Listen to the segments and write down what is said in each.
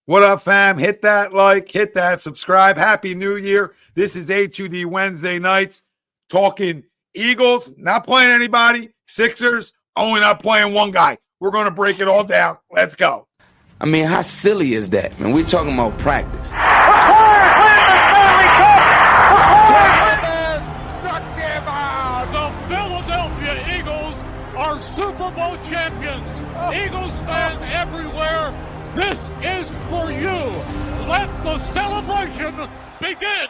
What up, fam? Hit that like, hit that subscribe. Happy New Year. This is HUD Wednesday nights. Talking Eagles, not playing anybody. Sixers, only not playing one guy. We're going to break it all down. Let's go. I mean, how silly is that, man? We're talking about practice. The Philadelphia Eagles are Super Bowl champions. Eagles fans everywhere, this is for you. Let the celebration begin.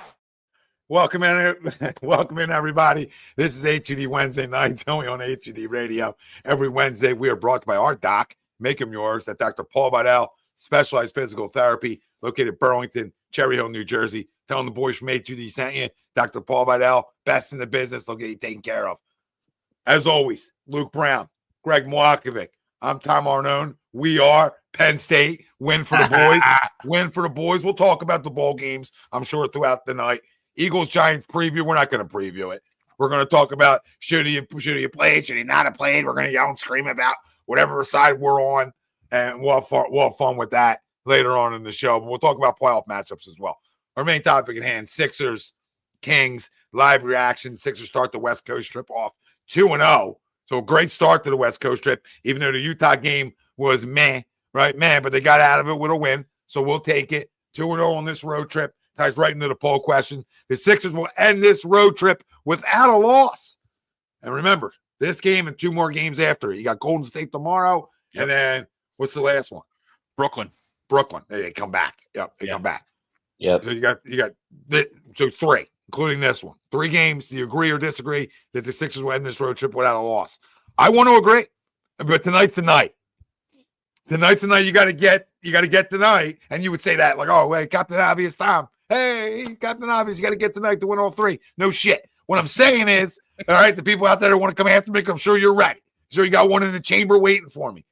Welcome in, everybody. This is HUD Wednesday nights, only on HUD Radio. Every Wednesday, we are brought to you by our doc, Make Them Yours, at Dr. Paul Vidal, Specialized Physical Therapy, located in Burlington, Cherry Hill, New Jersey. Telling the boys from HUD sent you. Dr. Paul Vidal, best in the business. They'll get you taken care of. As always, Luke Brown, Greg Mwakovic. I'm Tom Arnone. We are Penn State. Win for the boys. Win for the boys. We'll talk about the bowl games, I'm sure, throughout the night. Eagles-Giants preview. We're not going to preview it. We're going to talk about should he play, should he not have played. We're going to yell and scream about whatever side we're on, and we'll have fun with that later on in the show. But we'll talk about playoff matchups as well. Our main topic at hand, Sixers, Kings, live reaction. Sixers start the West Coast trip off 2-0. So a great start to the West Coast trip, even though the Utah game was meh, right? Meh, but they got out of it with a win. So we'll take it. 2-0 on this road trip. Ties right into the poll question. The Sixers will end this road trip without a loss. And remember, this game and two more games after it. You got Golden State tomorrow. Yep. And then what's the last one? Brooklyn. They come back. Yep, they come back. Yep. So you got three, including this one. 3 games. Do you agree or disagree that the Sixers will end this road trip without a loss? I want to agree, but tonight's the night. Tonight's the night. You got to get tonight, and you would say that like, oh wait, Captain Obvious Tom. Hey, Captain Obvious, you got to get tonight to win all 3. No shit. What I'm saying is, all right, the people out there that want to come after me, I'm sure you're ready. Sure, you got one in the chamber waiting for me.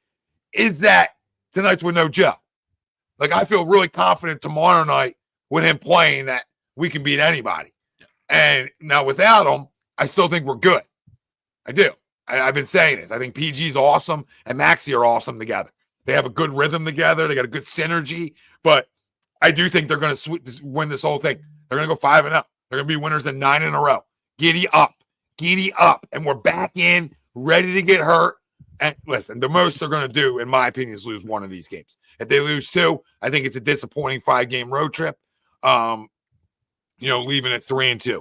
Is that tonight's with no Joe? Like, I feel really confident tomorrow night with him playing that we can beat anybody. And now without him, I still think we're good. I do. I've been saying it. I think PG's awesome and Maxey are awesome together. They have a good rhythm together. They got a good synergy. But I do think they're going to win this whole thing. They're going to go 5-0. They're going to be winners in 9 in a row. Giddy up. And we're back in, ready to get hurt. And listen, the most they're going to do, in my opinion, is lose one of these games. If they lose 2, I think it's a disappointing 5-game road trip. Leaving it 3-2.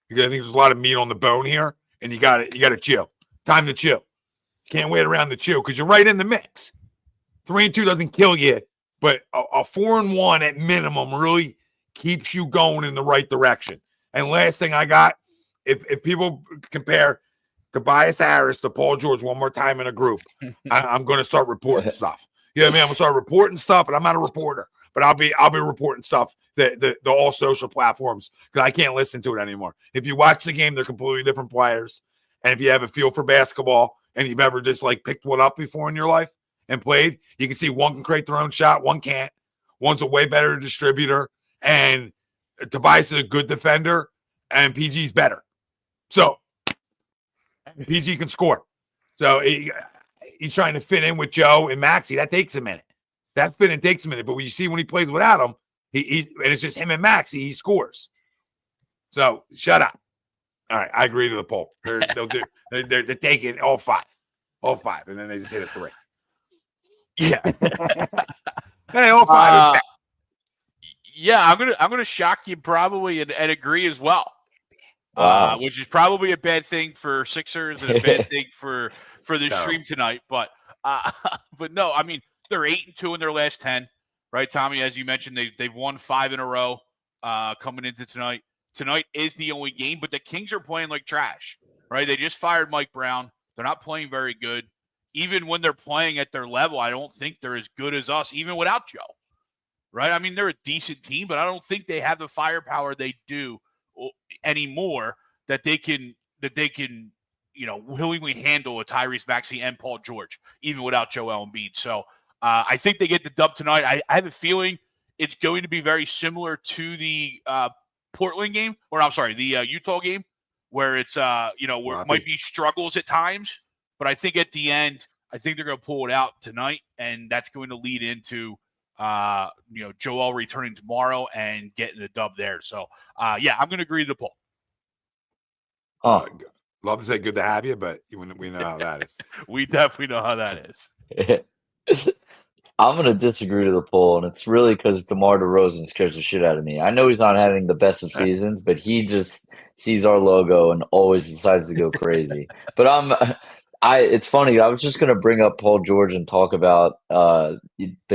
Because I think there's a lot of meat on the bone here, and you got to chill. Time to chill. Can't wait around the chill because you're right in the mix. 3-2 doesn't kill you, but a 4-1 at minimum really keeps you going in the right direction. And last thing I got, if people compare Tobias Harris to Paul George one more time in a group, I'm going to start reporting stuff. You know what I mean? I'm going to start reporting stuff, and I'm not a reporter, but I'll be reporting stuff the all social platforms because I can't listen to it anymore. If you watch the game, they're completely different players. And if you have a feel for basketball and you've ever just like picked one up before in your life and played, you can see one can create their own shot, one can't. One's a way better distributor, and Tobias is a good defender, and PG's better. So PG can score. So he's trying to fit in with Joe and Maxey. That takes a minute. That fitting takes a minute. But when you see when he plays without him, and it's just him and Maxey, he scores. So shut up. All right, I agree to the poll. They're taking all 5, and then they just hit a 3. Yeah. Hey, all 5. Yeah, I'm gonna shock you probably and agree as well. Wow. Which is probably a bad thing for Sixers and a bad thing for this stream tonight. But no, I mean they're 8-2 in their last 10, right, Tommy? As you mentioned, they've won 5 in a row coming into tonight. Tonight is the only game, but the Kings are playing like trash, right? They just fired Mike Brown. They're not playing very good. Even when they're playing at their level, I don't think they're as good as us, even without Joe, right? I mean, they're a decent team, but I don't think they have the firepower they do anymore that they can willingly handle a Tyrese, Maxey, and Paul George, even without Joel Embiid. So I think they get the dub tonight. I have a feeling it's going to be very similar to the Portland game, the Utah game, where it's where it might be struggles at times, but I think at the end, I think they're going to pull it out tonight, and that's going to lead into Joel returning tomorrow and getting a dub there. So, yeah, I'm going to agree to the poll. Love to say good to have you, but we know how that is. We definitely know how that is. I'm going to disagree to the poll, and it's really because DeMar DeRozan scares the shit out of me. I know he's not having the best of seasons, but he just sees our logo and always decides to go crazy. But it's funny. I was just going to bring up Paul George and talk about the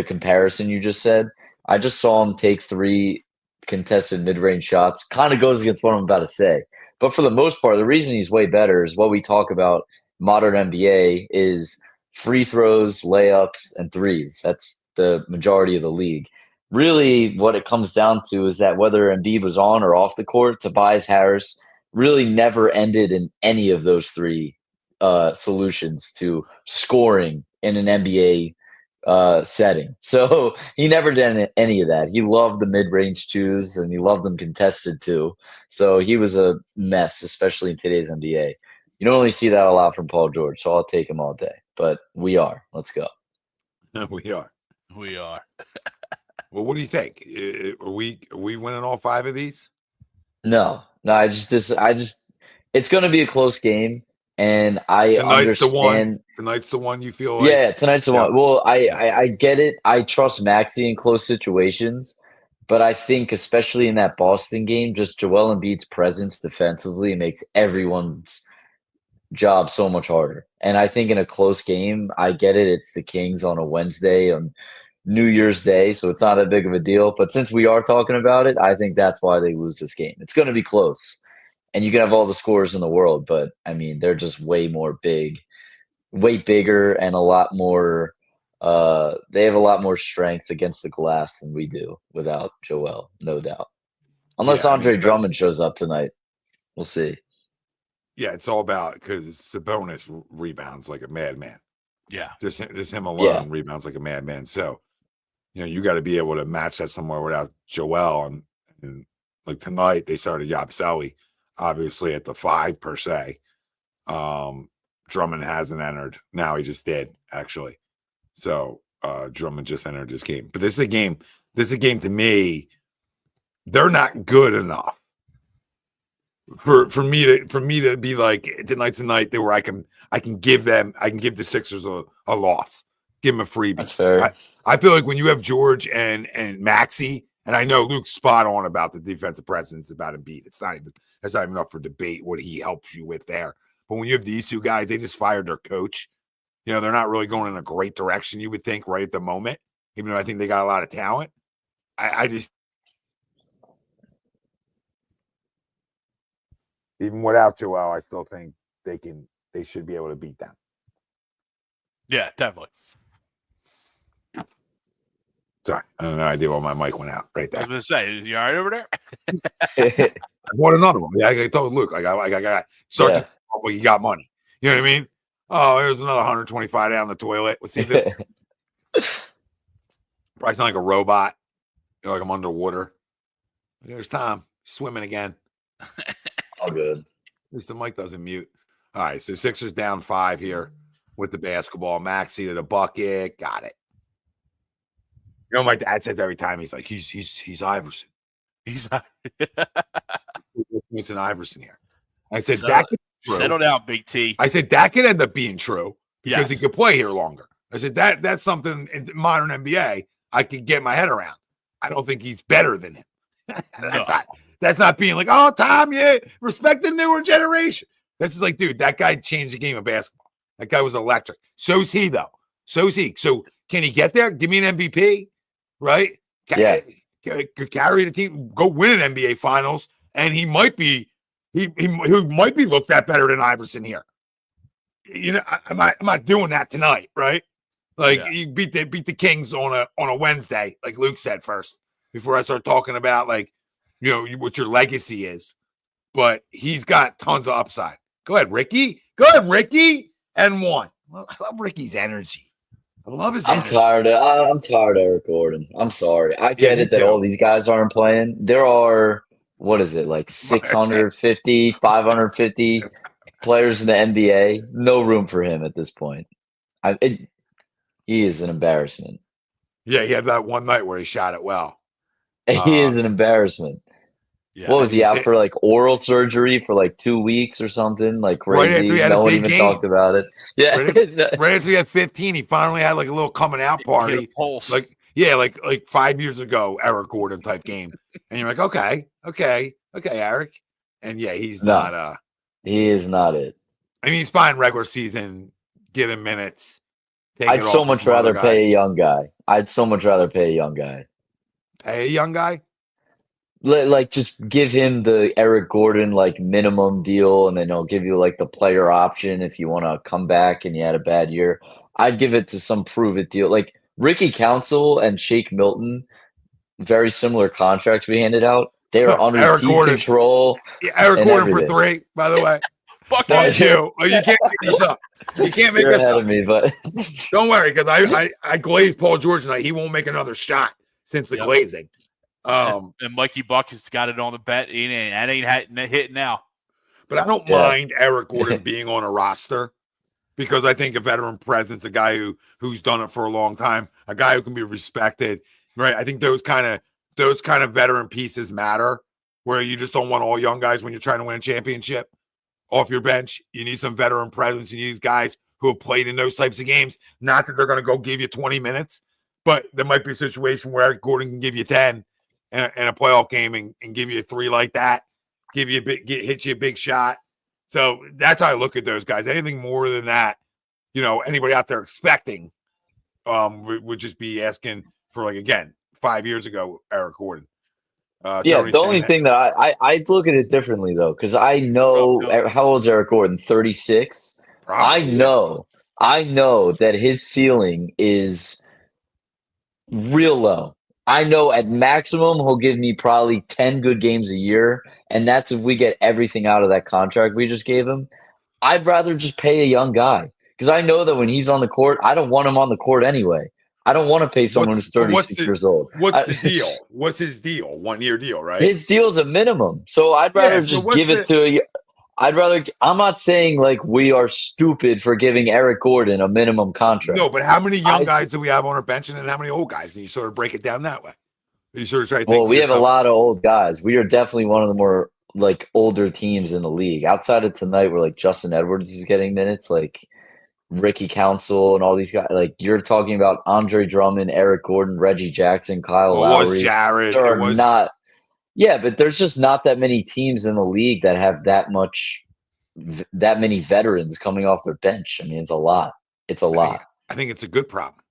comparison you just said. I just saw him take 3 contested mid-range shots. Kind of goes against what I'm about to say. But for the most part, the reason he's way better is what we talk about modern NBA is free throws, layups, and threes. That's the majority of the league. Really, what it comes down to is that whether Embiid was on or off the court, Tobias Harris really never ended in any of those 3 solutions to scoring in an NBA setting. So he never did any of that. He loved the mid-range twos, and he loved them contested too. So he was a mess, especially in today's NBA. You don't really see that a lot from Paul George, so I'll take him all day. But we are. Let's go. We are. We are. Well, what do you think? Are we winning all 5 of these? No. It's going to be a close game, and I understand. Tonight's the one you feel like? Yeah, tonight's the one. Well, I get it. I trust Maxey in close situations, but I think especially in that Boston game, just Joel Embiid's presence defensively makes everyone's job so much harder. And I think in a close game, I get it. It's the Kings on a Wednesday on New Year's Day, so it's not that big of a deal. But since we are talking about it, I think that's why they lose this game. It's going to be close, and you can have all the scores in the world, but I mean, they're just way bigger, and a lot more. They have a lot more strength against the glass than we do without Joel, no doubt. Unless Andre Drummond shows up tonight, we'll see. Yeah, it's all about because Sabonis rebounds like a madman. Yeah, just him alone rebounds like a madman. So, you got to be able to match that somewhere without Joel. And like tonight, they started Yabusele, obviously at the 5 per se. Drummond hasn't entered. Now he just did actually. So Drummond just entered this game. But this is a game. This is a game to me. They're not good enough for me to be like tonight's a night where I can give the Sixers a loss, give them a freebie. That's fair. I feel like when you have George and Maxey, and I know Luke's spot on about the defensive presence about Embiid. That's not even up for debate what he helps you with there. But when you have these 2 guys, they just fired their coach. They're not really going in a great direction, you would think, right at the moment, even though I think they got a lot of talent. I just even without Joel, I still think they should be able to beat them. Yeah, definitely. Sorry, I don't know idea why my mic went out right there. I was going to say, you all right over there? I want another one. Yeah, I told Luke, I got start to off like you got money. You know what I mean? Oh, there's another 125 down the toilet. Let's see if this. Probably sound like a robot. Like I'm underwater. There's Tom swimming again. All good. At least the mic doesn't mute. All right, so Sixers down 5 here with the basketball. Maxey to the bucket. Got it. My dad says every time he's like, he's Iverson. He's an Iverson here. I said that could be true. Settle down, Big T. I said that could end up being true because he could play here longer. I said that's something in modern NBA I could get my head around. I don't think he's better than him. That's not being like, oh, Tom, respect the newer generation. This is like, dude, that guy changed the game of basketball. That guy was electric. So's he, though. So's he. So can he get there? Give me an MVP, right? Could carry the team, go win an NBA Finals, and he might be looked at better than Iverson here. I'm not doing that tonight, right? Like you beat the Kings on a Wednesday, like Luke said first, before I start talking about like what your legacy is. But he's got tons of upside. Go ahead, Ricky. And 1. Well, I love Ricky's energy. I love his energy. I'm tired of Eric Gordon. I'm sorry. I get it that all these guys aren't playing. There are, what is it, like 650, 550 players in the NBA. No room for him at this point. He is an embarrassment. Yeah, he had that one night where he shot it well. He is an embarrassment. Yeah. What was he out for, like oral surgery for like 2 weeks or something? Like Right crazy. after he had No a one big even game. talked about it. Yeah. Right after he had 15, he finally had like a little coming out He hit a party. pulse. Like 5 years ago, Eric Gordon type game. And you're like, okay, Eric. And yeah, he's No. not He is not it. I mean, he's fine regular season, give him minutes. I'd so much rather pay a young guy. I'd so much rather pay a young guy. Pay a young guy? Like, just give him the Eric Gordon, like, minimum deal, and then he'll give you, like, the player option if you want to come back and you had a bad year. I'd give it to some prove-it deal. Like, Ricky Council and Shake Milton, very similar contracts we handed out. They are under Eric team Gordon. control. Yeah, Eric and Gordon everything. for 3, by the way. Fuck Fuck you. you. Oh, you can't make this up. You can't make You're this ahead up. of me, but Don't worry, because I glazed Paul George tonight. He won't make another shot since the Yep. glazing. And Mikey Buck has got it on the bet. That ain't hitting now. But I don't mind Eric Gordon being on a roster because I think a veteran presence, a guy who's done it for a long time, a guy who can be respected, right? I think those kind of veteran pieces matter, where you just don't want all young guys when you're trying to win a championship off your bench. You need some veteran presence. You need these guys who have played in those types of games. Not that they're going to go give you 20 minutes, but there might be a situation where Eric Gordon can give you 10 in a playoff game and give you a 3 like that, give you hit you a big shot. So that's how I look at those guys. Anything more than that, anybody out there expecting would just be asking for, like, again, 5 years ago, Eric Gordon. the only thing that I look at it differently, though, because I know how old's Eric Gordon? 36. Probably, I know that his ceiling is real low. I know at maximum he'll give me probably 10 good games a year, and that's if we get everything out of that contract we just gave him. I'd rather just pay a young guy because I know that when he's on the court, I don't want him on the court anyway. I don't want to pay someone who's 36 years old. What's the deal? What's his deal? 1-year deal, right? His deal's a minimum. So I'd rather just give it to I'm not saying like we are stupid for giving Eric Gordon a minimum contract. No, but how many young guys do we have on our bench and then how many old guys? And you sort of break it down that way. You sort of try to think. Well, we have a lot of old guys. We are definitely one of the more like older teams in the league. Outside of tonight, where like Justin Edwards is getting minutes, like Ricky Council and all these guys. Like you're talking about Andre Drummond, Eric Gordon, Reggie Jackson, Kyle Lowry. It was Jared. Yeah, but there's just not that many teams in the league that have that many veterans coming off their bench. I mean, it's a lot. It's a lot. I think it's a good problem.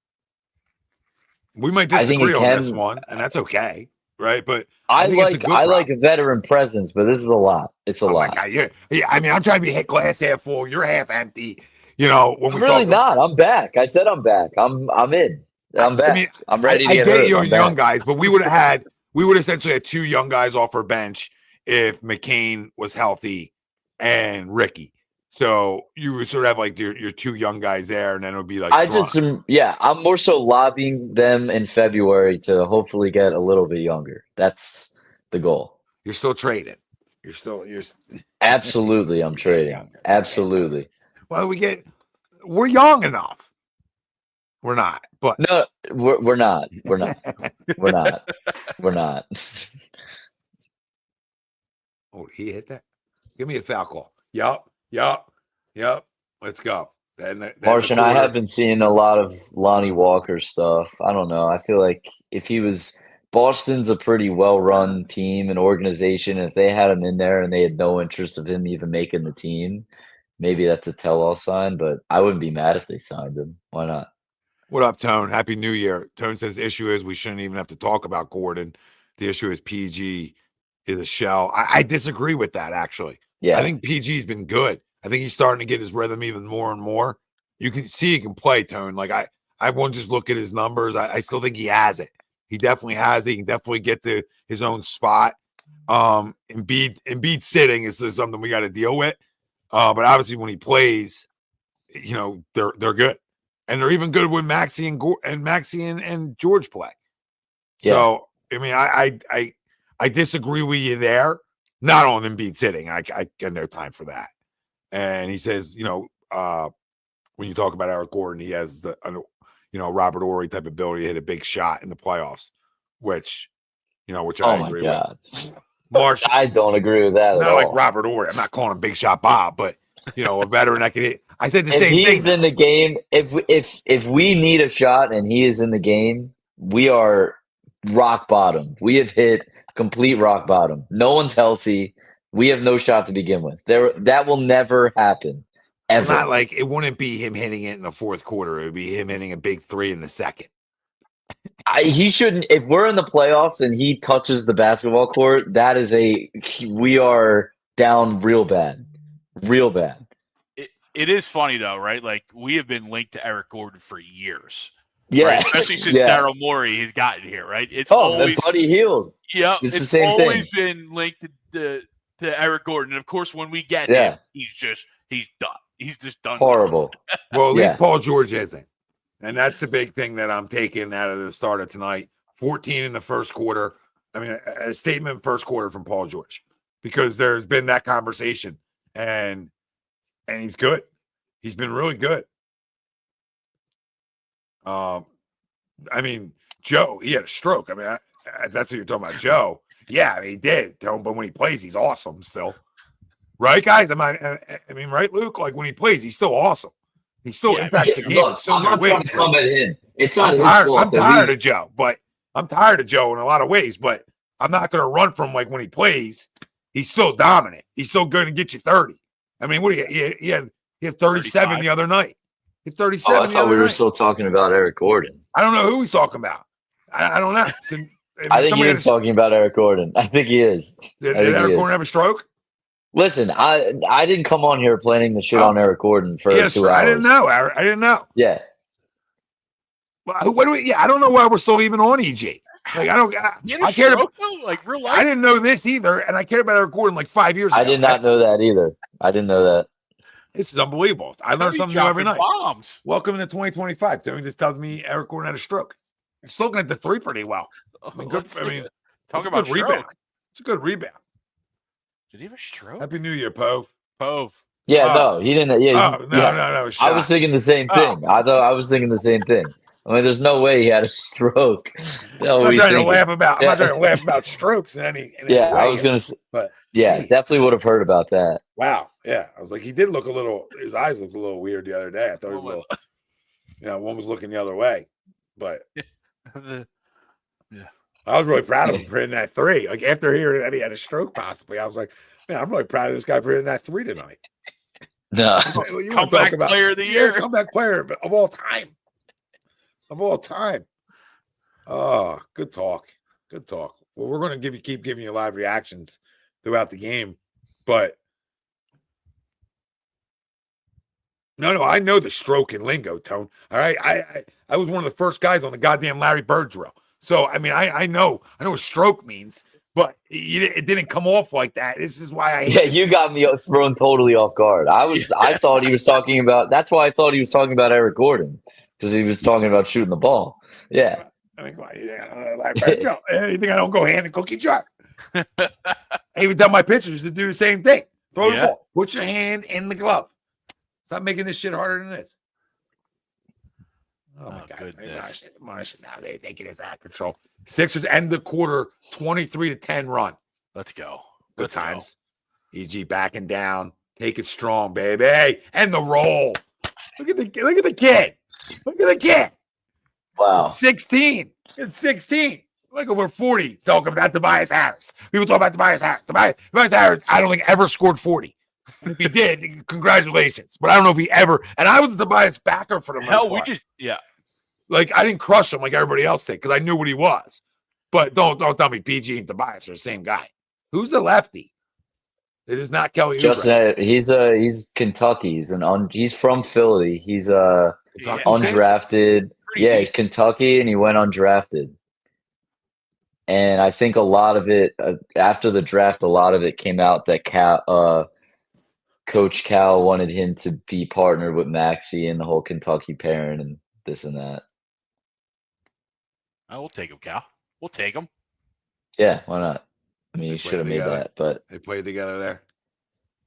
We might disagree on this one, and that's okay, right? But I like a veteran presence, but this is a lot. It's a lot. My God, I mean, I'm trying to be glass half full. You're half empty. When I'm really not. I'm back. I said I'm back. I'm in. I'm back. I mean, I'm ready to get hurt. You're young guys, but we would essentially had 2 young guys off our bench if McCain was healthy and Ricky. So you would sort of have like your 2 young guys there, and then it would be like I'm more so lobbying them in February to hopefully get a little bit younger. That's the goal. You're still trading. Absolutely, I'm trading. Absolutely. Well, we're young enough. We're not, but no, we're not. We're not. We're not. We're not. Oh, he hit that. Give me a foul call. Yup. Let's go. Martian, I have been seeing a lot of Lonnie Walker stuff. I don't know. I feel like if he was Boston's a pretty well-run team and organization. If they had him in there and they had no interest of him even making the team, maybe that's a tell-all sign. But I wouldn't be mad if they signed him. Why not? What up, Tone? Happy New Year. Tone says the issue is we shouldn't even have to talk about Gordon. The issue is PG is a shell. I disagree with that, actually. Yeah. I think PG's been good. I think he's starting to get his rhythm even more and more. You can see he can play, Tone. Like I won't just look at his numbers. I still think he has it. He definitely has it. He can definitely get to his own spot. Embiid sitting is something we got to deal with. But obviously when he plays, they're good. And they're even good when Maxey and George play. Yeah. So I mean, I disagree with you there. Not on Embiid sitting. I got no time for that. And he says, when you talk about Eric Gordon, he has Robert Horry type ability to hit a big shot in the playoffs, which I Oh my agree God. with. Marsh, I don't agree with that at not all. like Robert Horry. I'm not calling him Big Shot Bob, but a veteran that can hit. I said the If same he's thing. in the game, if we need a shot and he is in the game, we are rock bottom. We have hit complete rock bottom. No one's healthy. We have no shot to begin with. That will never happen. Ever. Not like it wouldn't be him hitting it in the fourth quarter. It would be him hitting a big three in the second. He shouldn't. If we're in the playoffs and he touches the basketball court, we are down real bad. Real bad. It is funny though, right? Like we have been linked to Eric Gordon for years. Yeah. Right? Especially since Daryl Morey has gotten here, right? It's always Buddy Hield. Yeah, it's the it's same always thing. been linked to Eric Gordon. And of course, when we get him, he's done. He's just done. Horrible. Well, at least Paul George isn't. And that's the big thing that I'm taking out of the start of tonight. 14 in the first quarter. I mean, a statement first quarter from Paul George, because there's been that conversation, and he's good. He's been really good. I mean, Joe, he had a stroke. I mean, that's what you're talking about, Joe. Yeah, I mean, he did. But when he plays, he's awesome still. Right, guys? I mean, right, Luke? Like, when he plays, he's still awesome. He still impacts the game. Look, I'm not trying to come at him. It's not his fault. I'm tired of Joe, but I'm tired of Joe in a lot of ways, but I'm not going to run from, like, when he plays, he's still dominant. He's still going to get you 30. I mean, what do you he had 37 35. the other night. He had 37 I thought we were still talking about Eric Gordon. I don't know who he's talking about. I don't know. I think he is talking about Eric Gordon. I think he is. Did Eric Gordon have a stroke? Listen, I didn't come on here planning the shit on Eric Gordon for 2 hours. I didn't know. I didn't know. Yeah. Well, I don't know why we're still even on EG. Like, I care about, like real life. I didn't know this either, and I cared about Eric Gordon like 5 years ago. I did not know that either. I didn't know that. This is unbelievable. I learn something new every night. Bombs. Welcome to 2025. Tony just tells me Eric Gordon had a stroke. He's still looking at the three pretty well. I mean, talk about rebound. It's a good rebound. Did he have a stroke? Happy New Year, Pove. Yeah, no, he didn't. Yeah, no. I was thinking the same thing. I was thinking the same thing. I mean, there's no way he had a stroke. I'm not trying to laugh about strokes in any way. I was gonna say, but definitely would have heard about that. Wow. Yeah, I was like, he did look his eyes looked a little weird the other day. I thought he was a little, one was looking the other way, but I was really proud of him for hitting that three. Like, after hearing that he had a stroke possibly, I was like, man, I'm really proud of this guy for hitting that three tonight. No, comeback player of the year, comeback player of all time. Of all time. Oh, good talk. Good talk. Well, we're going to keep giving you live reactions throughout the game, but no, I know the stroke and lingo, Tone. All right, I was one of the first guys on the goddamn Larry Bird drill, so I mean, I know what stroke means, but it didn't come off like that. This is why you got me thrown totally off guard. I thought he was talking about. That's why I thought he was talking about Eric Gordon. Because he was talking about shooting the ball. Yeah. I mean, you think I don't go hand in cookie jar? I even tell my pitchers to do the same thing. Throw the ball. Put your hand in the glove. Stop making this shit harder than this. Oh, my God. Marsh, now they're taking this out of control. Sixers end the quarter 23-10 run. Let's go. Good times. EG backing down. Take it strong, baby. And the roll. Look at the kid. Look at the kid. Wow. It's 16. It's 16. Like over 40. Talking about Tobias Harris. People talk about Tobias Harris. Tobias Harris, I don't think ever scored 40. And if he did, congratulations. But I don't know if he ever. And I was a Tobias backer for the most part. Like, I didn't crush him like everybody else did because I knew what he was. But don't tell me PG and Tobias are the same guy. Who's the lefty? It is not Kelly Oubre. He's Kentucky. He's from Philly. He's undrafted. Yeah, he's Kentucky, and he went undrafted. And I think a lot of it after the draft, a lot of it came out that Coach Cal wanted him to be partnered with Maxey and the whole Kentucky parent and this and that. Oh, we'll take him, Cal. We'll take him. Yeah, why not? I mean, you should have made that, but they played together there.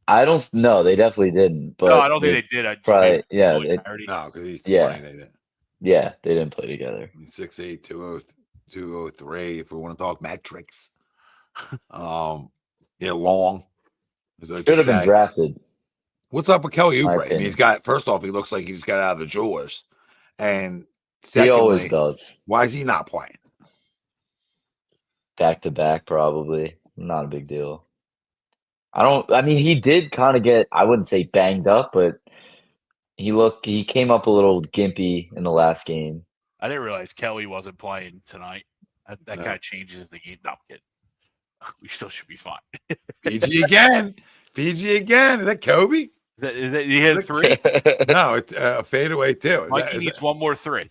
I don't know. They definitely didn't. But no, I don't think they did. Probably, yeah. No, because he's playing. They did. Yeah, they didn't play together. 6'8", 203. If we want to talk metrics, long. Should have been drafted. What's up with Kelly Oubre? I mean, opinion. first off, he looks like he just got out of the jewelers. And He always secondly, does. why is he not playing? Back to back, probably. Not a big deal. He did kind of get, I wouldn't say banged up, but he came up a little gimpy in the last game. I didn't realize Kelly wasn't playing tonight. That kind of changes the game. No, I'm kidding. We still should be fine. PG again. PG again. Is that Kobe? He hit 3? No, it's a fadeaway too. Mikey needs one more 3.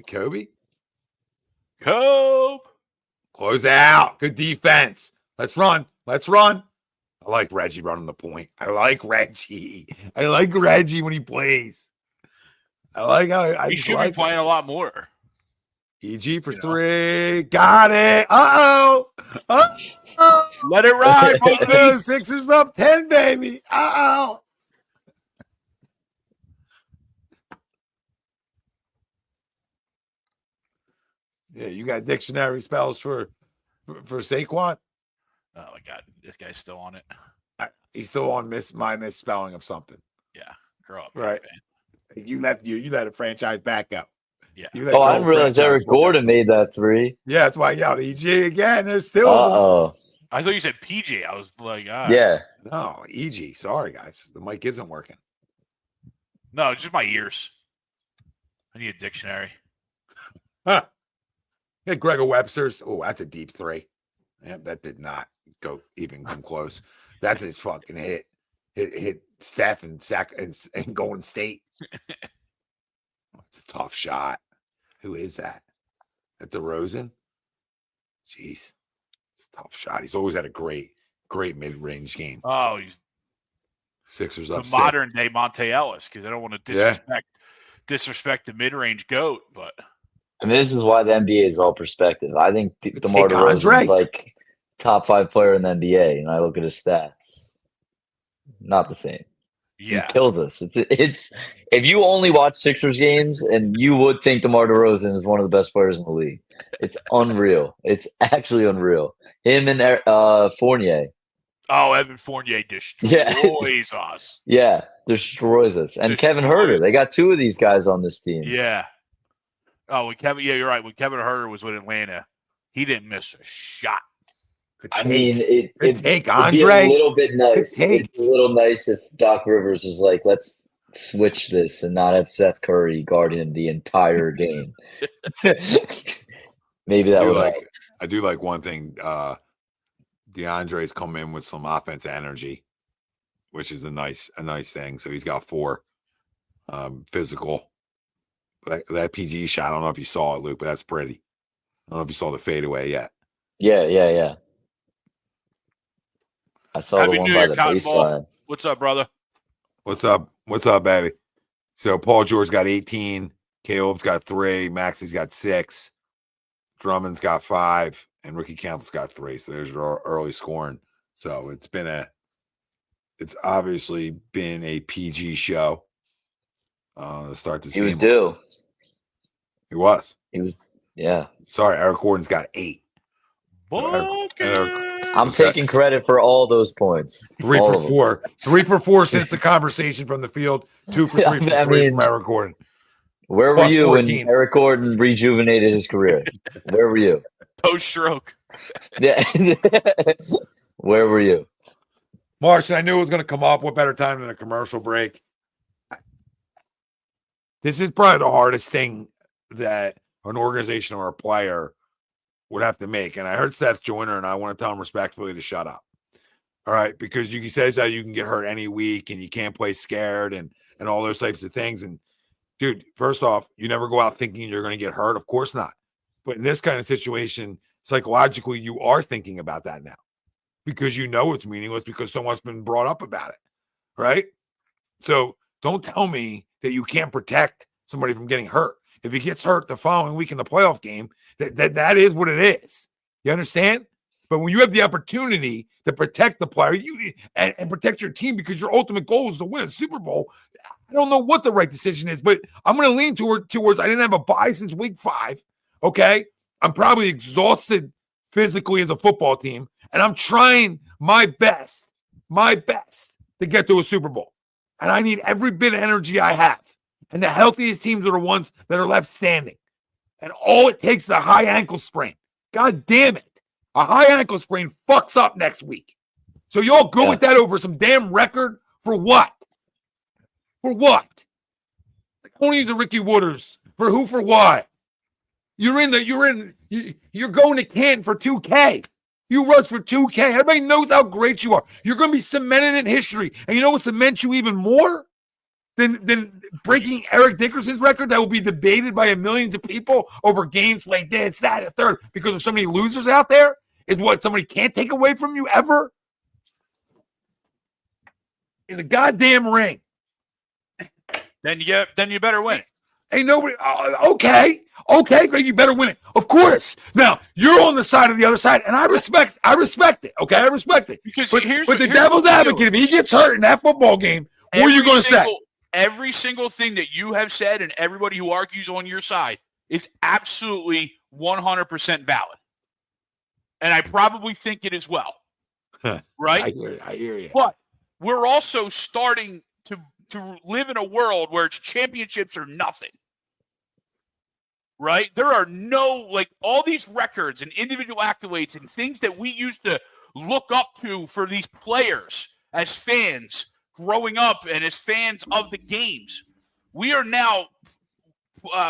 Kobe? Kobe. Close out. Good defense. Let's run. I like Reggie running the point. I like Reggie when he plays. I like how he should be playing a lot more. EG for 3. Got it. Uh-oh. Let it ride. Sixers up 10, baby. Uh-oh. Yeah, you got dictionary spells for Saquon? Oh my God, this guy's still on it. He's still on my misspelling of something. Yeah, grow up, right? Man. You let a franchise back up. Yeah. I didn't realize Eric Gordon made that 3. Yeah, that's why I yelled EG again. There's still. I thought you said PG. I was like, yeah. No, EG. Sorry, guys, the mic isn't working. No, just my ears. I need a dictionary. Huh. Yeah, Gregor Webster's. Oh, that's a deep 3. Yeah, that did not even come close. That's his fucking hit Steph and Golden State. It's a tough shot. Who is that? At DeRozan? Jeez. It's a tough shot. He's always had a great mid-range game. Oh, he's Sixers up the modern day Monte Ellis, because I don't want to disrespect the mid-range GOAT, but this is why the NBA is all perspective. I think DeMar DeRozan is like top 5 player in the NBA, and I look at his stats. Not the same. Yeah, he killed us. It's if you only watch Sixers games, and you would think DeMar DeRozan is one of the best players in the league. It's unreal. It's actually unreal. Him and Fournier. Oh, Evan Fournier destroys us. Yeah, destroys us. And Kevin Huerter. They got 2 of these guys on this team. Yeah. Oh, you're right. When Kevin Huerter was with Atlanta, he didn't miss a shot. It'd be a little bit nice. It'd be a little nice if Doc Rivers was like, let's switch this and not have Seth Curry guard him the entire game. Maybe that would help. I do like one thing. DeAndre's come in with some offense energy, which is a nice thing. So he's got 4 physical. That PG shot, I don't know if you saw it, Luke, but that's pretty. I don't know if you saw the fadeaway yet. Yeah. I saw the one by the baseline. What's up, brother? What's up, baby? So Paul George got 18. Caleb's got 3. Maxey's got 6. Drummond's got 5. And Ricky Council's got 3. So there's your early scoring. So it's obviously been a PG show. To start this game. He was due. He was. Yeah. Sorry, Eric Gordon's got 8. I'm taking credit for all those points. 3 for 4. 3 for 4 since the conversation from the field. 2 for 3 from Eric Gordon. Where were you 14. When Eric Gordon rejuvenated his career? Where were you? Post-stroke. Yeah. Where were you? Marsh, I knew it was going to come up. What better time than a commercial break? This is probably the hardest thing that an organization or a player would have to make. And I heard Seth Joyner, and I want to tell him respectfully to shut up. All right, because he says that you can get hurt any week and you can't play scared and all those types of things. And, dude, first off, you never go out thinking you're going to get hurt. Of course not. But in this kind of situation, psychologically, you are thinking about that now because you know it's meaningless because so much's been brought up about it, right? So don't tell me that you can't protect somebody from getting hurt. If he gets hurt the following week in the playoff game, that is what it is. You understand? But when you have the opportunity to protect the player and protect your team because your ultimate goal is to win a Super Bowl, I don't know what the right decision is, but I'm going to lean towards I didn't have a bye since week 5, okay? I'm probably exhausted physically as a football team, and I'm trying my best to get to a Super Bowl. And I need every bit of energy I have. And the healthiest teams are the ones that are left standing. And all it takes is a high ankle sprain. God damn it. A high ankle sprain fucks up next week. So y'all go with that over some damn record for what? For what? I want to use a Ricky Waters. For who, for what? You're going to Canton for 2K. You rush for 2K. Everybody knows how great you are. You're going to be cemented in history. And you know what cements you even more than breaking Eric Dickerson's record that will be debated by millions of people over games played dead, sad, and third because there's so many losers out there is what somebody can't take away from you ever? Is a goddamn ring. Then you better win it. Ain't nobody. Okay, Greg, you better win it. Of course. Now you're on the side of the other side, and I respect it. Okay, I respect it. Because but the devil's advocate, if he gets hurt in that football game, what are you going to say? Every single thing that you have said, and everybody who argues on your side is absolutely 100% valid, and I probably think it as well. Right? I hear you. But we're also starting to live in a world where it's championships or nothing. Right? There are all these records and individual accolades and things that we used to look up to for these players as fans growing up and as fans of the games. We are now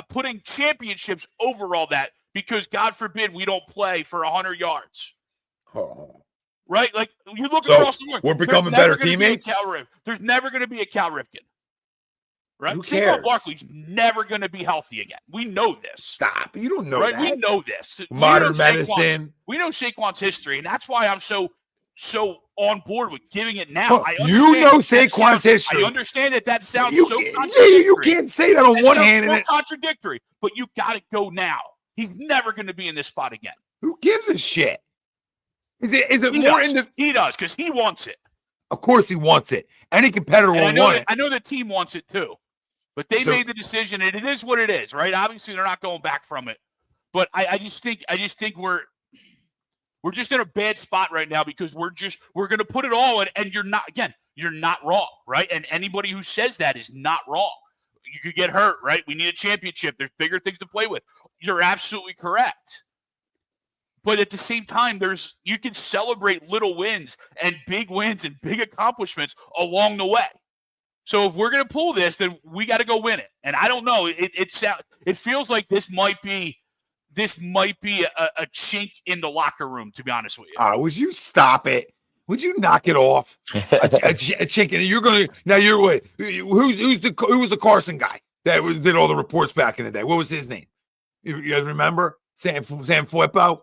putting championships over all that because, God forbid, we don't play for 100 yards. Oh. Right? Like, you look across the world. We're becoming better teammates? There's never going to be a Cal Ripken. Right? Who cares? Saquon Barkley's never going to be healthy again. We know this. Stop. You don't know right? that. We know this. Modern medicine. We know Saquon's history, and that's why I'm so on board with giving it now. You know Saquon's history. I understand that sounds contradictory. You can't say that on one hand. It's contradictory, but you got to go now. He's never going to be in this spot again. Who gives a shit? Is it he more does. in the? He does because he wants it. Of course, he wants it. Any competitor will want it. I know the team wants it too, but they made the decision, and it is what it is, right? Obviously, they're not going back from it. But I just think we're just in a bad spot right now because we're going to put it all in, and you're not wrong, right? And anybody who says that is not wrong. You could get hurt, right? We need a championship. There's bigger things to play with. You're absolutely correct. But at the same time, you can celebrate little wins and big accomplishments along the way. So if we're going to pull this, then we got to go win it. And I don't know. It feels like this might be a chink in the locker room, to be honest with you. Would you stop it? Would you knock it off? a chink. And you're going to now. You're what? Who was the Carson guy that did all the reports back in the day? What was his name? You guys remember Sam Flippo?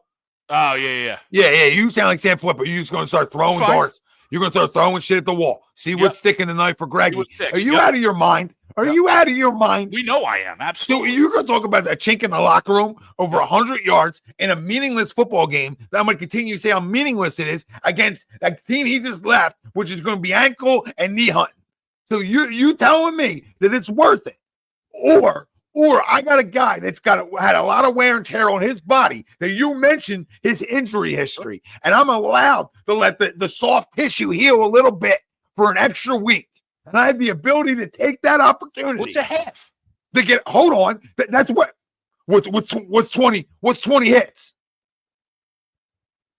Oh, yeah. Yeah. You sound like Sam Flippo. You're just going to start throwing darts. You're going to start throwing shit at the wall. See what's sticking tonight for Greggy. Are you out of your mind? Are you out of your mind? We know I am. Absolutely. So you're going to talk about that chink in the locker room over 100 yards in a meaningless football game that I'm going to continue to say how meaningless it is against that team he just left, which is going to be ankle and knee hunting. So you telling me that it's worth it. Or I got a guy that's had a lot of wear and tear on his body that you mentioned his injury history. And I'm allowed to let the soft tissue heal a little bit for an extra week. And I have the ability to take that opportunity. What's a half? Hold on. That's what's 20 hits?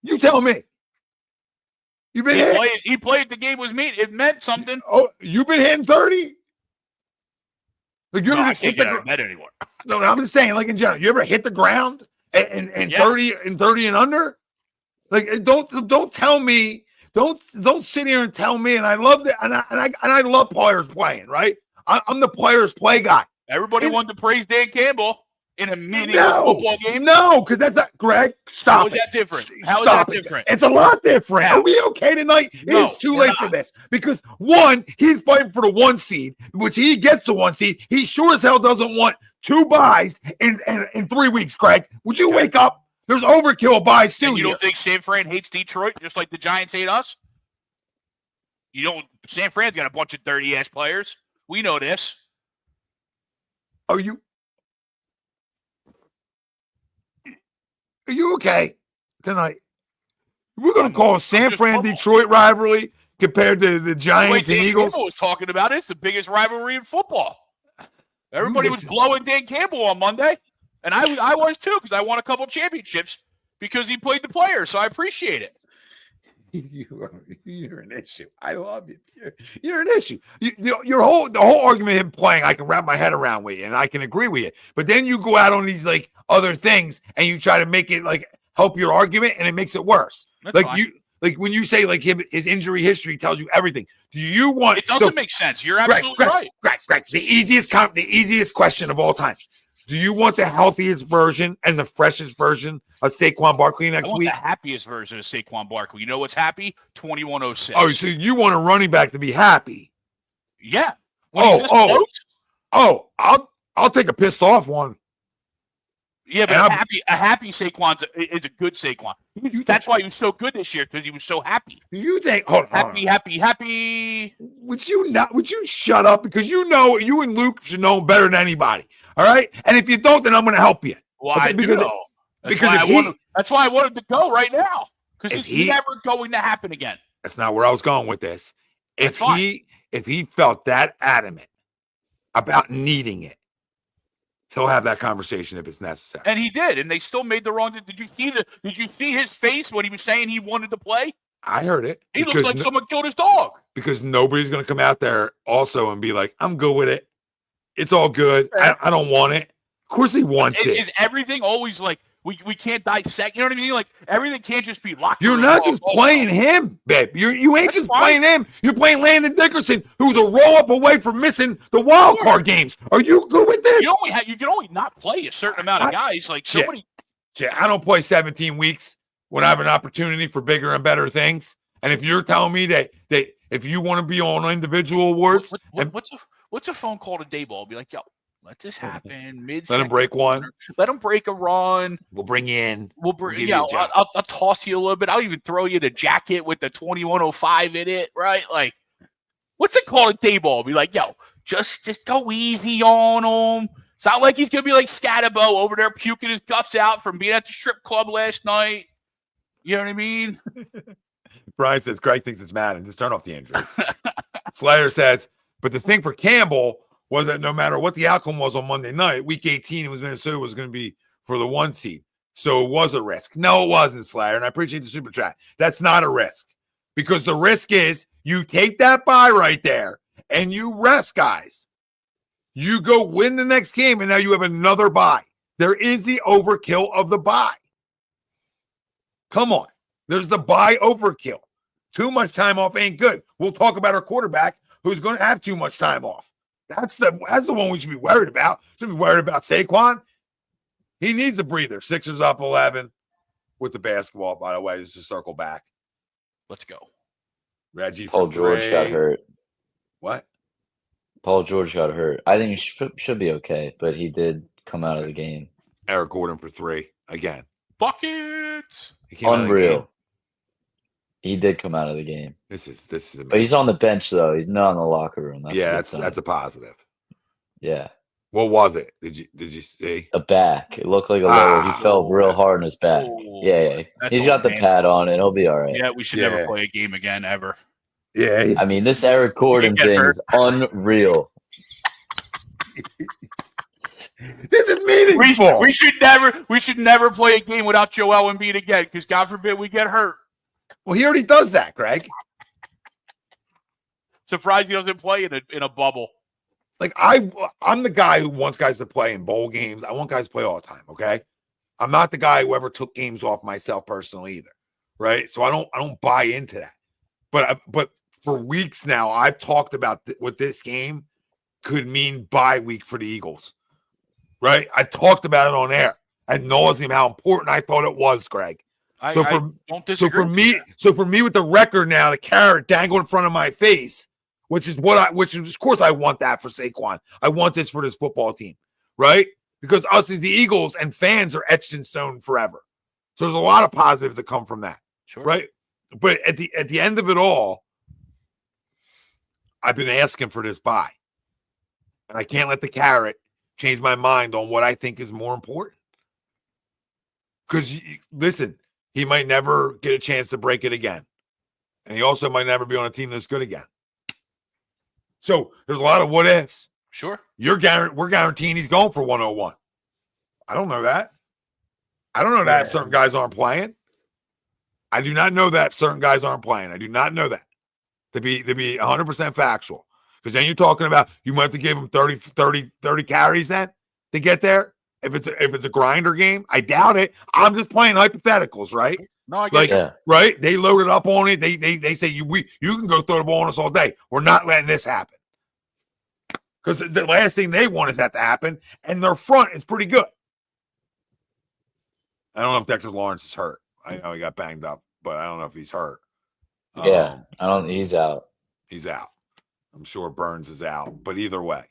You tell me. You've been hit. He played the game was mean. It meant something. Oh, you've been hitting 30? Like you ever I can't get out of bed anymore. No, I'm just saying, like in general, you ever hit the ground and 30 and under? Like don't tell me, don't sit here and tell me. And I love that, and I love players playing, right? I'm the players play guy. Everybody wanted to praise Dan Campbell in a meaningless football game. No, because that's not Greg. Stop. How is that different? How is that different? It's a lot different. How? Are we okay tonight? No, it's too late for this because one, he's fighting for the 1 seed, which he gets the 1 seed. He sure as hell doesn't want 2 buys in 3 weeks. Greg, would you wake up? There's overkill buys too. And you don't think San Fran hates Detroit just like the Giants hate us? You don't. San Fran's got a bunch of dirty ass players. We know this. Are you okay tonight? We're going to call a San Fran Detroit rivalry compared to the Giants and Eagles. Campbell was talking about it. It's the biggest rivalry in football. Everybody was blowing Dan Campbell on Monday, and I was too because I won a couple championships because he played the player. So I appreciate it. You're an issue. I love you. You're an issue. The whole argument of him playing, I can wrap my head around with you, and I can agree with you. But then you go out on these like other things, and you try to make it like help your argument, and it makes it worse. That's fine. When you say like his injury history tells you everything. Do you want? It doesn't make sense. You're absolutely right. Right. The easiest question of all time. Do you want the healthiest version and the freshest version of Saquon Barkley next week? The happiest version of Saquon Barkley. You know what's happy? 2106. Oh, so you want a running back to be happy? Yeah. I'll take a pissed off one. Yeah, but a happy Saquon is a good Saquon. That's why he was so good this year because he was so happy. Do you think? Hold on. Happy. Would you shut up? Because you and Luke should know him better than anybody. All right, and if you don't, then I'm going to help you. Well, okay? I do know. That's why I wanted to go right now because it's never going to happen again. That's not where I was going with this. If he felt that adamant about needing it, he'll have that conversation if it's necessary. And he did, and they still made the wrong. Did you see his face when he was saying he wanted to play? I heard it. He looked like someone killed his dog. Because nobody's going to come out there also and be like, "I'm good with it. It's all good. I don't want it." Of course he wants it. Is everything always like we can't dissect? You know what I mean? Like everything can't just be locked. You're not just playing him, babe. You ain't just playing him. You're playing Landon Dickerson, who's a roll-up away from missing the wild card games. Are you good with this? You can only not play a certain amount of guys. Like somebody. I don't play 17 weeks when I have an opportunity for bigger and better things. And if you're telling me that if you want to be on individual awards, what's a phone call to Dayball? Be like, yo, let this happen. Let him break one. Let him break a run. We'll bring you in. We'll bring. I'll toss you a little bit. I'll even throw you the jacket with the 2105 in it. Right? Like, what's it called to Dayball? Be like, yo, just go easy on him. It's not like he's gonna be like Scatabo over there puking his guts out from being at the strip club last night. You know what I mean? Brian says Greg thinks it's Madden. Just turn off the injuries. Slayer says, but the thing for Campbell was that no matter what the outcome was on Monday night, week 18, it was Minnesota was going to be for the 1 seed. So it was a risk. No, it wasn't, Slayer. And I appreciate the super chat. That's not a risk because the risk is you take that bye right there and you rest guys. You go win the next game and now you have another bye. There is the overkill of the bye. Come on. There's the bye overkill. Too much time off ain't good. We'll talk about our quarterback who's going to have too much time off. That's the one we should be worried about. Should be worried about Saquon. He needs a breather. Sixers up 11 with the basketball, by the way, just to circle back. Let's go. Reggie Paul George got hurt. What? Paul George got hurt. I think he should be okay, but he did come out of the game. Eric Gordon for 3 again. Buckets. Unreal. He did come out of the game. This is amazing. But he's on the bench though. He's not in the locker room. That's a positive. Yeah. What was it? Did you see? A back. It looked like a lower. He fell real hard on his back. Yeah. He's got the pad on it. He'll be all right. Yeah, we should never play a game again ever. Yeah. I mean, this Eric Gordon thing is unreal. This is meaningful. We should never play a game without Joel Embiid again, because God forbid we get hurt. Well, he already does that, Greg. Surprised he doesn't play in a bubble. Like I'm the guy who wants guys to play in bowl games. I want guys to play all the time. Okay, I'm not the guy who ever took games off myself personally either. Right, so I don't buy into that. But for weeks now, I've talked about what this game could mean bye week for the Eagles. Right, I talked about it on air ad nauseum how important I thought it was, Greg. I don't disagree. So for me with the record now, the carrot dangled in front of my face. Which is of course I want that for Saquon. I want this for this football team, right? Because us as the Eagles and fans are etched in stone forever, So there's a lot of positives that come from that. Sure. Right. But at the end of it all, I've been asking for this bye. And I can't let the carrot change my mind on what I think is more important. Because, listen, he might never get a chance to break it again. And he also might never be on a team that's good again. So there's a lot of what ifs. Sure. We're guaranteeing he's going for 101. I don't know that. I don't know that certain guys aren't playing. I do not know that certain guys aren't playing. I do not know that. To be 100% factual. Because then you're talking about you might have to give him 30 carries then to get there. If it's a grinder game, I doubt it. I'm just playing hypotheticals, right? No, I get it. Right? They loaded up on it. They say you can go throw the ball on us all day. We're not letting this happen. Because the last thing they want is that to happen, and their front is pretty good. I don't know if Dexter Lawrence is hurt. I know he got banged up, but I don't know if he's hurt. Yeah, he's out. He's out. I'm sure Burns is out, but either way.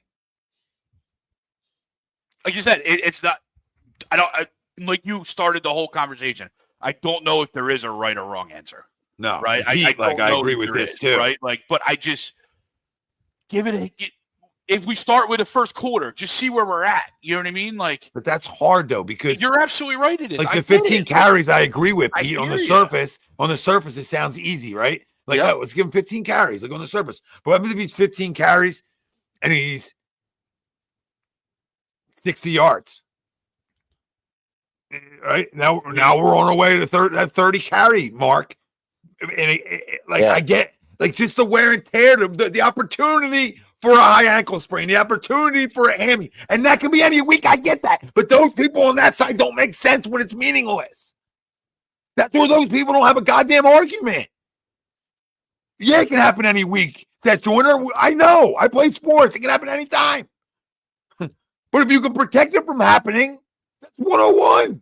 Like you said, it's not. Like you started the whole conversation. I don't know if there is a right or wrong answer. No, right? I agree with this too. Right? Like, but I just give it. If we start with the first quarter, just see where we're at. You know what I mean? Like, but that's hard though because you're absolutely right. It is like the 15 carries. I agree with Pete. On the surface, it sounds easy, right? Like, oh, let's give him 15 carries. Like on the surface, but what happens if he's 15 carries and he's 60 yards? Right now we're on our way to that 30 carry mark, and I get like just the wear and tear, the opportunity for a high ankle sprain, the opportunity for a hammy, and that can be any week. I get that, but those people on that side don't make sense when it's meaningless. That's where those people don't have a goddamn argument. Yeah, it can happen any week. That Joyner, I know. I play sports. It can happen anytime. But if you can protect it from happening, that's 101.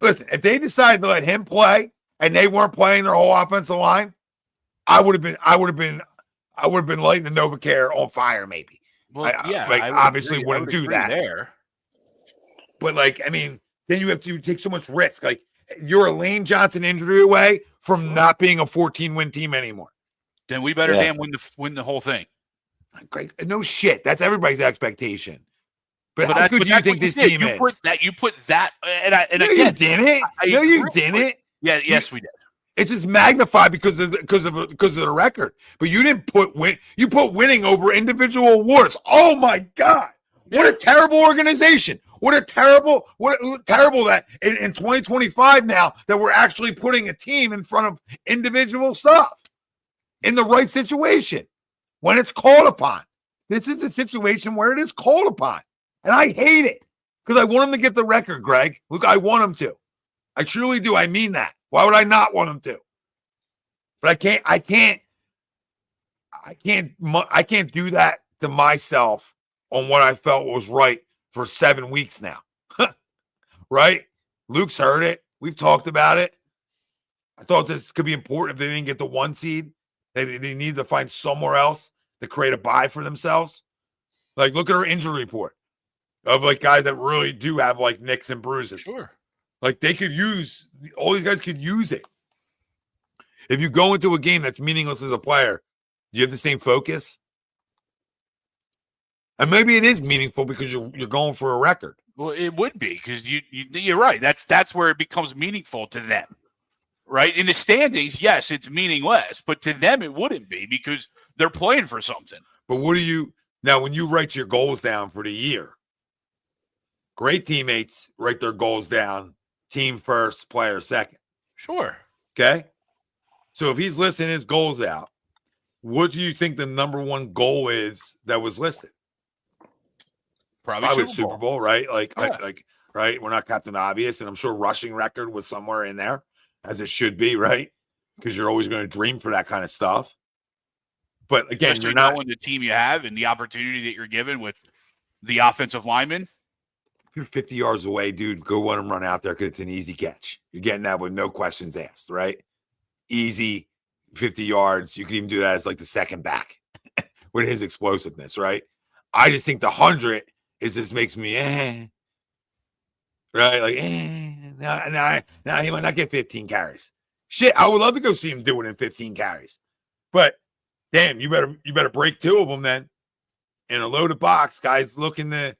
Listen, if they decided to let him play and they weren't playing their whole offensive line, I would have been lighting the NovaCare on fire, maybe. Well, I obviously wouldn't do that. There. But like, I mean, then you have to take so much risk. Like, you're a Lane Johnson injury away from not being a 14-win team anymore. Then we better damn win the whole thing. Great. No shit. That's everybody's expectation. But how good do you think this team is? You put that, and no, again, you didn't. No, you didn't. Yeah, yes, we did. It's just magnified because of the record. But you didn't put you put winning over individual awards. Oh my God. What a terrible organization. What terrible that in 2025 now that we're actually putting a team in front of individual stuff in the right situation when it's called upon. This is a situation where it is called upon. And I hate it because I want him to get the record, Greg. Look, I want him to. I truly do. I mean that. Why would I not want him to? But I can't do that to myself on what I felt was right for 7 weeks now. Right? Luke's heard it. We've talked about it. I thought this could be important if they didn't get the 1 seed. They need to find somewhere else to create a bye for themselves. Like, look at our injury report of like guys that really do have like nicks and bruises. Sure. Like they could use, all these guys could use it. If you go into a game that's meaningless as a player, do you have the same focus? And maybe it is meaningful because you're going for a record. Well, it would be because you're right. That's where it becomes meaningful to them, right? In the standings, yes, it's meaningless, but to them it wouldn't be because they're playing for something. But now when you write your goals down for the year, great teammates write their goals down, team first, player second. Sure. Okay? So if he's listing his goals out, what do you think the number one goal is that was listed? Probably Super Bowl, right? Right? We're not Captain Obvious, and I'm sure rushing record was somewhere in there, as it should be, right? Because you're always going to dream for that kind of stuff. But again, you're not knowing the team you have and the opportunity that you're given with the offensive lineman. If you're 50 yards away, dude, go let him run out there because it's an easy catch. You're getting that with no questions asked, right? Easy, 50 yards. You can even do that as like the second back with his explosiveness, right? I just think the 100 just makes me right? Like, nah, he might not get 15 carries. Shit, I would love to go see him do it in 15 carries. But damn, you better break 2 of them then. In a loaded box, guys looking to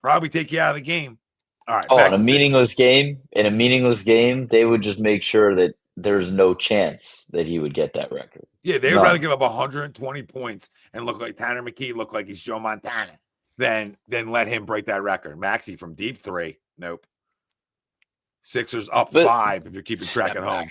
probably take you out of the game. All right. Oh, in a meaningless game, they would just make sure that there's no chance that he would get that record. Yeah, they would rather give up 120 points and look like Tanner McKee, look like he's Joe Montana, than let him break that record. Maxey from deep 3. Nope. Sixers up 5 if you're keeping track at home.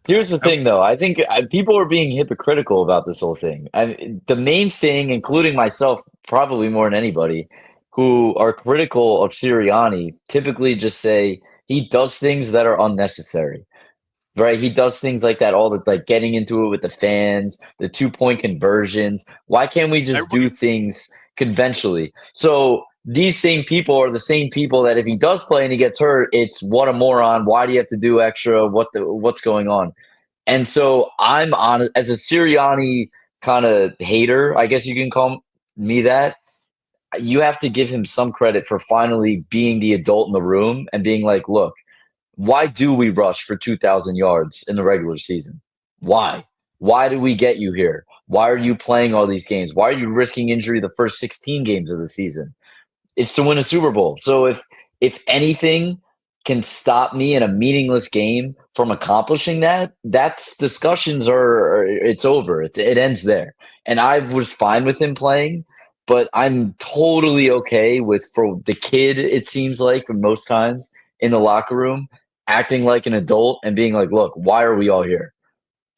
Here's the thing, though. I think people are being hypocritical about this whole thing. The main thing, including myself, probably more than anybody, who are critical of Sirianni, typically just say he does things that are unnecessary. Right? He does things like that, all the like getting into it with the fans, the 2-point conversions. Why can't we just do things conventionally? So these same people are the same people that if he does play and he gets hurt, it's what a moron. Why do you have to do extra? What's going on? And so I'm honest, as a Sirianni kind of hater, I guess you can call me that. You have to give him some credit for finally being the adult in the room and being like, look, why do we rush for 2,000 yards in the regular season? Why? Why do we get you here? Why are you playing all these games? Why are you risking injury the first 16 games of the season? It's to win a Super Bowl. So if anything can stop me in a meaningless game from accomplishing that, that's discussions it's over. It ends there. And I was fine with him playing, but I'm totally okay with, for the kid, it seems like, for most times in the locker room, acting like an adult and being like, look, why are we all here?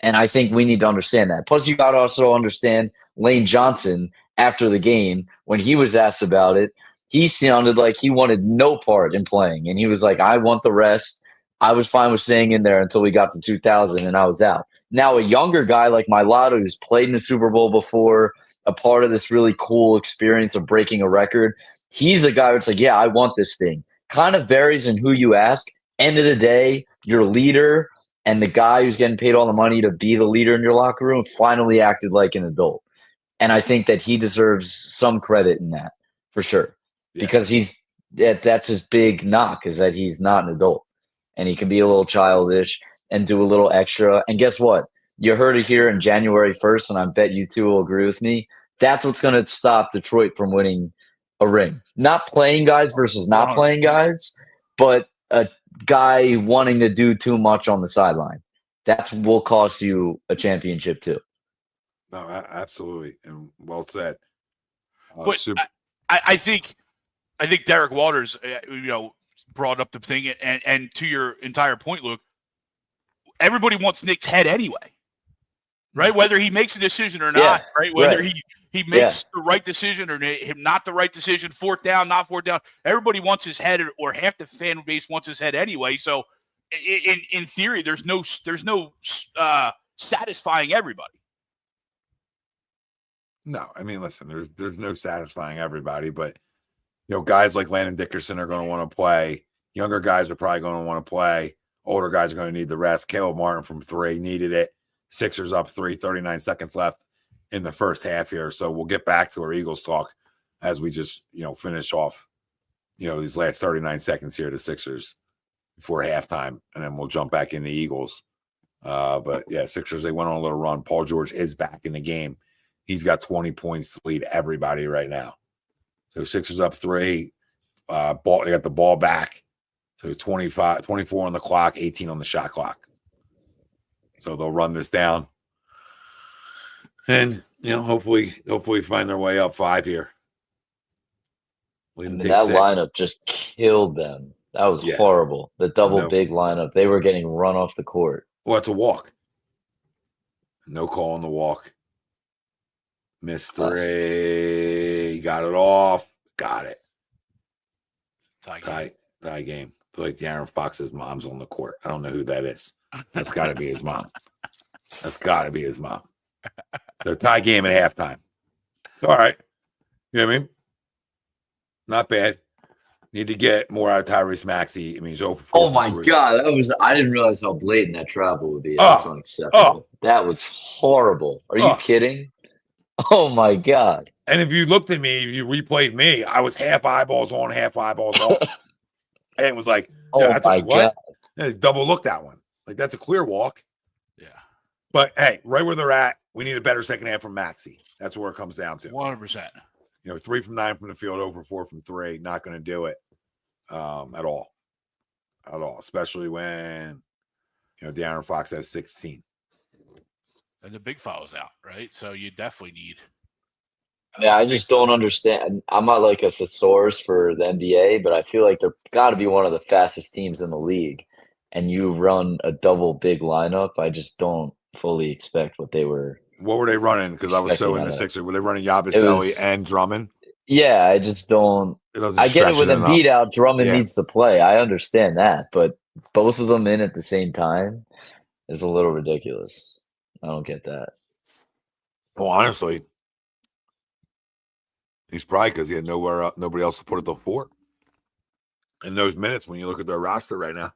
And I think we need to understand that. Plus, you got to also understand Lane Johnson after the game, when he was asked about it, he sounded like he wanted no part in playing. And he was like, I want the rest. I was fine with staying in there until we got to 2000 and I was out. Now, a younger guy like Mailata, who's played in the Super Bowl before, a part of this really cool experience of breaking a record, he's a guy that's like, yeah, I want this thing. Kind of varies in who you ask. End of the day, your leader and the guy who's getting paid all the money to be the leader in your locker room finally acted like an adult. And I think that he deserves some credit in that, for sure. Yeah. Because that's his big knock, is that he's not an adult. And he can be a little childish and do a little extra. And guess what? You heard it here on January 1st, and I bet you two will agree with me. That's what's going to stop Detroit from winning a ring. Not playing guys versus not playing guys, but a guy wanting to do too much on the sideline. That will cost you a championship too. No, absolutely, and well said. But I think Derek Waters, brought up the thing, and to your entire point, Luke, everybody wants Nick's head anyway, right? Whether he makes a decision or not, right? Whether he makes the right decision or not the right decision, 4th down, not 4th down. Everybody wants his head, or half the fan base wants his head anyway. So, in theory, there's no satisfying everybody. No, I mean, listen, there's no satisfying everybody, but guys like Landon Dickerson are going to want to play. Younger guys are probably going to want to play. Older guys are going to need the rest. Caleb Martin from 3 needed it. Sixers up 3, 39 seconds left in the first half here. So we'll get back to our Eagles talk as we just, finish off, these last 39 seconds here, the Sixers before halftime, and then we'll jump back in the Eagles. But yeah, Sixers, they went on a little run. Paul George is back in the game. He's got 20 points to lead everybody right now. So Sixers up 3, they got the ball back. So 24 on the clock, 18 on the shot clock. So they'll run this down. And, hopefully find their way up 5 here. That lineup just killed them. That was horrible. The double big lineup. They were getting run off the court. Well, it's a walk. No call on the walk. Missed 3. Got it off. Got it. Tie game. I feel like De'Aaron Fox's mom's on the court. I don't know who that is. That's got to be his mom. So tie game at halftime. It's all right. You know what I mean? Not bad. Need to get more out of Tyrese Maxey. I mean, he's over. Oh my God, I didn't realize how blatant that travel would be. That's unacceptable. That was horrible. Are you kidding? Oh my God. And if you looked at me, if you replayed me, I was half eyeballs on, half eyeballs off. and was like, Oh that's my what? God. And he double looked that one. Like, that's a clear walk. Yeah. But hey, right where they're at, we need a better second half from Maxey. That's where it comes down to. 100%. 3 from 9 from the field, over 4 from 3. Not going to do it at all. At all. Especially when, De'Aaron Fox has 16. And the big foul's out, right? So you definitely need. I mean, I just don't understand. I'm not like a thesaurus for the NBA, but I feel like they're got to be one of the fastest teams in the league. And you run a double big lineup. I just don't fully expect what they were. What were they running? Because I was so in the Sixers. Were they running Yabusele and Drummond? Yeah, I just don't. I get it with Embiid out. Drummond needs to play. I understand that, but both of them in at the same time is a little ridiculous. I don't get that. Well, honestly, he's probably because he had nobody else to put it before. In those minutes, when you look at their roster right now.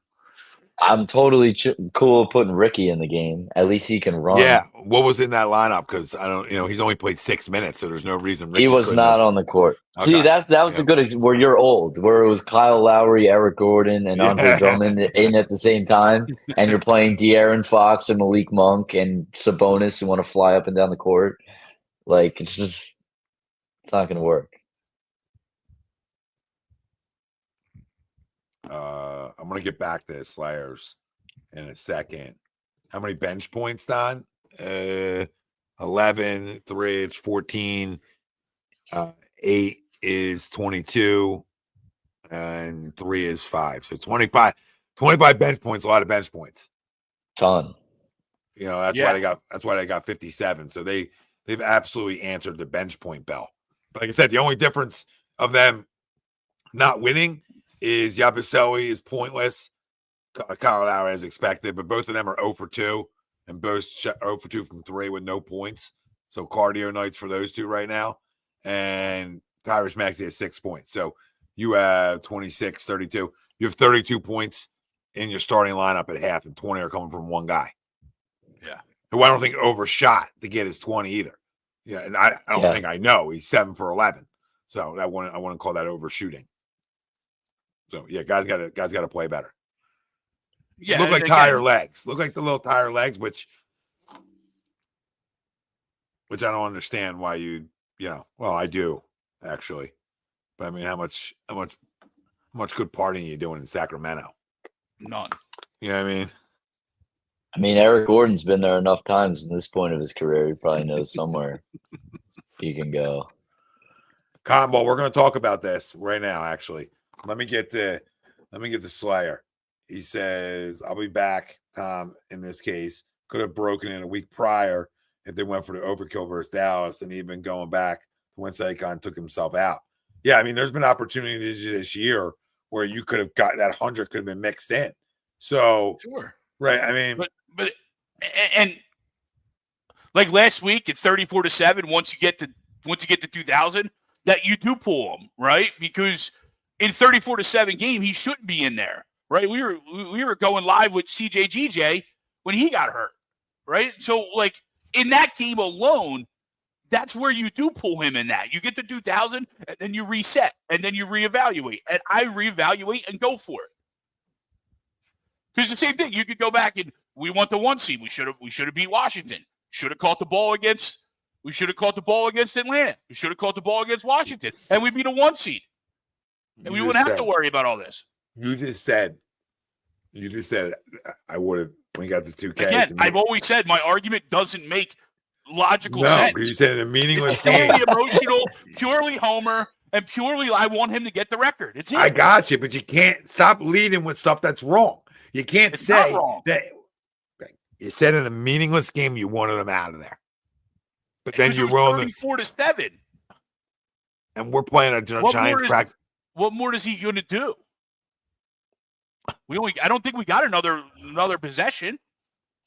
I'm totally cool putting Ricky in the game. At least he can run. Yeah. What was in that lineup? Because I don't, he's only played 6 minutes, so there's no reason Ricky he was not on the court. Okay. See, that was a good where you're old, where it was Kyle Lowry, Eric Gordon, and Andre Drummond in at the same time, and you're playing De'Aaron Fox and Malik Monk and Sabonis who want to fly up and down the court. Like it's not going to work. I'm going to get back to Slayers in a second. How many bench points, Don? 11, 3 is 14, 8 is 22, and 3 is 5. So 25 bench points, a lot of bench points. Ton. That's why they got 57. So they've absolutely answered the bench point bell. But like I said, the only difference of them not winning is Yabusele is pointless. Kyle Lowry as expected, but both of them are 0 for 2 and both 0 for 2 from 3 with no points. So cardio nights for those two right now. And Tyrese Maxey has 6 points. So you have 26, 32. You have 32 points in your starting lineup at half, and 20 are coming from one guy. Yeah. Who I don't think overshot to get his 20 either. Yeah, and I don't think I know. He's 7 for 11. So I wouldn't call that overshooting. So yeah, guys got to play better. Yeah, look like tire legs. Look like the little tire legs, which I don't understand why well, I do actually, but I mean, how much good partying are you doing in Sacramento? None. You know what I mean? I mean, Eric Gordon's been there enough times in this point of his career. He probably knows somewhere he can go. Combo, we're going to talk about this right now. Actually, let me get to Slayer. He says, "I'll be back." Tom, in this case, could have broken in a week prior if they went for the overkill versus Dallas, and he'd been going back when Saquon took himself out. Yeah, I mean, there's been opportunities this year where you could have got that 100 could have been mixed in. So sure, right? I mean, but like last week at 34-7, once you get to 2,000, that you do pull him, right? Because in 34-7 game, he shouldn't be in there, right? We were going live with CJGJ when he got hurt, right? So like in that game alone, that's where you do pull him in that. You get to 2,000, and then you reset, and then you reevaluate. And I reevaluate and go for it. Because the same thing, you could go back and we want the 1 seed. We should have beat Washington. Should have caught the ball against. We should have caught the ball against Atlanta. We should have caught the ball against Washington, and we beat a 1 seed. And we wouldn't have to worry about all this. You just said I would have when you got the 2K. Again, I've always said my argument doesn't make logical sense. No, you said in a meaningless it's game. Purely emotional, purely homer, and purely I want him to get the record. It's it. I got you, but you can't stop leading with stuff that's wrong. You can't say that. You said in a meaningless game you wanted him out of there, but then you roll 34-7, and we're playing a Giants practice. What more is he going to do? I don't think we got another possession.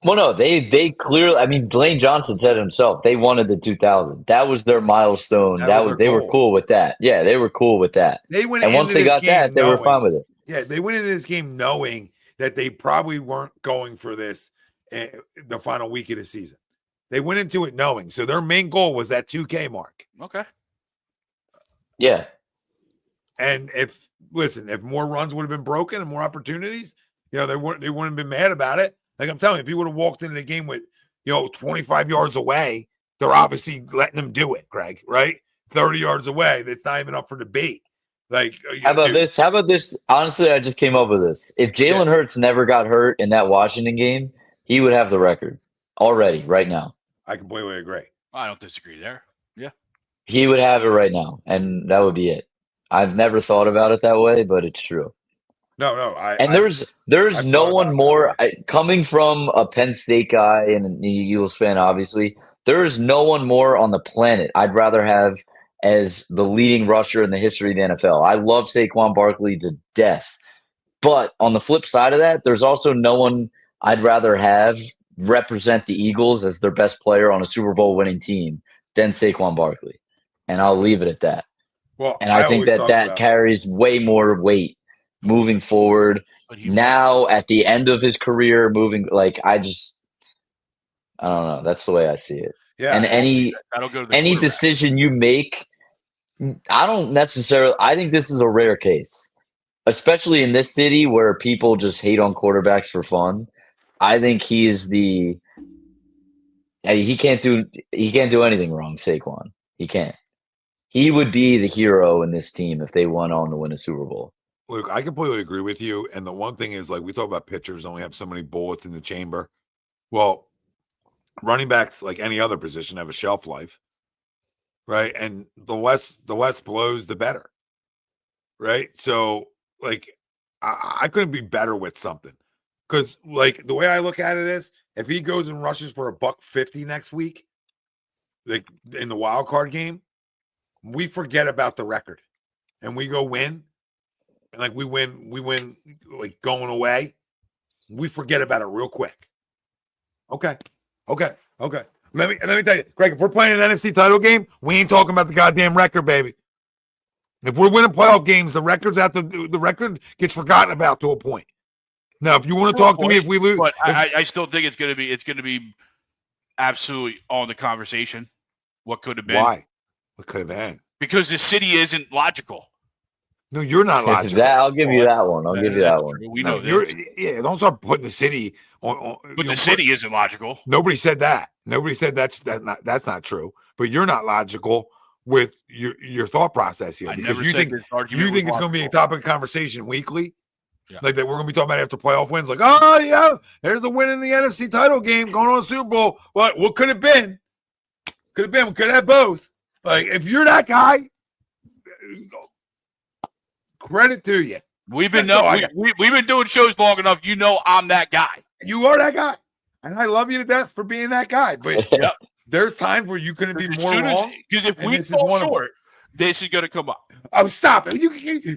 Well, no, they clearly. I mean, Dwayne Johnson said himself they wanted the 2,000. That was their milestone. They were cool with that. Yeah, they were cool with that. And once they got that, they were fine with it. Yeah, they went into this game knowing that they probably weren't going for this the final week of the season. They went into it knowing. So their main goal was that 2K mark. Okay. Yeah. And if more runs would have been broken and more opportunities, they wouldn't have been mad about it. Like I'm telling you, if he would have walked into the game with 25 yards away, they're obviously letting him do it, Greg, right? 30 yards away, that's not even up for debate. Like, how about this? How about this? Honestly, I just came up with this. If Jalen Hurts never got hurt in that Washington game, he would have the record already right now. I completely agree. I don't disagree there. Yeah. He would have it right now, and that would be it. I've never thought about it that way, but it's true. No. There's no one more coming from a Penn State guy and an Eagles fan, obviously. There's no one more on the planet I'd rather have as the leading rusher in the history of the NFL. I love Saquon Barkley to death. But on the flip side of that, there's also no one I'd rather have represent the Eagles as their best player on a Super Bowl winning team than Saquon Barkley. And I'll leave it at that. Well, and I think that carries way more weight moving forward. Now at the end of his career, I don't know. That's the way I see it. Yeah. And any decision you make, I think this is a rare case, especially in this city where people just hate on quarterbacks for fun. I think he can't do anything wrong, Saquon. He can't. He would be the hero in this team if they went on to win a Super Bowl. Look, I completely agree with you. And the one thing is, like, we talk about pitchers only have so many bullets in the chamber. Well, running backs, like any other position, have a shelf life, right? And the less blows, the better, right? So, like, I couldn't be better with something, because, like, the way I look at it is, if he goes and rushes for $150 next week, like in the wild card game, we forget about the record, and we go win, and like we win, like going away, we forget about it real quick. Okay. Let me tell you, Greg, if we're playing an NFC title game, we ain't talking about the goddamn record, baby. If we're winning playoff games, the record gets forgotten about to a point. Now, if you want to talk to me, if we lose, but I still think it's going to be absolutely all in the conversation. What could have been? Why? What could have been? Because the city isn't logical. No, you're not logical. I'll give you that one. We know don't start putting the city on. But the city isn't logical. Nobody said that. Nobody said that's not true. But you're not logical with your thought process here, because you think it's going to be a topic of conversation weekly. Yeah. Like that, we're going to be talking about after playoff wins. Like, oh yeah, there's a win in the NFC title game going on a Super Bowl. What could have been? We could have both. Like, if you're that guy, credit to you. We've been doing shows long enough. You know, I'm that guy. You are that guy, and I love you to death for being that guy. But there's times where you couldn't be more wrong. Because if we fall short, this is going to come up. Oh, stop it!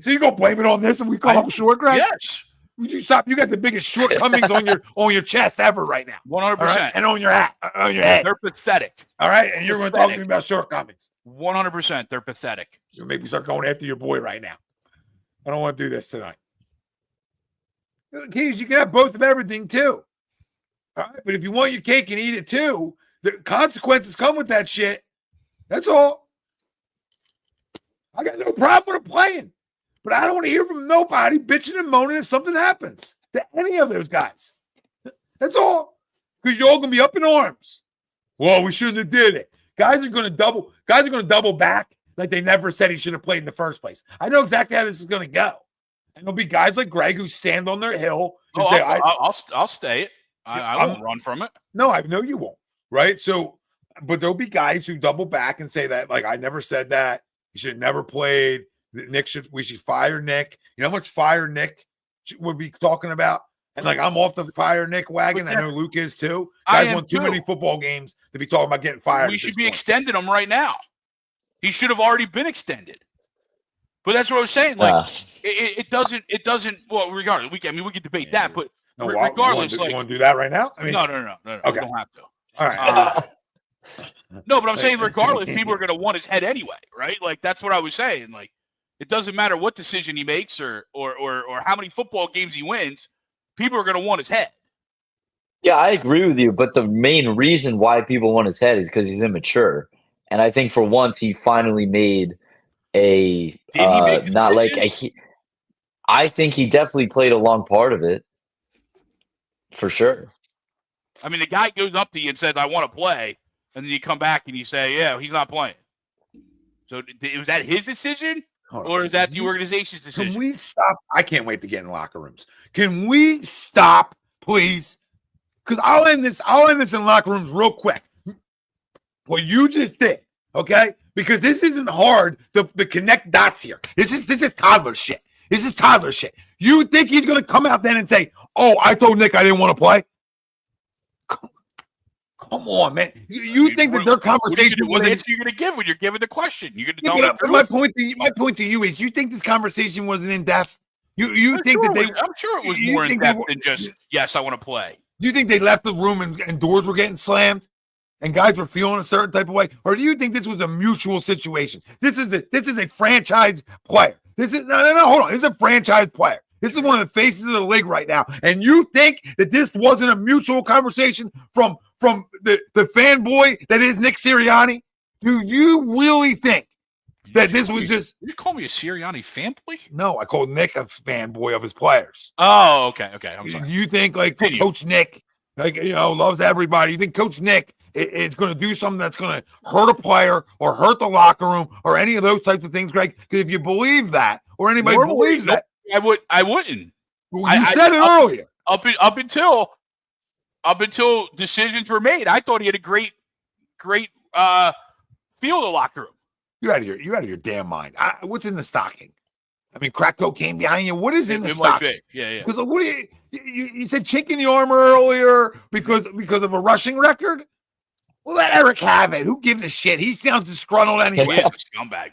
So you're gonna blame it on this, and we come up short, Greg? Yes. Would you stop? You got the biggest shortcomings on your chest ever right now. 100%. Right? And on your hat, on your head. They're pathetic. All right, and you're going to talk to me about shortcomings. 100%. They're pathetic. You'll make me start going after your boy right now. I don't want to do this tonight. Keys, you can have both of everything too. All right, but if you want your cake and eat it too, the consequences come with that shit. That's all. I got no problem with him playing. But I don't want to hear from nobody bitching and moaning if something happens to any of those guys. That's all. Because you're all going to be up in arms. Well, we shouldn't have did it. Guys are going to double back like they never said he should have played in the first place. I know exactly how this is going to go. And there'll be guys like Greg who stand on their hill and say, I'll stay it. I won't run from it. No, I know you won't. Right? So, but there'll be guys who double back and say that, like, I never said that. He should have never played. We should fire Nick. You know how much fire Nick would be talking about? And like, I'm off the fire Nick wagon. I know Luke is too. Guys won too many football games to be talking about getting fired. We should be extending him right now. He should have already been extended. But that's what I was saying. Like, it doesn't. Well, regardless, we can debate that. But regardless, you want to do that right now? I mean, no. Okay. We don't have to. All right. No, but I'm saying regardless, people are going to want his head anyway, right? Like, that's what I was saying. Like, it doesn't matter what decision he makes or how many football games he wins. People are going to want his head. Yeah, I agree with you. But the main reason why people want his head is because he's immature. And I think for once he finally made a Did he make the not like decision? I think he definitely played a long part of it, for sure. I mean, the guy goes up to you and says, "I want to play," and then you come back and you say, "Yeah, he's not playing." So was that his decision, or is that the organization's decision? Can we stop? I can't wait to get in locker rooms. Can we stop, please? Because I'll end this in locker rooms real quick. What you just did, okay? Because this isn't hard to connect dots here. This is toddler shit. This is toddler shit. You think he's gonna come out then and say, "Oh, I told Nick I didn't want to play"? Come on, man. You think that their conversation What wasn't? answer you're going to give when you're given the question? You're going to tell Yeah, them the my truth? point to you is, you think this conversation wasn't in depth? You think sure that they? I'm sure it was you more in think depth they than just yes, I want to play. Do you think they left the room and doors were getting slammed, and guys were feeling a certain type of way, or do you think this was a mutual situation? This is a franchise player. This is no. Hold on. This is a franchise player. This is one of the faces of the league right now, and you think that this wasn't a mutual conversation from the fanboy that is Nick Sirianni? Do you really think that this was just? You call me a Sirianni fanboy? No, I called Nick a fanboy of his players. Oh, okay. I'm sorry. Do you think like Coach Nick, loves everybody? You think Coach Nick is going to do something that's going to hurt a player or hurt the locker room or any of those types of things, Greg? Because if you believe that, or anybody believes that, I wouldn't. Well, you said it earlier. Up until decisions were made, I thought he had a great feel of the locker room. You're out of your damn mind. What's in the stocking? I mean, crack cocaine behind you. What is in the stocking? Yeah. Because what you said chink in the armor earlier because of a rushing record? Well, let Eric have it. Who gives a shit? He sounds disgruntled anyway. He's a scumbag.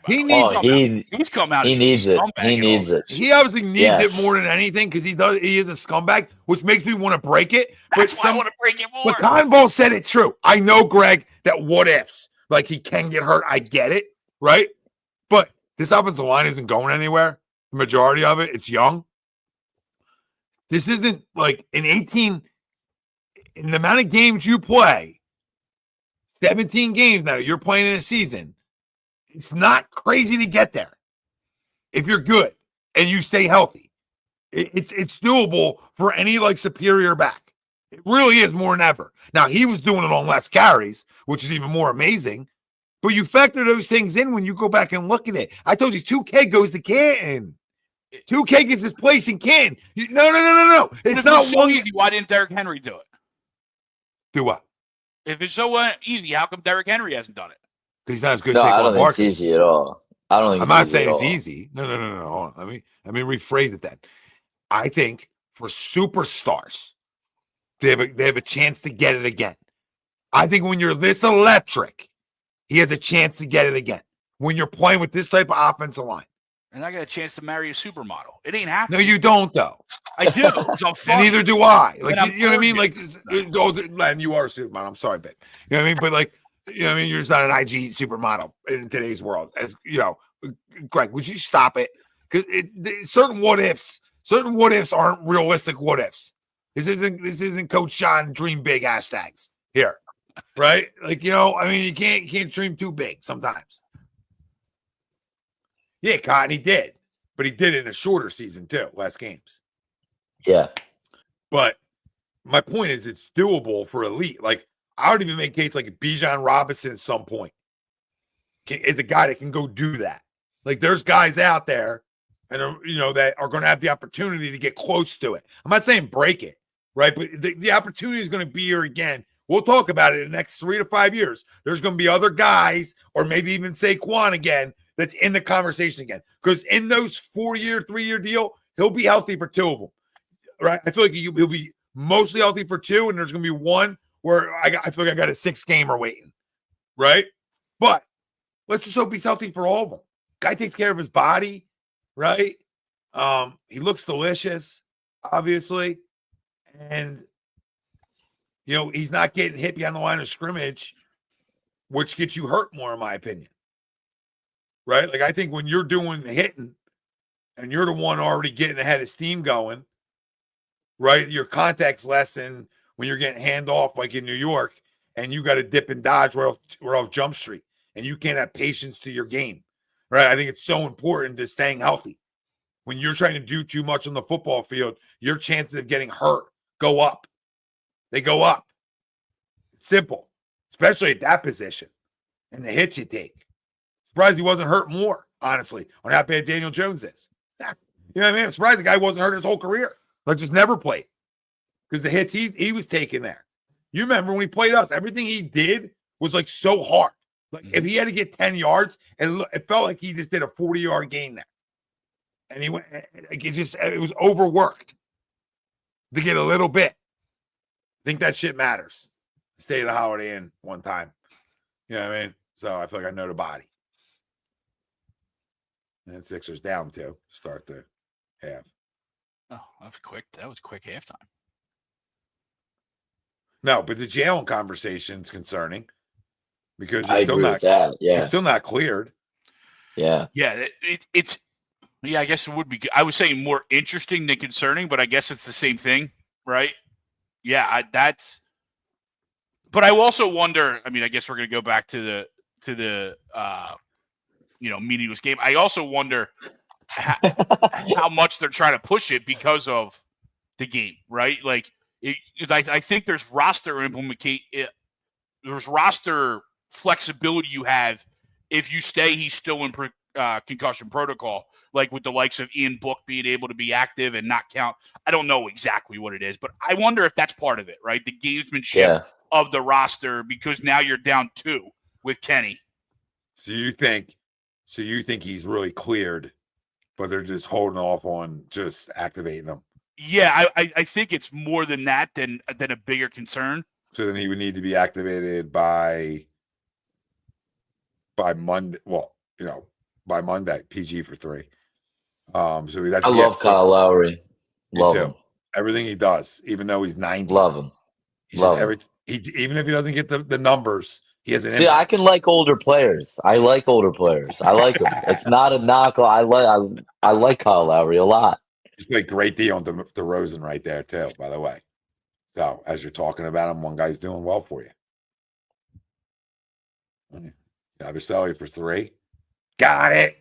He's come out. He needs it. He needs it. He obviously needs it more than anything because he is a scumbag, which makes me want to break it. That's why I want to break it more. But Conball said it true. I know, Greg, that what ifs. Like, he can get hurt. I get it, right? But this offensive line isn't going anywhere. The majority of it, it's young. This isn't like in the amount of games you play, 17 games now you're playing in a season. It's not crazy to get there if you're good and you stay healthy. It's doable for any like superior back. It really is more than ever. Now, he was doing it on less carries, which is even more amazing. But you factor those things in when you go back and look at it. I told you 2K goes to Canton. 2K gets his place in Canton. No. It's not so easy. Why didn't Derrick Henry do it? Do what? If it's so easy, how come Derrick Henry hasn't done it? Because he's not as good as Saquon Saquon Barkley. It's easy at all. I don't think I'm not saying it's easy. No. Hold on. Let me rephrase it then. I think for superstars, they have a chance to get it again. I think when you're this electric, he has a chance to get it again. When you're playing with this type of offensive line. And I got a chance to marry a supermodel. It ain't happening. No, you don't, though. I do. So and neither do I. Like, you know what I mean? Like, and you are a supermodel. I'm sorry, babe. You know what I mean? But like, you know what I mean? You're just not an IG supermodel in today's world. As you know, Greg, would you stop it? Because certain what ifs aren't realistic what ifs. This isn't Coach Sean dream big hashtags here, right? Like, I mean, you can't dream too big sometimes. Yeah, Cotton, he did. But he did it in a shorter season, too, less games. Yeah. But my point is it's doable for elite. Like, I would even make a case like Bijan Robinson at some point is a guy that can go do that. Like, there's guys out there and that are going to have the opportunity to get close to it. I'm not saying break it, right? But the opportunity is going to be here again. We'll talk about it in the next 3 to 5 years. There's going to be other guys, or maybe even Saquon again, that's in the conversation again. Because in those 4-year, 3-year deal, he'll be healthy for 2 of them, right? I feel like he'll be mostly healthy for 2, and there's going to be 1 where I feel like I got a 6-gamer waiting, right? But let's just hope he's healthy for all of them. Guy takes care of his body, right? He looks delicious, obviously, and he's not getting hit behind the line of scrimmage, which gets you hurt more, in my opinion. Right? Like, I think when you're doing the hitting and you're the one already getting ahead of steam going, right? Your contact's less than when you're getting handoff like in New York and you got to dip and dodge right off Jump Street and you can't have patience to your game. right? I think it's so important to staying healthy. When you're trying to do too much on the football field, your chances of getting hurt go up. They go up. It's simple, especially at that position and the hits you take. Surprised he wasn't hurt more, honestly, on how bad Daniel Jones is. You know what I mean? I'm surprised the guy wasn't hurt his whole career. Like, just never played because the hits he was taking there. You remember when he played us, everything he did was like so hard. Like if he had to get 10 yards, and it felt like he just did a 40-yard gain there. And he went, it was overworked to get a little bit. I think that shit matters. I stayed at a Holiday Inn one time. You know what I mean? So I feel like I know the body. And then Sixers down to start the half. Oh, that was quick. That was quick halftime. No, but the Jalen conversation's concerning because I he's still agree not. with that. Yeah, He's still not cleared. yeah. Yeah, it's. Yeah, I guess it would be. I was saying more interesting than concerning, but I guess it's the same thing, right? Yeah, that's. But I also wonder. I mean, I guess we're going to go back to the meaningless game. I also wonder how much they're trying to push it because of the game, right? Like, I think there's roster there's roster flexibility you have if you stay. He's still in concussion protocol, like with the likes of Ian Book being able to be active and not count. I don't know exactly what it is, but I wonder if that's part of it, right? The gamesmanship of the roster, because now you're down 2 with Kenny. So you think he's really cleared, but they're just holding off on just activating him? Yeah, I think it's more than that than a bigger concern. So then he would need to be activated by Monday. Well, by Monday, PG for 3. So that's. I love Kyle Lowry. Love him. Everything he does, even though he's 90. Love him. Even if he doesn't get the numbers, he has an See, impact. I can like older players. I like older players. I like them. It's not a knock. I like Kyle Lowry a lot. He's played great D on DeRozan right there too, by the way. So as you're talking about him, one guy's doing well for you. Yabusele for 3. Got it.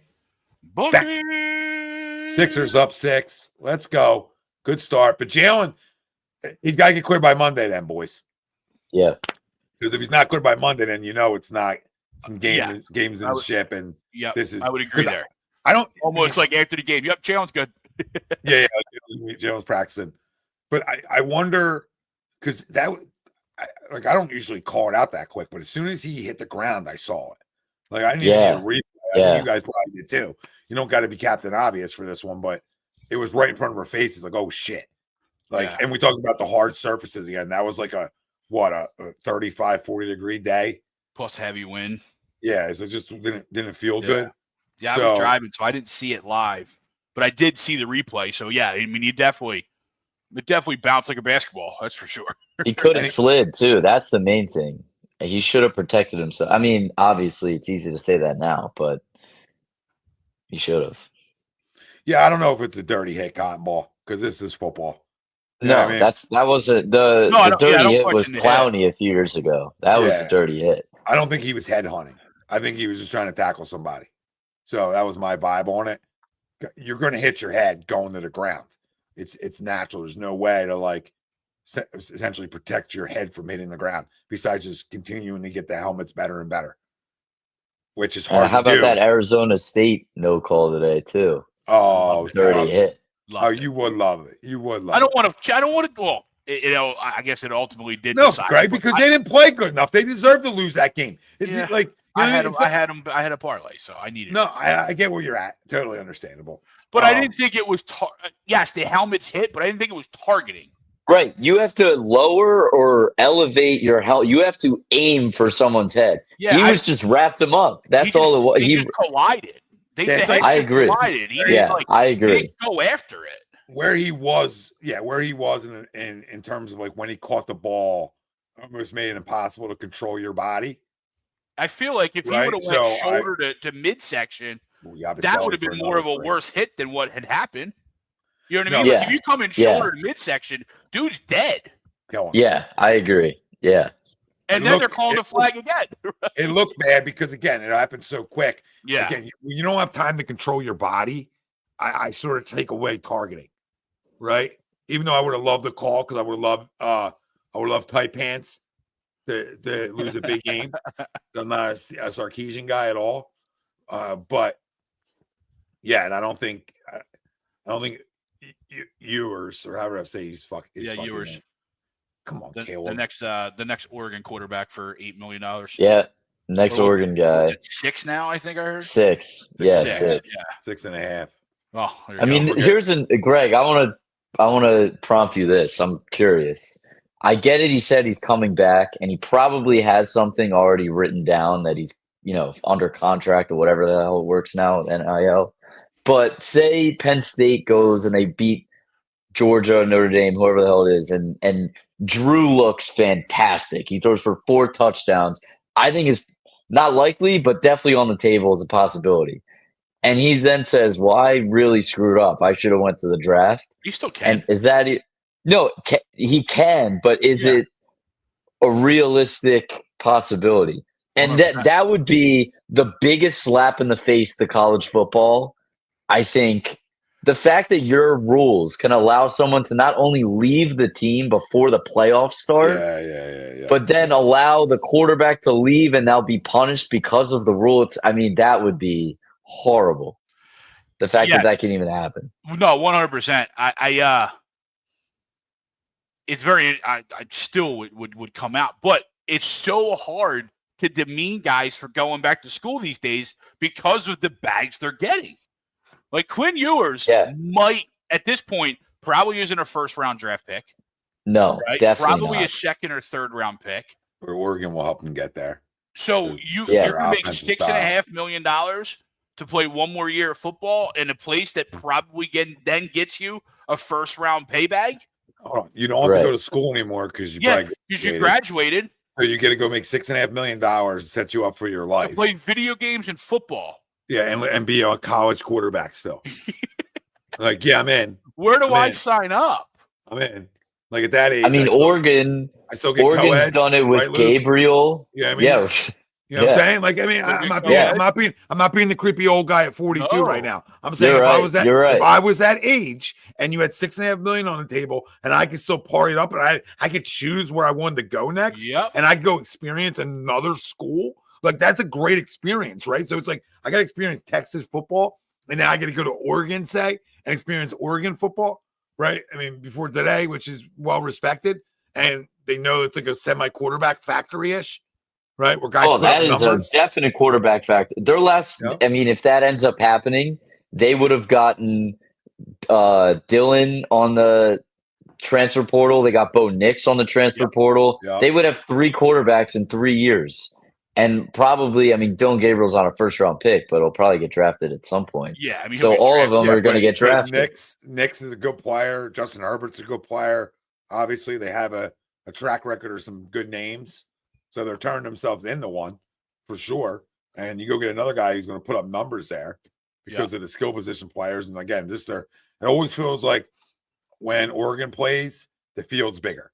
Sixers up 6. Let's go. Good start. But Jalen, he's got to get cleared by Monday then, boys. Yeah. Because if he's not cleared by Monday, then it's not some games in the ship. And this is. I would agree there. I don't. Almost like after the game. Yep, Jalen's good. yeah, Jalen's practicing. But I wonder, because I don't usually call it out that quick, but as soon as he hit the ground, I saw it. Like, I didn't even get a replay. I think you guys probably did too. You don't got to be Captain Obvious for this one, but it was right in front of our faces. Like, oh shit! And we talked about the hard surfaces again. That was like a 35, 40-degree day plus heavy wind. Yeah, so it just didn't feel good. Yeah, I was driving, so I didn't see it live, but I did see the replay. So yeah, I mean, it definitely bounced like a basketball. That's for sure. He could have slid too. That's the main thing. He should have protected himself. I mean, obviously, it's easy to say that now, but he should have. Yeah, I don't know if it's a dirty hit, Cotton Ball, because this is football. No, that wasn't the dirty hit was Clowney a few years ago. That was a dirty hit. I don't think he was head hunting. I think he was just trying to tackle somebody. So that was my vibe on it. You're going to hit your head going to the ground. It's natural. There's no way to essentially protect your head from hitting the ground besides just continuing to get the helmets better and better, which is hard. How about that Arizona State no call today too? Oh, dirty hit. You would love it. You would love it. I don't want to. Well, I guess it ultimately did. No, Greg, because they didn't play good enough. They deserved to lose that game. I had a parlay, so I needed. No, I get where you're at. Totally understandable. But I didn't think it was. Yes, the helmets hit, but I didn't think it was targeting. Right, you have to lower or elevate your helmet. You have to aim for someone's head. Yeah, he was just wrapped him up. That's all it was. He just collided. I agree. Collided. I agree. He didn't go after it. Where he was in terms of when he caught the ball, almost made it impossible to control your body. I feel like if he would have went shoulder to midsection, that would have been more of a worse hit than what had happened. You know what I mean? If you come in shoulder to midsection, dude's dead. Yeah, I agree. Yeah. And then they're calling the flag again. It looked bad because, again, it happened so quick. Yeah. Again, you don't have time to control your body. I sort of take away targeting, right? Even though I would have loved the call because I would love tight pants to lose a big game. I'm not a Sarkisian guy at all. But yeah, and I don't think Ewers, or however I say he's fucking Ewers. Name. Come on, Caleb. The next Oregon quarterback for $8 million. Yeah, next Oregon guy. Is it 6 now? I think I heard 6. Yeah, 6. Yeah, 6.5. Oh, I mean, here's Greg. I want to prompt you this. I'm curious. I get it. He said he's coming back, and he probably has something already written down that he's under contract or whatever the hell it works now, NIL. But say Penn State goes and they beat Georgia, Notre Dame, whoever the hell it is, and Drew looks fantastic. He throws for 4 touchdowns. I think it's not likely, but definitely on the table as a possibility. And he then says, well, I really screwed up. I should have went to the draft. You still can. And is that it? No, he can, but is it a realistic possibility? And that would be the biggest slap in the face to college football. I think the fact that your rules can allow someone to not only leave the team before the playoffs start, but then allow the quarterback to leave and now be punished because of the rule. That would be horrible. The fact that can even happen. No, 100%. It's I still would come out, but it's so hard to demean guys for going back to school these days because of the bags they're getting. Like Quinn Ewers might, at this point, probably isn't a first-round draft pick. No, right? definitely probably not. A second or third round pick. Or Oregon will help him get there. So you're going to make $6.5 million to play one more year of football in a place that probably then gets you a first-round pay bag? Hold on. You don't have to go to school anymore because you graduated. So you get to go make $6.5 million to set you up for your life. Play video games and football. Yeah, and be a college quarterback still. I'm in. Where do I sign up? I'm in. Like at that age. Oregon's done it with Gabriel. Yeah, You know what I'm saying? I'm not being the creepy old guy at 42 right now. I'm saying if I was that age and you had $6.5 million on the table and I could still party it up and I could choose where I wanted to go next, and I'd go experience another school. Like that's a great experience, right? So it's like I got to experience Texas football, and now I got to go to Oregon, and experience Oregon football, right? I mean, before today, which is well respected, and they know it's like a semi-quarterback factory-ish, right? Where guys that is a definite quarterback factor. Their last, if that ends up happening, they would have gotten Dylan on the transfer portal. They got Bo Nix on the transfer portal. They would have 3 quarterbacks in 3 years. And probably, Dylan Gabriel's on a first-round pick, but he'll probably get drafted at some point. Yeah, so all of them are going to get drafted. Nix is a good player. Justin Herbert's a good player. Obviously, they have a track record or some good names, so they're turning themselves into one for sure. And you go get another guy who's going to put up numbers there because of the skill position players. And again, it always feels like when Oregon plays, the field's bigger.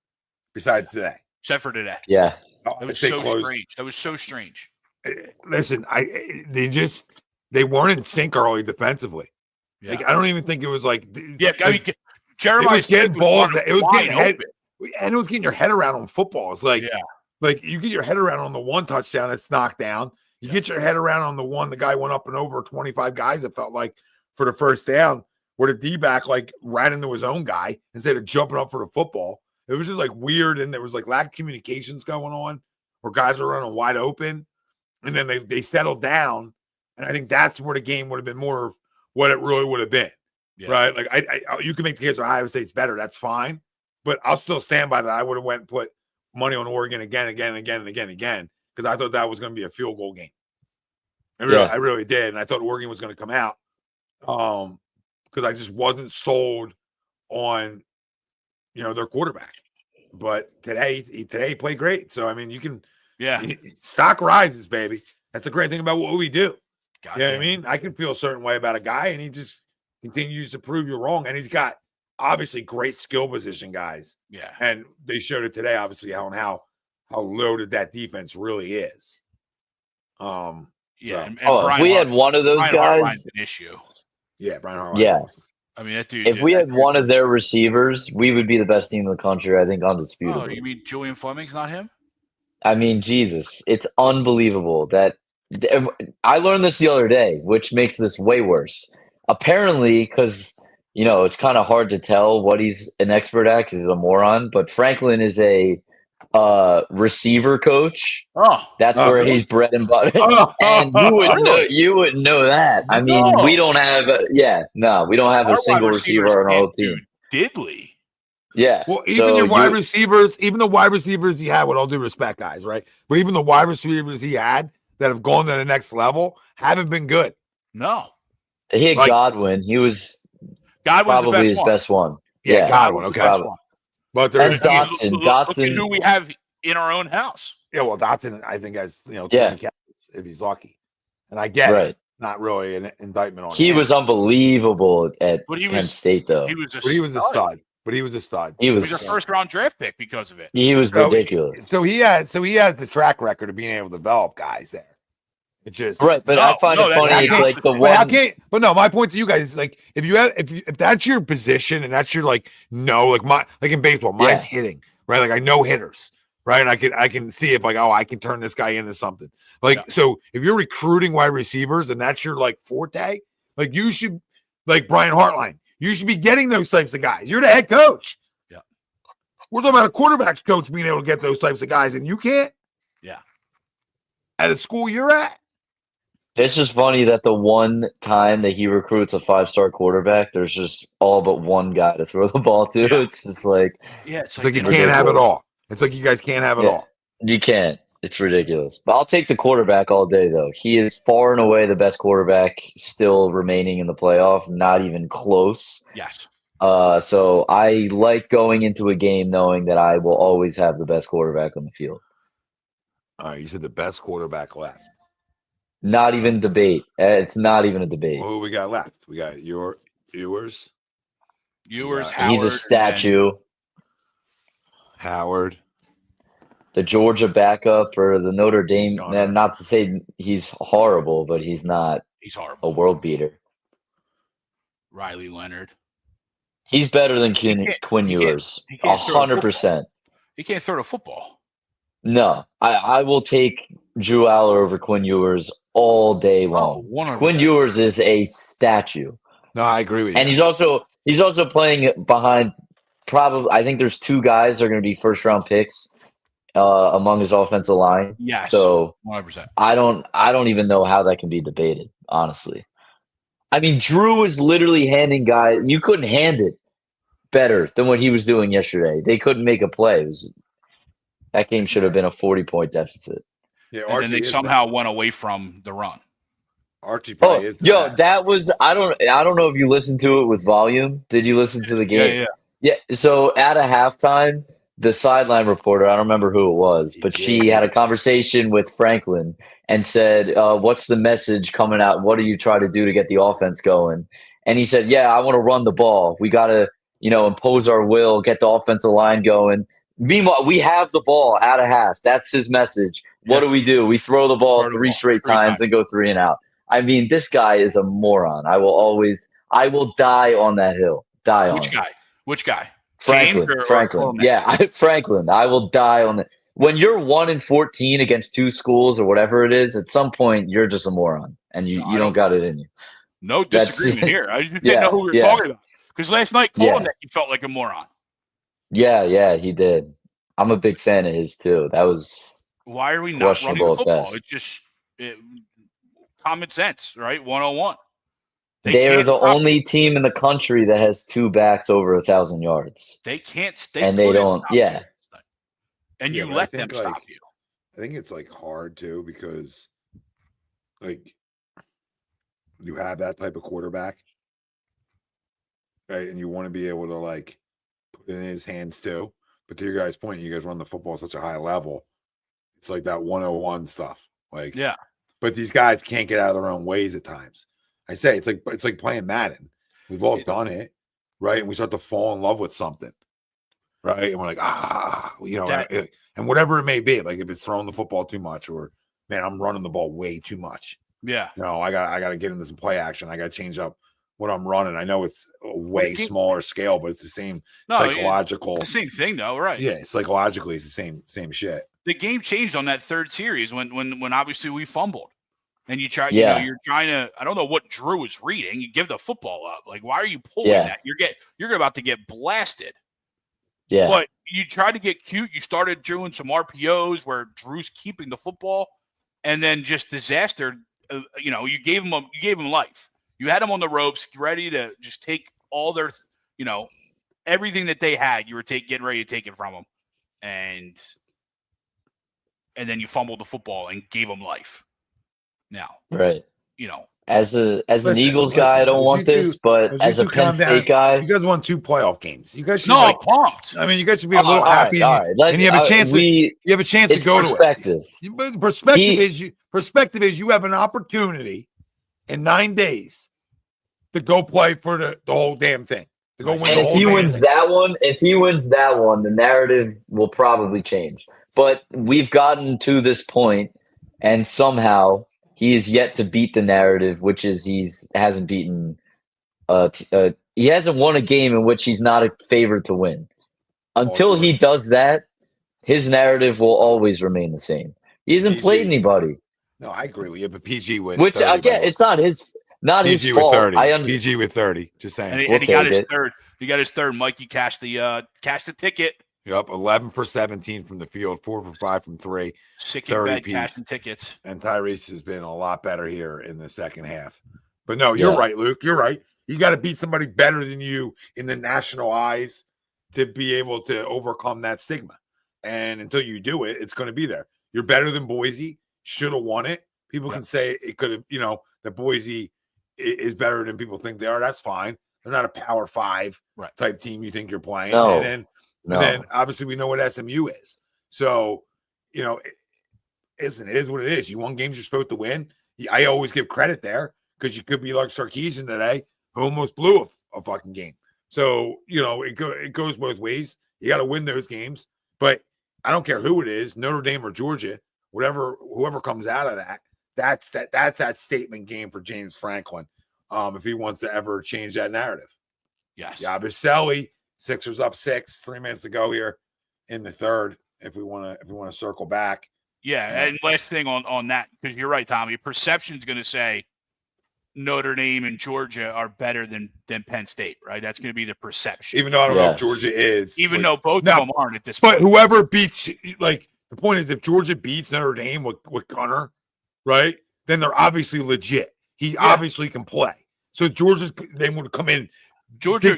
Besides today, except for today, That was so strange. That was so strange. Listen, they weren't in sync early defensively. Yeah. Like, I don't even think it was like Jeremiah was getting balls. It was getting your head around on football. It's like you get your head around on the one touchdown that's knocked down. You get your head around on the one the guy went up and over 25 guys. It felt like for the first down, where the D-back ran into his own guy instead of jumping up for the football. It was just weird, and there was lack of communications going on, where guys were running wide open, and then they settled down, and I think that's where the game would have been more of what it really would have been, right? Like you can make the case Ohio State's better, that's fine, but I'll still stand by that. I would have went and put money on Oregon again, because I thought that was going to be a field goal game. I really did, and I thought Oregon was going to come out, because I just wasn't sold on their quarterback. But today he played great. So you can stock rises, baby. That's the great thing about what we do. You know what I mean? I can feel a certain way about a guy, and he just continues to prove you wrong. And he's got obviously great skill position guys. Yeah. And they showed it today, obviously, how how loaded that defense really is. Yeah. So- And If we had one of those Brian guys, Hartline's an issue. Yeah, Brian Hartline's Yeah. awesome. I mean, that dude. if we had one of their receivers, we would be the best team in the country. I think undisputed. Oh, you mean Julian Fleming's not him? I mean, Jesus, it's unbelievable that I learned this the other day, which makes this way worse. Apparently, because it's kind of hard to tell what he's an expert at because he's a moron. But Franklin is a receiver coach. Oh, That's where he's bread and butter. And you wouldn't know that. I mean, we don't have we don't have a single receiver on our whole team. Diddly. Yeah. Well, even your wide receivers, even the wide receivers he had, with all due respect, guys, right? But even the wide receivers he had that have gone to the next level haven't been good. No. He had Godwin. He was probably his best one. Yeah, Godwin. Okay. Probably. But And there's Dotson. Look Dotson. at who we have in our own house. Yeah, well, Dotson, I think, has 20 catches if he's lucky. And I get it. Not really an indictment on him. He was unbelievable at Penn State, though. He was a stud. But he was a stud. He was a first-round draft pick because of it. He was ridiculous. So he has the track record of being able to develop guys there. It's just right, but I find it funny. It's like the one. But no, my point to you guys is like if that's your position and that's your like in baseball, mine's hitting, right? Like I know hitters, right? And I can see if I can turn this guy into something. So if you're recruiting wide receivers and that's your like forte, like you should Brian Hartline, you should be getting those types of guys. You're the head coach. Yeah, we're talking about a quarterback's coach being able to get those types of guys, and you can't. Yeah, at a school you're at. It's just funny that the one time that he recruits a 5-star quarterback, there's just all but one guy to throw the ball to. Yeah. It's just like it's like you can't have it all. It's like you guys can't have it all. You can't. It's ridiculous. But I'll take the quarterback all day, though. He is far and away the best quarterback still remaining in the playoff, not even close. Yes. So I like going into a game knowing that I will always have the best quarterback on the field. All right, you said the best quarterback left. Not even debate. It's not even a debate. Well, who we got left? We got Ewers. Howard. He's a statue. Howard. The Georgia backup or the Notre Dame. Not to say he's horrible, but he's not. He's horrible. A world beater. Riley Leonard. He's better than Quinn Ewers. 100%. He can't throw the football. No, I will take Drew Aller over Quinn Ewers all day long. Quinn Ewers is a statue. No, I agree with you. And he's also playing behind probably. I think there's 2 guys that are going to be first-round picks among his offensive line. Yes. So 100%. I don't even know how that can be debated. Honestly, I mean, Drew is literally handing guys. You couldn't hand it better than what he was doing yesterday. They couldn't make a play. That game should have been a 40-point deficit. Yeah, and then they somehow went away from the run. Archie probably is. That was I don't know if you listened to it with volume. Did you listen to the game? Yeah. So at a halftime, the sideline reporter, I don't remember who it was, but she had a conversation with Franklin and said, "What's the message coming out? What do you try to do to get the offense going?" And he said, "Yeah, I want to run the ball. We got to, impose our will, get the offensive line going." Meanwhile, we have the ball out of half. That's his message. What do? We throw the ball 3 straight times and go 3 and out. I mean, this guy is a moron. I will die on that hill. Which guy? Franklin. Franklin. I will die on that. When you're 1-14 against 2 schools or whatever it is, at some point you're just a moron and you don't got it in you. No disagreement here. I just didn't know who we were talking about. Because last night, that he felt like a moron. Yeah, he did. I'm a big fan of his too. That was why are we not running the football? It's just common sense, right? 101. They are the only team in the country that has 2 backs over 1,000 yards. They can't stay, and they don't. Yeah, and you let them stop you. I think it's hard too because you have that type of quarterback, right? And you want to be able to put it in his hands too. But to your guys' point, you guys run the football at such a high level. It's like that 101 stuff. But these guys can't get out of their own ways at times. I say it's like playing Madden. We've all done it, right? And we start to fall in love with something, right? And we're like, and whatever it may be, like if it's throwing the football too much, or man, I'm running the ball way too much. Yeah. No, I got to get into some play action. I got to change up what I'm running. I know it's a way smaller scale, but it's the same psychological. It's the same thing, though, right? Yeah, psychologically, it's the same shit. The game changed on that third series when obviously we fumbled, and you try. Yeah. You're trying to. I don't know what Drew was reading. You give the football up. Like, why are you pulling that? You're about to get blasted. Yeah. But you tried to get cute. You started doing some RPOs where Drew's keeping the football, and then just disaster. You gave him life. You had them on the ropes, ready to just take all their, everything that they had. You were getting ready to take it from them, and then you fumbled the football and gave them life. Now, right. As an Listen, Eagles guy, I don't want this, but as a Penn State guy, you guys won 2 playoff games. You guys should pumped. I mean, you guys should be a little happy, and you have a chance. You have a chance to go to it. Perspective is you have an opportunity in 9 days to go play for the whole damn thing. To go win. And if he wins that one, the narrative will probably change. But we've gotten to this point, and somehow he is yet to beat the narrative, which is he hasn't won a game in which he's not a favorite to win. Until he does that, his narrative will always remain the same. He hasn't played anybody. No, I agree with you, but PG wins. Which again, it's not his fault. 30. PG with 30. Just saying. And he got his third. He got his third. Mikey cashed the ticket. Yep, 11 for 17 from the field, 4 for 5 from 3. Sick in bed cashing tickets. And Tyrese has been a lot better here in the second half. But no, you're right, Luke. You're right. You got to beat somebody better than you in the national eyes to be able to overcome that stigma. And until you do it, it's going to be there. You're better than Boise. Should have won it. People can say it could have, that Boise is better than people think they are. That's fine. They're not a Power 5 type team you think you're playing. No. And then obviously we know what SMU is. So, it is what it is. You won games you're supposed to win. I always give credit there because you could be like Sarkisian today, who almost blew a fucking game. So, it goes both ways. You got to win those games. But I don't care who it is, Notre Dame or Georgia, whoever comes out of that, that's that statement game for James Franklin. If he wants to ever change that narrative. Yes. Yabusele, Sixers up 6, 3 minutes to go here in the third. If we want to circle back. Yeah, and last thing on that, because you're right, Tommy. Perception's going to say Notre Dame and Georgia are better than Penn State, right? That's going to be the perception. Even though I don't know if Georgia is. Even though both of them aren't at this point. But whoever beats, the point is if Georgia beats Notre Dame with Gunner, right, then they're obviously legit. He obviously can play. So they would come in. Georgia,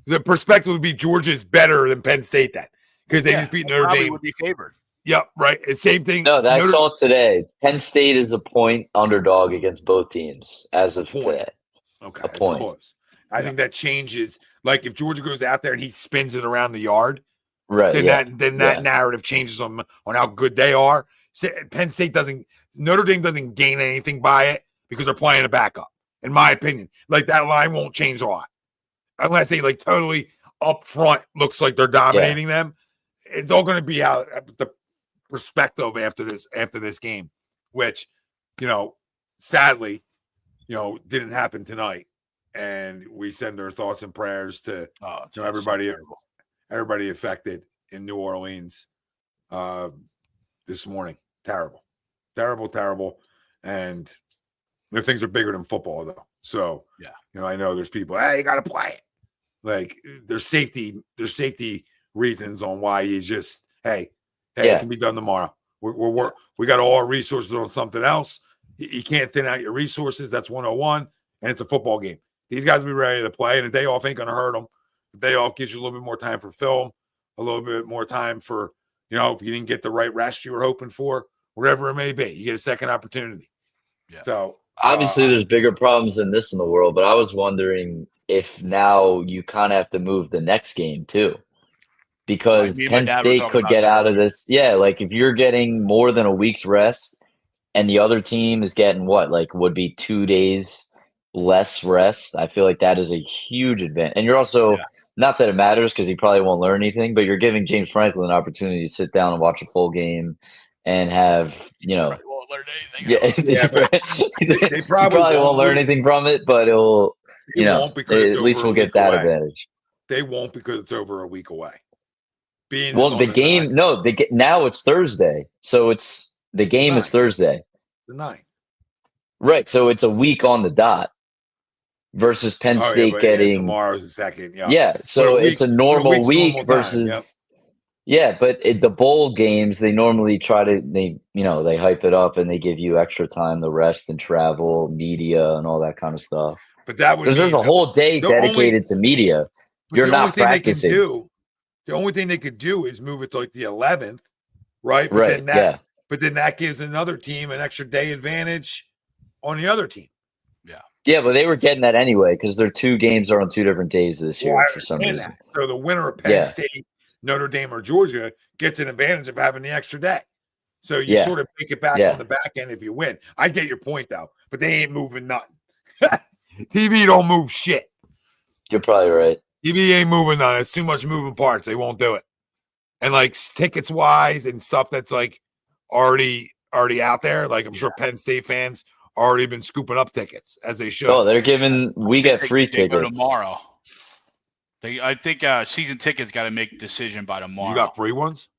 the perspective would be Georgia's better than Penn State then because they just beat Notre Dame. Would be favored. Yep, right. Same thing. No, that's all today. Penn State is a point underdog against both teams as of today. Okay, a point. Close. I think that changes. Like if Georgia goes out there and he spins it around the yard, right? Then that narrative changes on how good they are. Penn State Notre Dame doesn't gain anything by it because they're playing a backup. In my opinion, that line won't change a lot. Unless they totally up front looks like they're dominating them. It's all going to be how the perspective after this game, which, sadly, didn't happen tonight. And we send our thoughts and prayers to everybody affected in New Orleans this morning. Terrible. And things are bigger than football though. So, I know there's people, hey, you got to play it. There's safety reasons on why he's just, hey, it can be done tomorrow. We got all our resources on something else. You can't thin out your resources. That's 101, and it's a football game. These guys will be ready to play, and a day off ain't going to hurt them. A day off gives you a little bit more time for film, a little bit more time for, if you didn't get the right rest you were hoping for, whatever it may be, you get a second opportunity. Yeah. So obviously there's bigger problems than this in the world, but I was wondering if now you kind of have to move the next game too. Because Penn State could get out of this. Yeah, if you're getting more than a week's rest and the other team is getting would be 2 days less rest, I feel like that is a huge advantage. And you're also Not that it matters because he probably won't learn anything, but you're giving James Franklin an opportunity to sit down and watch a full game and have, He probably won't learn anything. Yeah, They he probably won't learn anything from it, but it'll, at least we'll get that advantage. They won't because it's over a week away. Well, the game, now it's Thursday, so the game is Thursday. The 9th. Right, so it's a week on the dot versus Penn State getting tomorrow's the second. Yeah, so it's a normal week versus but the bowl games they normally they hype it up and they give you extra time to rest and travel, media, and all that kind of stuff. But that would there's a whole day dedicated to media. You're not practicing. The only thing they could do is move it to like the 11th, right? But But then that gives another team an extra day advantage on the other team. Yeah, but they were getting that anyway because their 2 games are on 2 different days this year for some reason. So the winner of Penn State, Notre Dame, or Georgia gets an advantage of having the extra day. So you sort of make it back on the back end if you win. I get your point though, but they ain't moving nothing. TV don't move shit. You're probably right. TV ain't moving nothing. It's too much moving parts. They won't do it. And like tickets wise and stuff that's like already out there. Like I'm sure Penn State fans already been scooping up tickets as they should. Oh, we get free tickets go tomorrow. I think season tickets got to make a decision by tomorrow. You got free ones?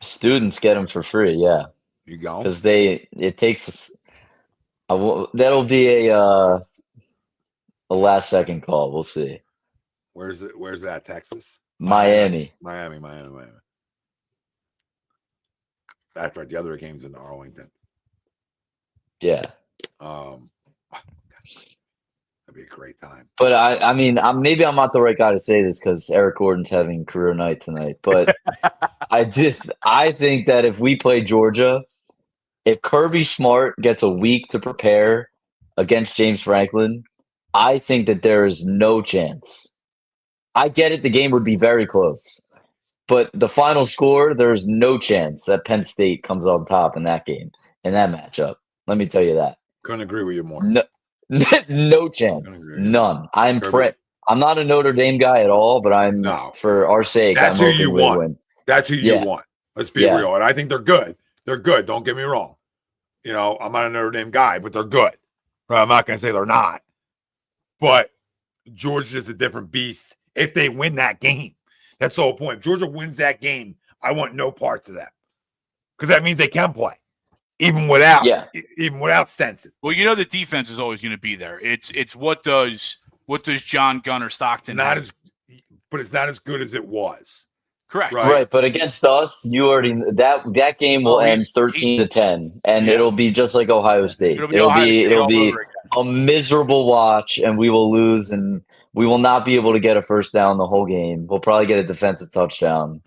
Students get them for free. Yeah, you go because it takes. That'll be a last second call. We'll see. Where's it? Where's that? Texas? Miami. That's right. The other game's in Arlington. Yeah. That'd be a great time. But I mean, maybe I'm not the right guy to say this because Eric Gordon's having career night tonight. But I think that if we play Georgia, if Kirby Smart gets a week to prepare against James Franklin, I think that there is no chance. I get it; the game would be very close, but the final score, there's no chance that Penn State comes on top in that game, in that matchup. Let me tell you that. Couldn't agree with you more. No chance. None. I'm not a Notre Dame guy at all, but for our sake, that's I'm who you want. Win. That's who you want. Let's be real. And I think they're good. They're good. Don't get me wrong. I'm not a Notre Dame guy, but they're good. I'm not going to say they're not. But Georgia's a different beast if they win that game. That's the whole point. If Georgia wins that game, I want no parts of that. Because that means they can play. Even without Stenson. Well, the defense is always going to be there. It's what does John Gunner Stockton but it's not as good as it was. Correct. Right. But against us, you already that game will end 13-10, and it'll be just like Ohio State. It'll be a miserable watch, and we will lose, and we will not be able to get a first down the whole game. We'll probably get a defensive touchdown.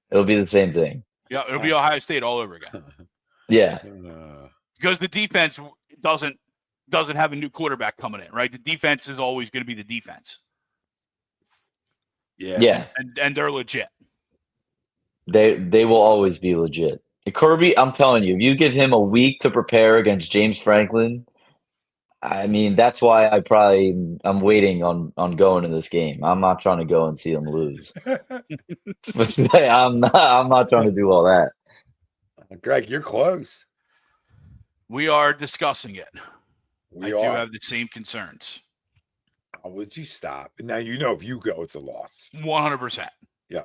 It'll be the same thing. Yeah, it'll be Ohio State all over again. Yeah, because the defense doesn't have a new quarterback coming in, right? The defense is always going to be the defense. Yeah, and they're legit. They will always be legit. Kirby, I'm telling you, if you give him a week to prepare against James Franklin, I mean that's why I'm waiting on going to this game. I'm not trying to go and see them lose. I'm not trying to do all that. Greg, you're close. We are discussing it. I do have the same concerns. Oh, would you stop? Now if you go, it's a loss. 100%. Yeah.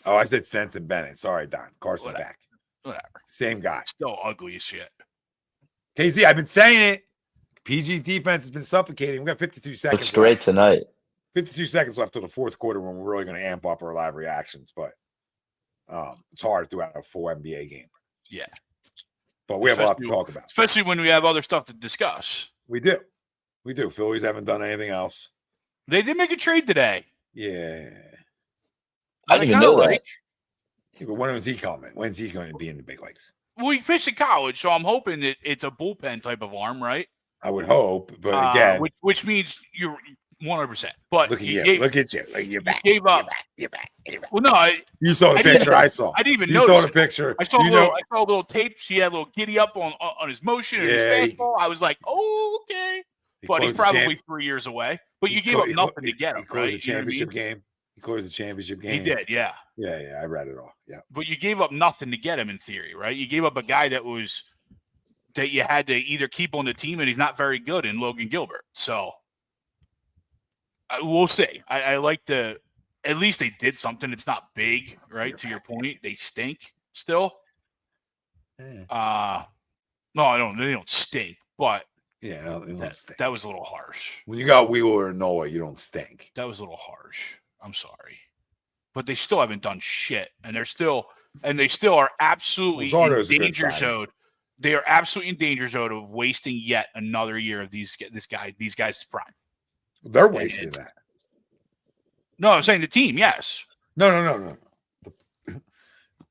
Oh, I said Stenson Bennett. Sorry, Don. Carson back. Whatever. Same guy. Still ugly as shit. KZ, I've been saying it. PG's defense has been suffocating. We've got 52 seconds. Looks great tonight. 52 seconds left till the fourth quarter when we're really going to amp up our live reactions, but it's hard throughout a full NBA game. Yeah. But we have a lot to talk about. Especially when we have other stuff to discuss. We do. Phillies haven't done anything else. They did make a trade today. Yeah. I didn't even know that. Yeah, but when was he coming? When's he going to be in the big leagues? Well, he pitched in college, so I'm hoping that it's a bullpen type of arm, right? I would hope, but again, which means you're 100%. But look at you. Look at you. You're back. Gave up. You're back. Well, no, you saw the picture. I saw. I didn't even you notice. You saw the picture. I saw a little tapes. He had a little giddy up on his motion and his fastball. I was like, oh, okay. but he's probably 3 years away. But you gave up nothing to get him, He closed right? the championship game. He closed the championship game. He did, yeah. Yeah, I read it all. Yeah. But you gave up nothing to get him in theory, right? You gave up a guy that you had to either keep on the team, and he's not very good in Logan Gilbert. So we'll see. I like at least they did something. It's not big, right? To your point, they stink still. No, they don't stink, but yeah, no, they don't stink. That was a little harsh. When you got Wheeler and Noah, you don't stink. That was a little harsh. I'm sorry. But they still haven't done shit. And they still are absolutely in danger zone. They are absolutely in danger zone of wasting yet another year of these guys' prime. They're wasting that. No, I'm saying the team, yes. No.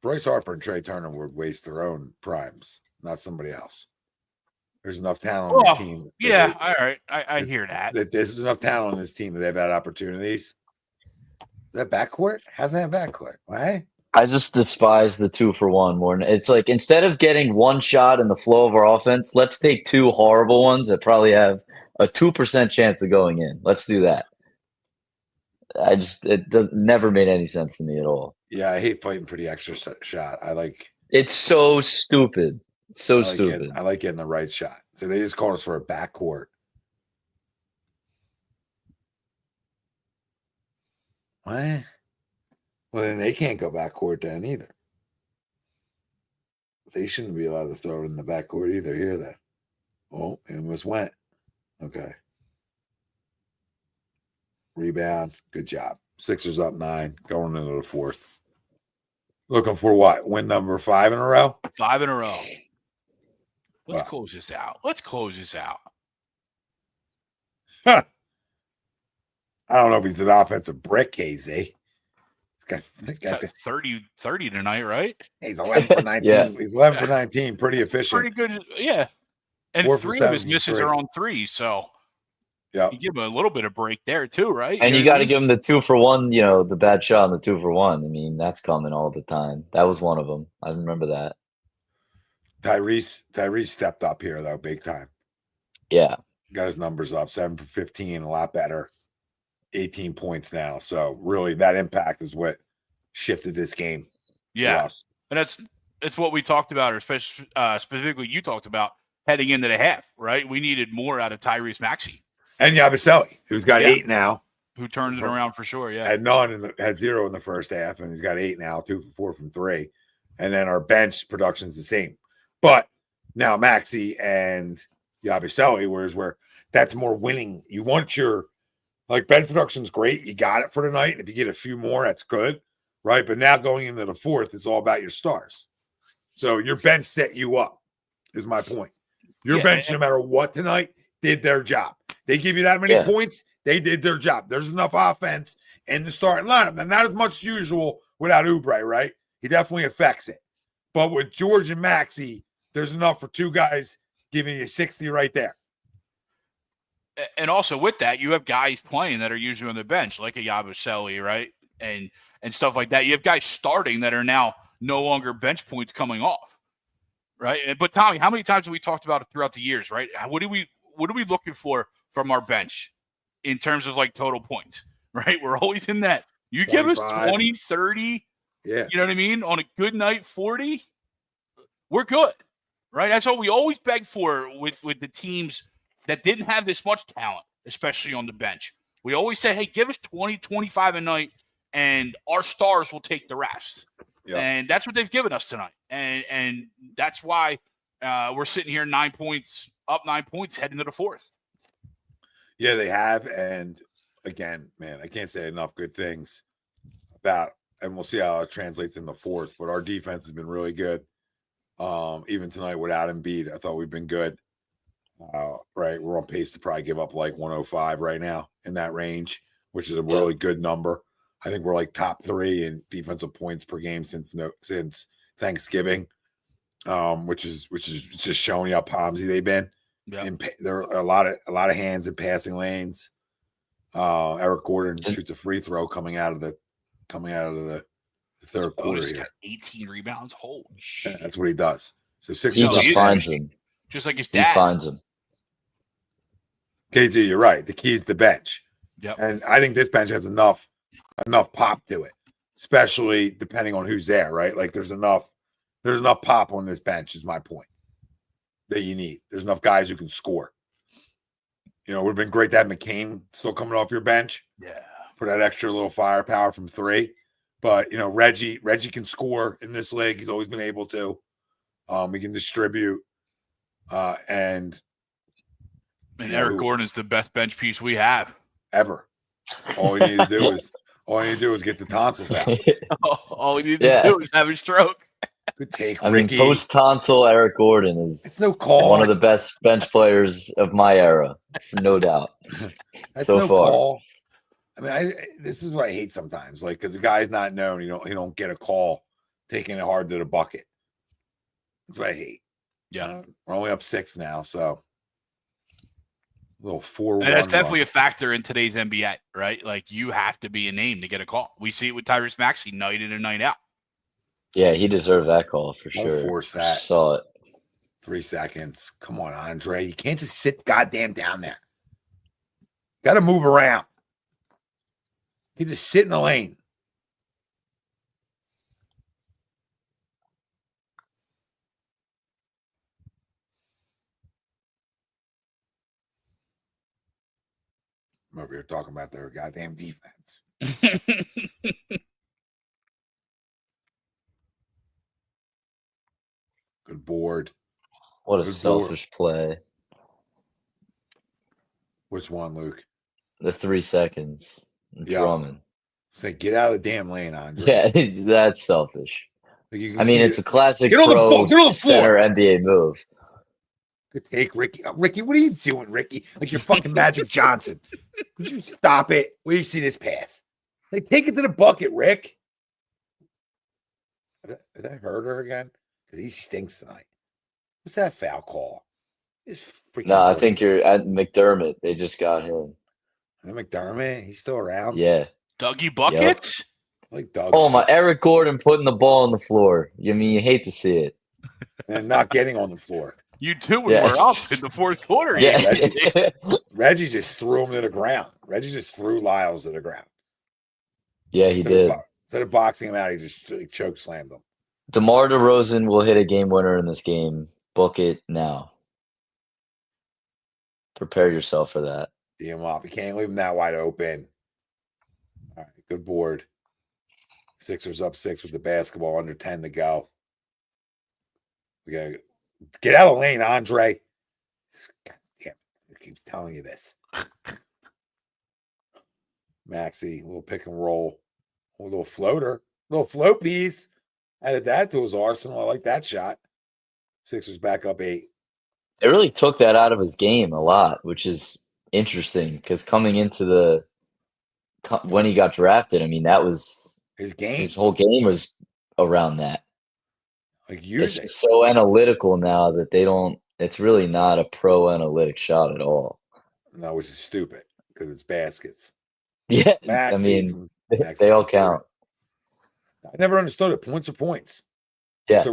Bryce Harper and Trey Turner would waste their own primes, not somebody else. There's enough talent on this team. Yeah, all right. I hear that. There's enough talent on this team that they've had opportunities. Is that backcourt? How's that backcourt? Why? I just despise the 2-for-1 more. It's like instead of getting one shot in the flow of our offense, let's take two horrible ones that probably have a 2% chance of going in. Let's do that. Never made any sense to me at all. Yeah, I hate fighting for the extra shot. It's so stupid. So stupid. I like getting the right shot. So they just called us for a backcourt. What? Well, then they can't go backcourt then either. They shouldn't be allowed to throw it in the backcourt either. Hear that? Oh, it was went. Okay. Rebound. Good job. Sixers up 9, going into the 4th. Looking for what? Win number 5 in a row? 5 in a row. Let's close this out. I don't know if he's an offensive brick, KZ. This guy's got 30 tonight, right? He's 11 for 19. Yeah. He's 11 for 19. Pretty efficient. Pretty good. Yeah. And 3 of his misses are on 3. So you give him a little bit of break there too, right? And you got to give him the 2-for-1, the bad shot on the 2-for-1. I mean, that's coming all the time. That was one of them. I remember that. Tyrese stepped up here, though, big time. Yeah. Got his numbers up, 7 for 15, a lot better. 18 points now. So really that impact is what shifted this game. Yeah. And that's what we talked about, or specifically you talked about heading into the half, right? We needed more out of Tyrese Maxey. And Yabusele, who's got 8 now. Who turned it around for sure, yeah. Had none had 0 in the first half, and he's got 8 now, 2 for 4 from 3. And then our bench production's the same. But now Maxey and Yabusele, where that's more winning. You want your bench production's great. You got it for tonight. And if you get a few more, that's good. Right. But now going into the 4th, it's all about your stars. So your bench set you up, is my point. Your bench, no matter what tonight, did their job. They give you that many points, they did their job. There's enough offense in the starting lineup. And not as much as usual without Oubre, right? He definitely affects it. But with George and Maxey, there's enough for 2 guys giving you 60 right there. And also with that, you have guys playing that are usually on the bench, like a Yabusele, right? And stuff like that. You have guys starting that are now no longer bench points coming off, right? But Tommy, how many times have we talked about it throughout the years, right? What are we looking for from our bench in terms of total points, right? We're always in that. You 25. Give us 20, 30, you know what I mean? On a good night, 40, we're good, right? That's what we always beg for with the teams that didn't have this much talent, especially on the bench. We always say, hey, give us 20, 25 a night, and our stars will take the rest. Yep. And that's what they've given us tonight. And that's why we're sitting here 9 points, up 9 points, heading to the 4th. Yeah, they have. And again, man, I can't say enough good things about, and we'll see how it translates in the 4th, but our defense has been really good. Even tonight without Embiid, I thought we've been good. Right, we're on pace to probably give up 105 right now in that range, which is a really good number. I think we're top 3 in defensive points per game since Thanksgiving, which is just showing you how palmsy they've been. Yeah. There are a lot of hands in passing lanes. Eric Gordon shoots a free throw coming out of the third quarter. He's got 18 rebounds. Holy shit! That's what he does. So he just finds him, just like his dad. He finds him. KG, you're right. The key is the bench. Yep. And I think this bench has enough pop to it, especially depending on who's there, right? Like there's enough pop on this bench, is my point, that you need. There's enough guys who can score. It would have been great to have McCain still coming off your bench. Yeah. For that extra little firepower from 3. But Reggie can score in this league. He's always been able to. He can distribute. And Eric Gordon is the best bench piece we have ever. All you need to do is get the tonsils out. All we need to do is have a stroke. Good take, I Ricky. mean, post-tonsil Eric Gordon is one of the best bench players of my era, no doubt. That's so no far. call. I mean, this is what I hate sometimes. Like, because the guy's not known, he don't get a call taking it hard to the bucket. That's what I hate. Yeah, we're only up 6 now, so a little 4-1. And that's definitely a factor in today's NBA, right? Like, you have to be a name to get a call. We see it with Tyrese Maxey night in and night out. Yeah, he deserved that call for Don't sure. force that. Saw it. 3 seconds. Come on, Andre. You can't just sit goddamn down there. Got to move around. You just sit in the lane. I'm over here talking about their goddamn defense. Good board. What a selfish play. Which one, Luke? The 3 seconds. Drummond. Say, get out of the damn lane, Andre. Yeah, that's selfish. Like it's a classic get on the floor. center NBA move. Good take, Ricky. Ricky, what are you doing, Ricky? Like you're fucking Magic Johnson. Would you stop it? Where do you see this pass? Like, take it to the bucket, Rick. Did I hurt her again? Because he stinks tonight. What's that foul call? No, I think you're at McDermott. They just got him. McDermott? He's still around? Yeah. Dougie Buckets? Yep. Like Doug. Oh, my Eric Gordon putting the ball on the floor. You hate to see it. And not getting on the floor. You too when we're up in the fourth quarter. Yeah. Reggie just threw him to the ground. Reggie just threw Lyles to the ground. Yeah, he did. Instead of boxing him out, he just choke slammed him. DeMar DeRozan will hit a game winner in this game. Book it now. Prepare yourself for that. Tee him up. You can't leave him that wide open. All right, good board. Sixers up 6 with the basketball, under 10 to go. We got to get out of the lane, Andre. God damn, I keep telling you this. Maxey, little pick and roll, a little floater, little float piece. Added that to his arsenal. I like that shot. Sixers back up 8. It really took that out of his game a lot, which is interesting because coming into when he got drafted, I mean, that was his game. His whole game was around that. Like it's so analytical now that it's really not a pro analytic shot at all. No, which is stupid because it's baskets. Yeah, Maxey, I mean, they all count. I never understood it. Points are points. Yeah.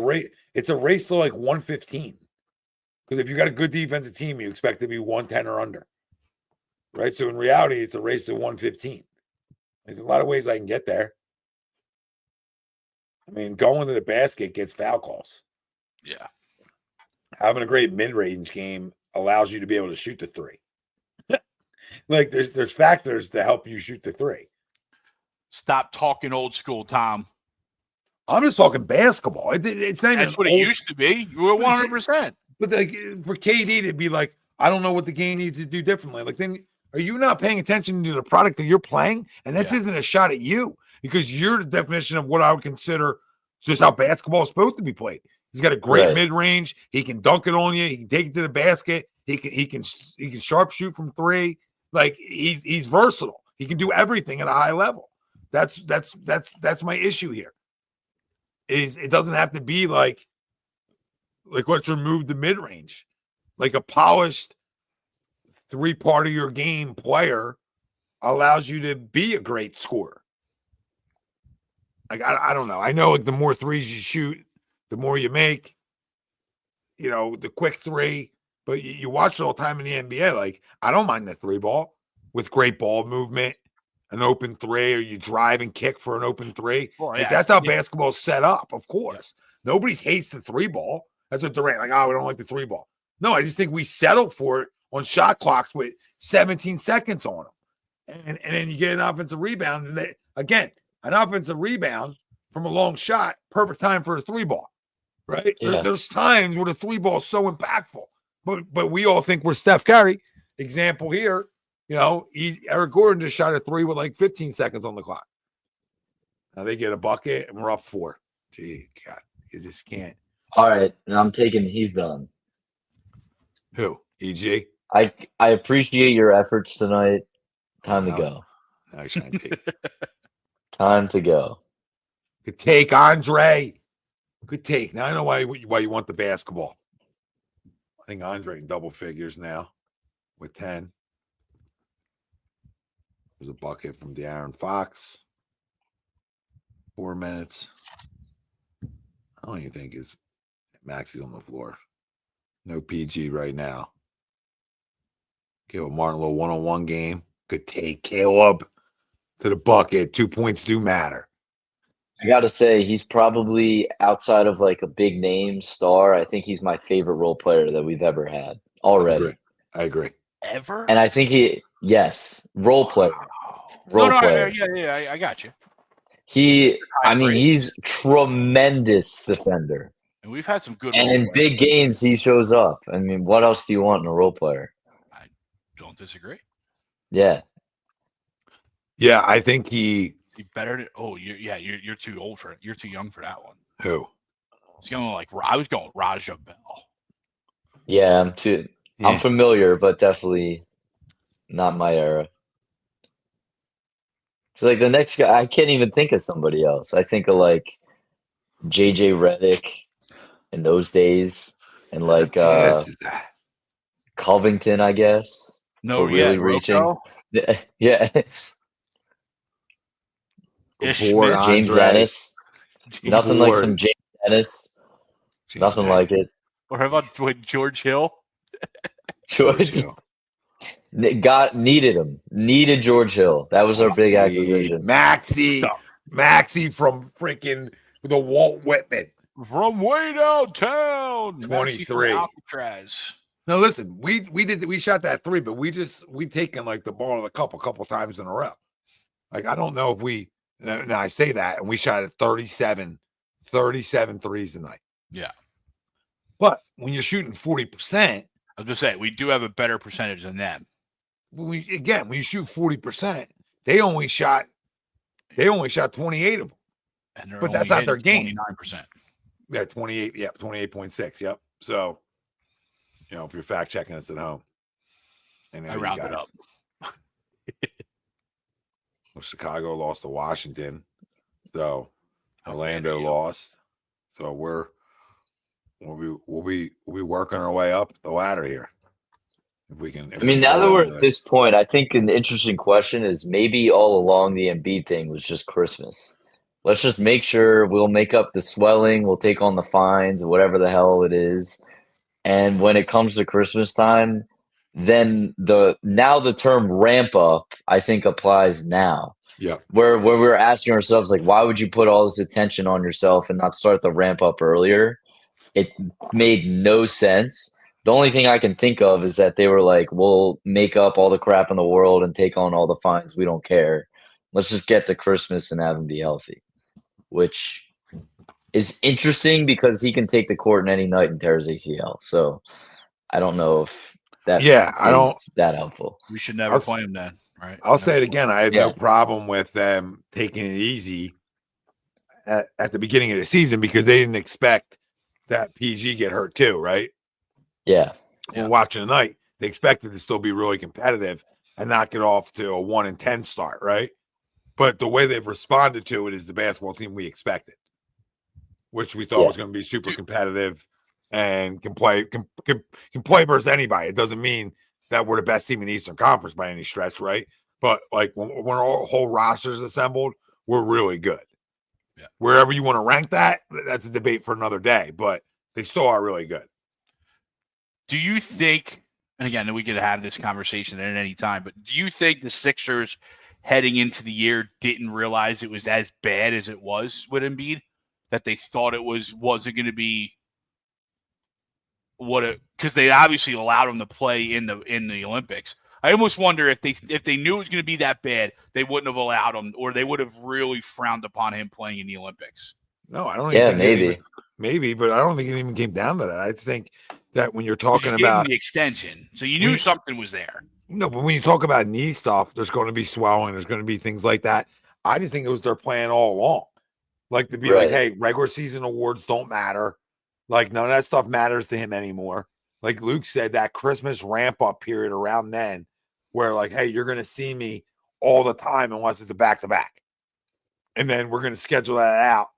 It's a race to like 115. Because if you got a good defensive team, you expect to be 110 or under. Right? So in reality, it's a race to 115. There's a lot of ways I can get there. I mean, going to the basket gets foul calls. Yeah. Having a great mid-range game allows you to be able to shoot the 3. Like there's factors to help you shoot the 3. Stop talking old school, Tom. I'm just talking basketball. It's not even That's what it used to be. You were 100%. But like for KD to be like, I don't know what the game needs to do differently. Like, then are you not paying attention to the product that you're playing? And this isn't a shot at you because you're the definition of what I would consider just how basketball is supposed to be played. He's got a great mid-range. He can dunk it on you. He can take it to the basket. He can sharp shoot from 3. Like he's versatile. He can do everything at a high level. That's my issue here. It doesn't have to be like let's remove the mid-range. Like a polished 3-part of your game player allows you to be a great scorer. Like I don't know. I know like the more 3s you shoot, the more you make. You know, the quick 3, But you watch it all the time in the NBA. Like, I don't mind the 3-ball with great ball movement, an open 3, or you drive and kick for an open 3. Well, Like, that's how basketball's set up, of course. Nobody's hates the 3-ball. That's what Durant, like, oh, we don't like the 3-ball. No, I just think we settle for it on shot clocks with 17 seconds on them. And then you get an offensive rebound. And again, an offensive rebound from a long shot, perfect time for a 3-ball, right? Yeah. There's times where the 3-ball is so impactful. But we all think we're Steph Curry. Example here, Eric Gordon just shot a 3 with like 15 seconds on the clock. Now they get a bucket and we're up 4. Gee, God, you just can't. All right, I'm taking. He's done. Who? EG? I appreciate your efforts tonight. Time to go. No, take. Time to go. Good take, Andre. Good take. Now I know why you want the basketball. I think Andre in double figures now with 10. There's a bucket from De'Aaron Fox. 4 minutes. I don't even think Maxey's on the floor. No PG right now. Caleb Martin, a little one-on-one game. Good take, Caleb. To the bucket. 2 points do matter. I got to say, he's probably outside of like a big name star. I think he's my favorite role player that we've ever had already. I agree. Ever? And I think role player. Role player. Yeah, I got you. He's tremendous defender. And we've had some good. And in big games, he shows up. I mean, what else do you want in a role player? I don't disagree. Yeah. Yeah, I think he better than. Oh, you're too old for it. You're too young for that one. Who? I was going Raja Bell. Yeah, I'm too. Yeah. I'm familiar, but definitely not my era. So like the next guy, I can't even think of somebody else. I think of like JJ Redick in those days, and like Covington, I guess. No, really reaching. Yeah. James Ennis. Nothing like some James Ennis. Nothing like it. Or how about George Hill? George Hill. Needed him. Needed George Hill. That was our big acquisition. Maxey from freaking the Walt Whitman. From way downtown. 23. Alcatraz. Now listen, we shot that 3, but we've taken like the ball in a couple times in a row. Like I don't know if we now I say that and we shot at 37 threes tonight. Yeah. But when you're shooting 40%, I was gonna say we do have a better percentage than them. When you shoot 40%, they only shot 28 of them. But that's not their game. 29%. Yeah, 28. Yeah, 28.6. Yep. So, if you're fact checking us at home, I round it up. Well, Chicago lost to Washington, so Orlando lost. So we'll be working our way up the ladder here. If we can. Now that we're at this point, I think an interesting question is maybe all along the Embiid thing was just Christmas. Let's just make sure we'll make up the swelling, we'll take on the fines, whatever the hell it is. And when it comes to Christmas time, then the term ramp up, I think, applies now. Yeah. Where we're asking ourselves, like, why would you put all this attention on yourself and not start the ramp up earlier? It made no sense. The only thing I can think of is that they were like, we'll make up all the crap in the world and take on all the fines. We don't care. Let's just get to Christmas and have him be healthy, which is interesting because he can take the court in any night and tear his ACL. So I don't know if that that helpful. We should never play him then, right? I'll say it again. I had no problem with them taking it easy at the beginning of the season because they didn't expect that PG get hurt too, right? Yeah. We're watching tonight. They expected to still be really competitive and not get off to a 1-10 start, right? But the way they've responded to it is the basketball team we expected, which we thought was going to be super competitive and can play versus anybody. It doesn't mean that we're the best team in the Eastern Conference by any stretch, right? But like when our whole roster's assembled, we're really good. Yeah. Wherever you want to rank that, that's a debate for another day. But they still are really good. Do you think, and again, we could have this conversation at any time, but do you think the Sixers heading into the year didn't realize it was as bad as it was with Embiid? That they thought it wasn't going to be because they obviously allowed him to play in the Olympics. I almost wonder if they knew it was going to be that bad, they wouldn't have allowed him, or they would have really frowned upon him playing in the Olympics. No, I don't. Yeah, think maybe, but I don't think it even came down to that. I think that when you're talking about the extension, so you knew something was there. No, but when you talk about knee stuff, there's going to be swelling. There's going to be things like that. I just think it was their plan all along, like to be like, hey, regular season awards don't matter. Like none of that stuff matters to him anymore. Like Luke said, that Christmas ramp up period around then, where like, hey, you're going to see me all the time unless it's a back to back, and then we're going to schedule that out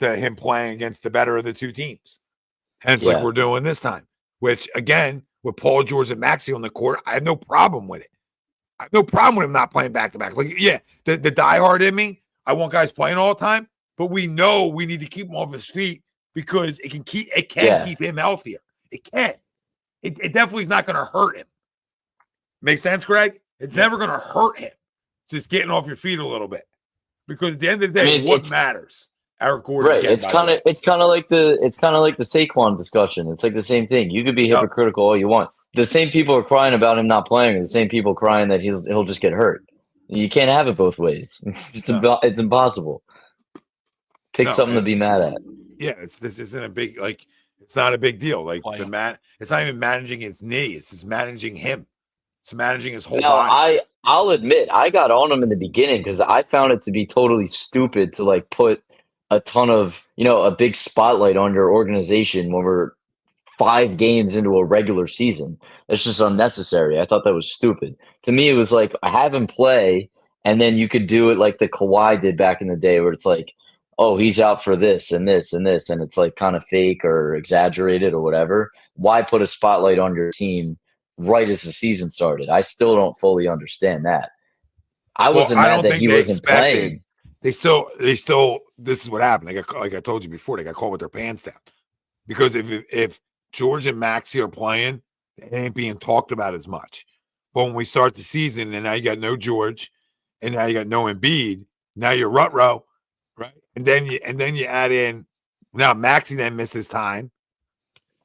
to him playing against the better of the two teams. Hence, like we're doing this time. Which again, with Paul George and Maxey on the court, I have no problem with it. I have no problem with him not playing back to back. Like, yeah, the diehard in me, I want guys playing all the time, but we know we need to keep him off his feet because it can keep him healthier. It can. It definitely is not going to hurt him. Make sense, Greg? It's never going to hurt him. Just getting off your feet a little bit, because at the end of the day, what matters? Eric Gordon, right? It's kind of like the Saquon discussion. It's like the same thing. You could be hypocritical all you want. The same people are crying about him not playing, and the same people crying that he'll just get hurt. You can't have it both ways. It's impossible. Pick something to be mad at. Yeah, this isn't a big it's not a big deal. Like it's not even managing his knee. It's just managing him. It's managing his whole body. I'll admit I got on him in the beginning because I found it to be totally stupid to like put a ton of, a big spotlight on your organization when we're 5 games into a regular season. It's just unnecessary. I thought that was stupid. To me, it was like, have him play, and then you could do it like the Kawhi did back in the day, where it's like, oh, he's out for this and this and this, and it's like kind of fake or exaggerated or whatever. Why put a spotlight on your team right as the season started? I still don't fully understand that. I wasn't mad that he wasn't playing. They still. This is what happened. Like I told you before, they got caught with their pants down, because if George and Maxey are playing, it ain't being talked about as much. But when we start the season, and now you got no George, and now you got no Embiid, now you're rut row, right? And then you add in now Maxey then misses time,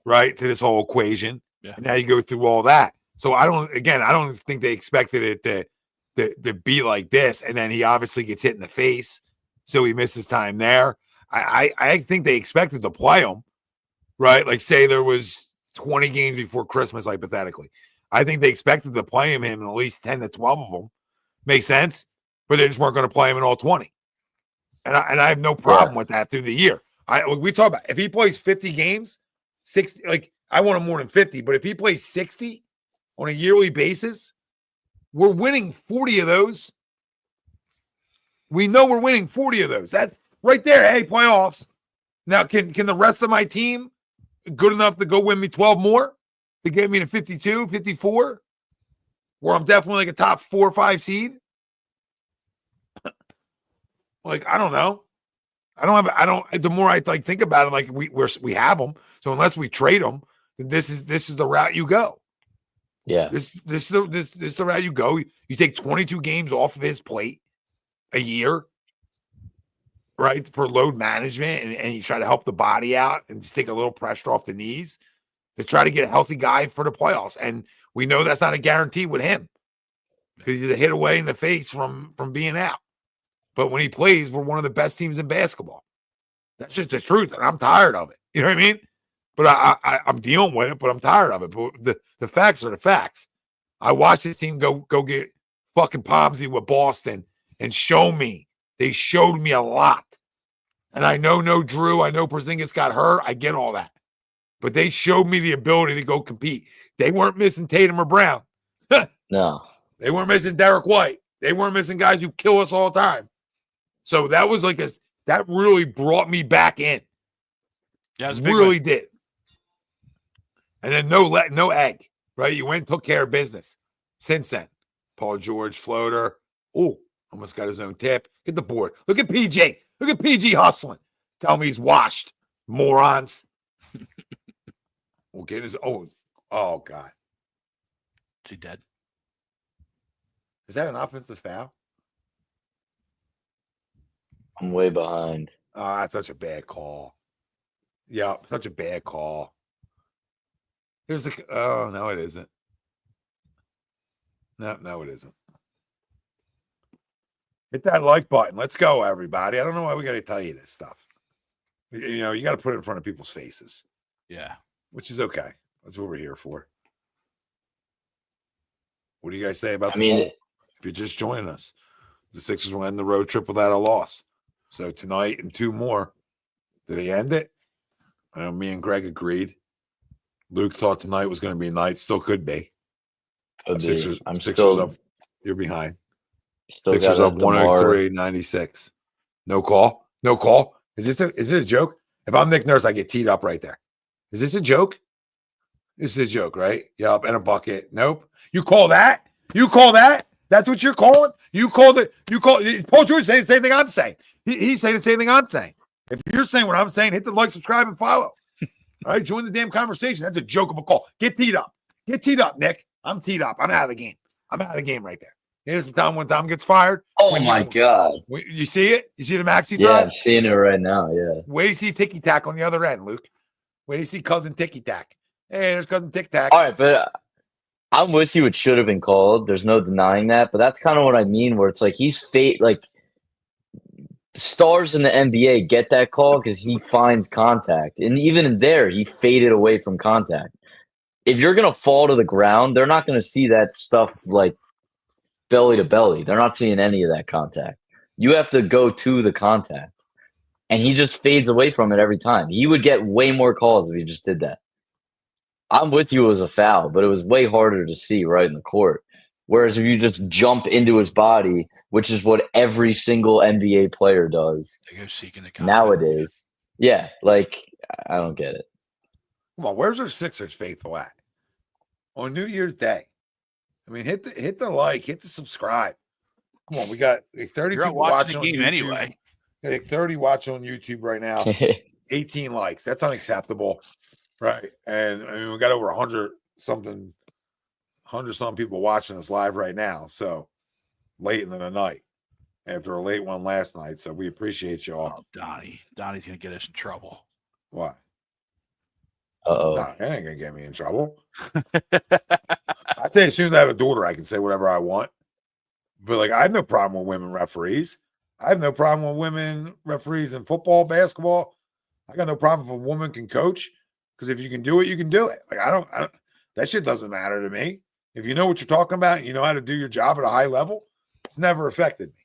right, to this whole equation. Yeah. And now you go through all that. So I don't think they expected it to be like this, and then he obviously gets hit in the face, so he misses time there. I think they expected to play him, right? Like say there was 20 games before Christmas, hypothetically. I think they expected to play him in at least 10 to 12 of them. Makes sense? But they just weren't going to play him in all 20. And I have no problem with that through the year. We talk about if he plays 50 games, 60, like I want him more than 50, but if he plays 60 on a yearly basis, we're winning 40 of those. We know we're winning 40 of those. That's right there. Hey, playoffs. Now, can the rest of my team good enough to go win me 12 more to get me to 52, 54, where I'm definitely like a top 4 or 5 seed? Like, I don't know. The more I like think about it, like we have them. So unless we trade them, then this is the route you go. Yeah. This is the route you go. You take 22 games off of his plate a year, right, for load management, and you try to help the body out and just take a little pressure off the knees to try to get a healthy guy for the playoffs. And we know that's not a guarantee with him, because he's a hit away in the face from being out. But when he plays, we're one of the best teams in basketball. That's just the truth, and I'm tired of it. You know what I mean? But I'm dealing with it, but I'm tired of it. But the facts are the facts. I watched this team go get fucking palmsy with Boston and show me. They showed me a lot. And I know no Drew. I know Porzingis got hurt. I get all that. But they showed me the ability to go compete. They weren't missing Tatum or Brown. No. They weren't missing Derek White. They weren't missing guys who kill us all the time. So that was that really brought me back in. Yeah, it really did. And then no egg, right? You went and took care of business. Since then, Paul George floater. Oh, almost got his own tip. Get the board. Look at PG. Look at PG hustling. Tell me he's washed. Morons. We'll get his Oh, God. Is he dead? Is that an offensive foul? I'm way behind. Oh, that's such a bad call. Yeah, such a bad call. Here's the. Oh, no, it isn't. No, it isn't. Hit that like button. Let's go, everybody. I don't know why we got to tell you this stuff. You know, you got to put it in front of people's faces. Yeah. Which is okay. That's what we're here for. What do you guys say about I mean, poll? If you're just joining us, the Sixers will end the road trip without a loss. So tonight and 2 more. Did they end it? I know me and Greg agreed. Luke thought tonight was going to be a night. Still could be. Sixers up. You're behind. Still Sixers got up 103-96. No call. No call. Is it a joke? If I'm Nick Nurse, I get teed up right there. Is this a joke? This is a joke, right? Yup, and a bucket. Nope. You call that? You call that? That's what you're calling? You called it. Paul George saying the same thing I'm saying. He's saying the same thing I'm saying. If you're saying what I'm saying, hit the like, subscribe, and follow. All right, join the damn conversation. That's a joke of a call. Get teed up. Get teed up, Nick. I'm teed up. I'm out of the game. I'm out of the game right there. Here's the time when Tom gets fired. Oh, my God. You see it? You see the Maxey Yeah, drive? I'm seeing it right now, yeah. Wait to see Ticky Tack on the other end, Luke. Wait to see cousin Ticky Tack. Hey, there's cousin Tic Tac. All right, but I'm with you. It should have been called. There's no denying that. But that's kind of what I mean, where it's like like stars in the NBA get that call because he finds contact. And even in there, he faded away from contact. If you're going to fall to the ground, they're not going to see that stuff like belly to belly. They're not seeing any of that contact. You have to go to the contact. And he just fades away from it every time. He would get way more calls if he just did that. I'm with you, it was a foul, but it was way harder to see right in the court. Whereas if you just jump into his body, which is what every single NBA player does nowadays. Yeah, like, I don't get it. Come on, where's our Sixers faithful at? On New Year's Day. I mean, hit the like, hit the subscribe. Come on, we got like 30 You're people watching watching the game on YouTube. anyway. Like 30 watching on YouTube right now. 18 likes. That's unacceptable. Right. And I mean, we got over 100 something people watching us live right now. So late in the night after a late one last night. So we appreciate y'all. Oh, Donnie's going to get us in trouble. Why? Uh-oh. Nah, that ain't going to get me in trouble. I'd say as soon as I have a daughter, I can say whatever I want. But like, I have no problem with women referees. I have no problem with women referees in football, basketball. I got no problem if a woman can coach. Because if you can do it, you can do it. Like, I don't, that shit doesn't matter to me. If you know what you're talking about, you know how to do your job at a high level, it's never affected me.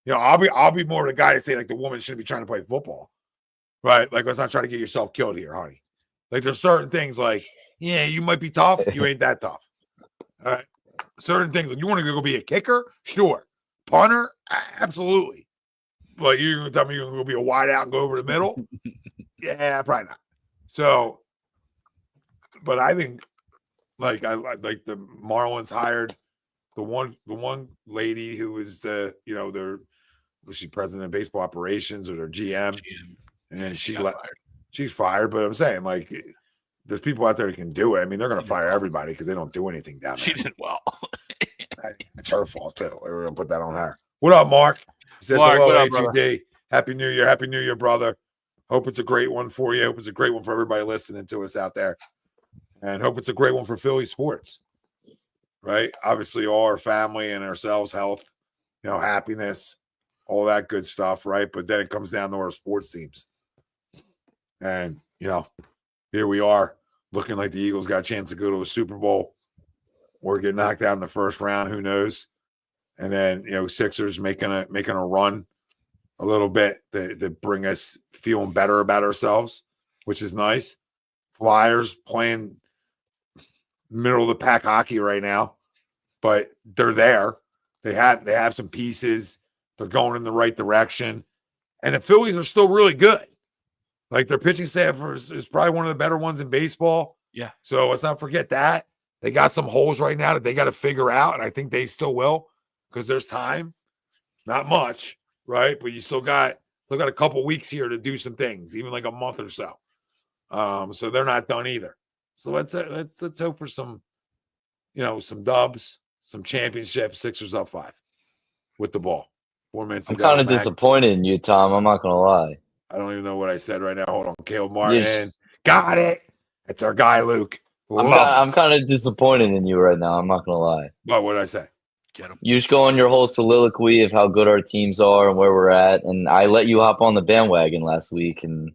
You know, I'll be more the guy to say, like, the woman shouldn't be trying to play football. Right? Like, let's not try to get yourself killed here, honey. Like, there's certain things like, yeah, you might be tough. You ain't that tough. All right. Certain things, like, you want to go be a kicker? Sure. Punter? Absolutely. But you're going to tell me you're going to be a wide out and go over the middle? Yeah, probably not. So, but I think, like, I like the Marlins hired the one lady who was was she president of baseball operations or their GM, and then she's fired. But I'm saying, like, there's people out there who can do it. I mean, they're going to fire everybody because they don't do anything down there. She did well. It's her fault too. We're going to put that on her. What up, Mark? He says Mark, hello, what up, HUD. Happy New Year. Happy New Year, brother. Hope it's a great one for you. Hope it's a great one for everybody listening to us out there. And hope it's a great one for Philly sports, right? Obviously, all our family and ourselves, health, happiness, all that good stuff, right? But then it comes down to our sports teams. And, here we are looking like the Eagles got a chance to go to a Super Bowl or get knocked out in the first round. Who knows? And then, Sixers making a run a little bit that bring us feeling better about ourselves, which is nice. Flyers playing middle of the pack hockey right now, but they're there. They have some pieces. They're going in the right direction, and the Phillies are still really good. Like, their pitching staff is probably one of the better ones in baseball. Yeah. So let's not forget that. They got some holes right now that they got to figure out, and I think they still will because there's time. Not much, right? But you still got a couple weeks here to do some things, even like a month or so. So they're not done either. So let's hope for some, some dubs, some championships. Sixers up 5 with the ball. 4 minutes to I'm go. kind of disappointed in you, Tom. I'm not gonna lie. I don't even know what I said right now. Hold on. Caleb You're Martin. Got it. That's our guy, Luke. I'm kind of disappointed in you right now. I'm not gonna lie. What did I say? Get him. You just go on your whole soliloquy of how good our teams are and where we're at, and I let you hop on the bandwagon last week, and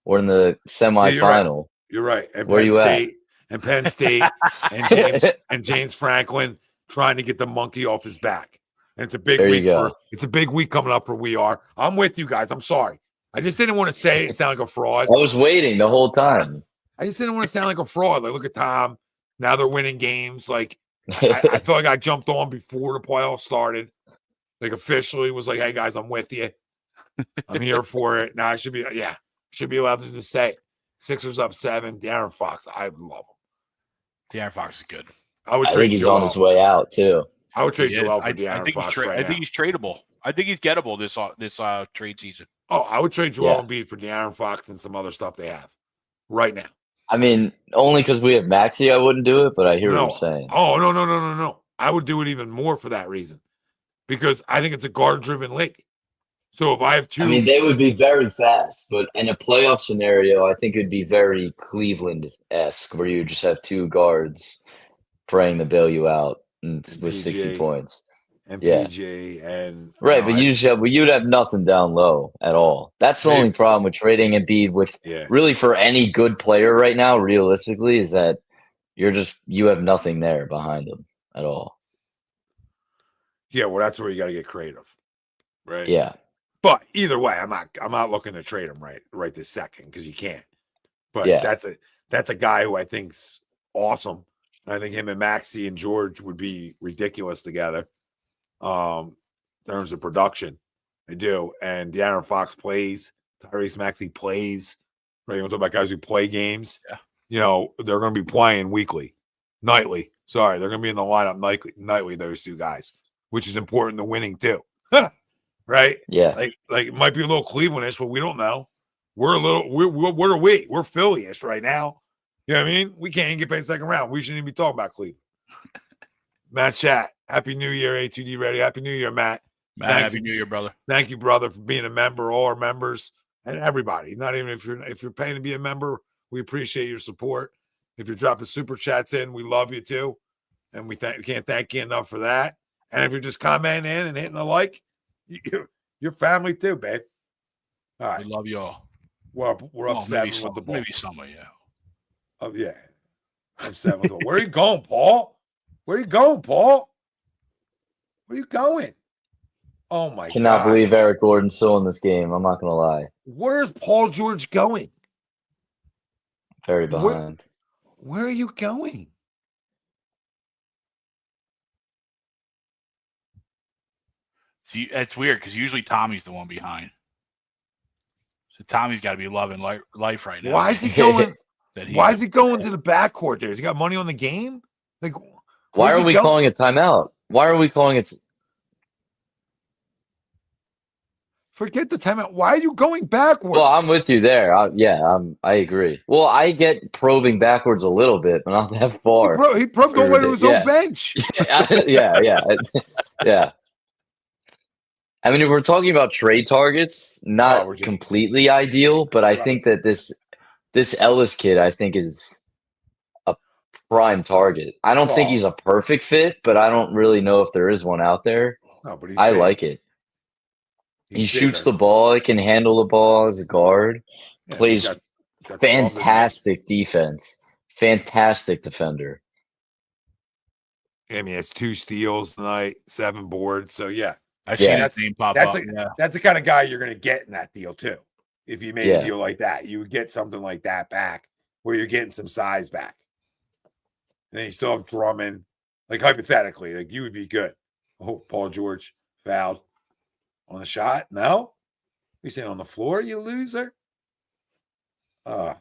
we're in the semifinal. You're right. And Where Penn you State, and Penn State and James Franklin trying to get the monkey off his back. And it's a big week coming up for We Are. I'm with you guys. I'm sorry. I just didn't want to say it and sound like a fraud. I was waiting the whole time. I just didn't want to sound like a fraud. Like, look at Tom. Now they're winning games. Like, I feel like I jumped on before the playoffs started. Like, officially was like, hey, guys, I'm with you. I'm here for it. Now I should be allowed to just say it. Sixers up 7. De'Aaron Fox. I love him. De'Aaron Fox is good. I think he's on his way out, too. I would trade Joel for De'Aaron Fox I think he's tradable. I think he's gettable this trade season. Oh, I would trade Joel Embiid for De'Aaron Fox and some other stuff they have right now. I mean, only because we have Maxey, I wouldn't do it, but I hear what you're saying. Oh, no. I would do it even more for that reason because I think it's a guard-driven league. So if I have 2... I mean, they would be very fast, but in a playoff scenario, I think it would be very Cleveland-esque where you just have 2 guards praying to bail you out with 60 points. And PJ and right, but you'd have nothing down low at all. That's the only problem with trading Embiid with really for any good player right now. Realistically, is that you have nothing there behind them at all. Yeah, well, that's where you got to get creative, right? Yeah, but either way, I'm not looking to trade him right this second because you can't. But that's a guy who I think's awesome. I think him and Maxey and George would be ridiculous together. In terms of production, I do. And De'Aaron Fox plays. Tyrese Maxey plays. Right, you want to talk about guys who play games? Yeah. They're going to be playing nightly. Sorry, they're going to be in the lineup nightly. Those 2 guys, which is important to winning too. Right? Yeah. Like it might be a little Clevelandish, but we don't know. What are we? We're Philly-ish right now. You know what I mean? We can't even get past the second round. We shouldn't even be talking about Cleveland. Matt Chat. Happy New Year, A2D Ready. Happy New Year, Matt. Happy New Year, brother. Thank you, brother, for being a member, all our members, and everybody. Not even if you're paying to be a member, we appreciate your support. If you're dropping super chats in, we love you too. And we can't thank you enough for that. And if you're just commenting in and hitting the like, you're family too, babe. All right. We love you all. We're up 7 with the ball. Maybe some of you. Oh, yeah. I'm 7 with the ball. Where are you going, Paul? Where are you going, Paul? Where are you going? Oh, my God. Cannot believe Eric Gordon's still in this game. I'm not going to lie. Where's Paul George going? Very behind. Where are you going? See, it's weird because usually Tommy's the one behind. So Tommy's got to be loving life right now. Why is he going? Why is he going to the backcourt there? Has he got money on the game? Like, why are we calling a timeout? Why are we calling it? Forget the timeout. Why are you going backwards? Well, I'm with you there. I agree. Well, I get probing backwards a little bit, but not that far. He probed all the way to his own bench. Yeah. I mean, if we're talking about trade targets, not completely ideal, but I think that this Ellis kid, I think, is a prime target. I don't think he's a perfect fit, but I don't really know if there is one out there. No, but I like it. He shoots the ball. He can handle the ball as a guard. Yeah, plays fantastic defense. Fantastic defender. I mean, he has 2 steals tonight, 7 boards. So, yeah. I've seen that name pop up. That's the kind of guy you're going to get in that deal, too. If you made a deal like that, you would get something like that back where you're getting some size back. And then you still have Drummond. Like, hypothetically, like you would be good. Oh, Paul George fouled on the shot. No? You saying on the floor, you loser? These guys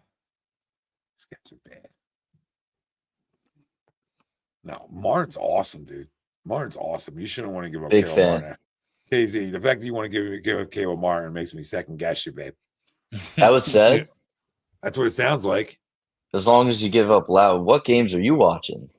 are bad. No, Martin's awesome, dude. Martin's awesome. You shouldn't want to give up Big fan. Martin. KZ, the fact that you want to give up Caleb Martin makes me second guess you, babe. That was said. That's what it sounds like. as long as you give up loud. What games are you watching?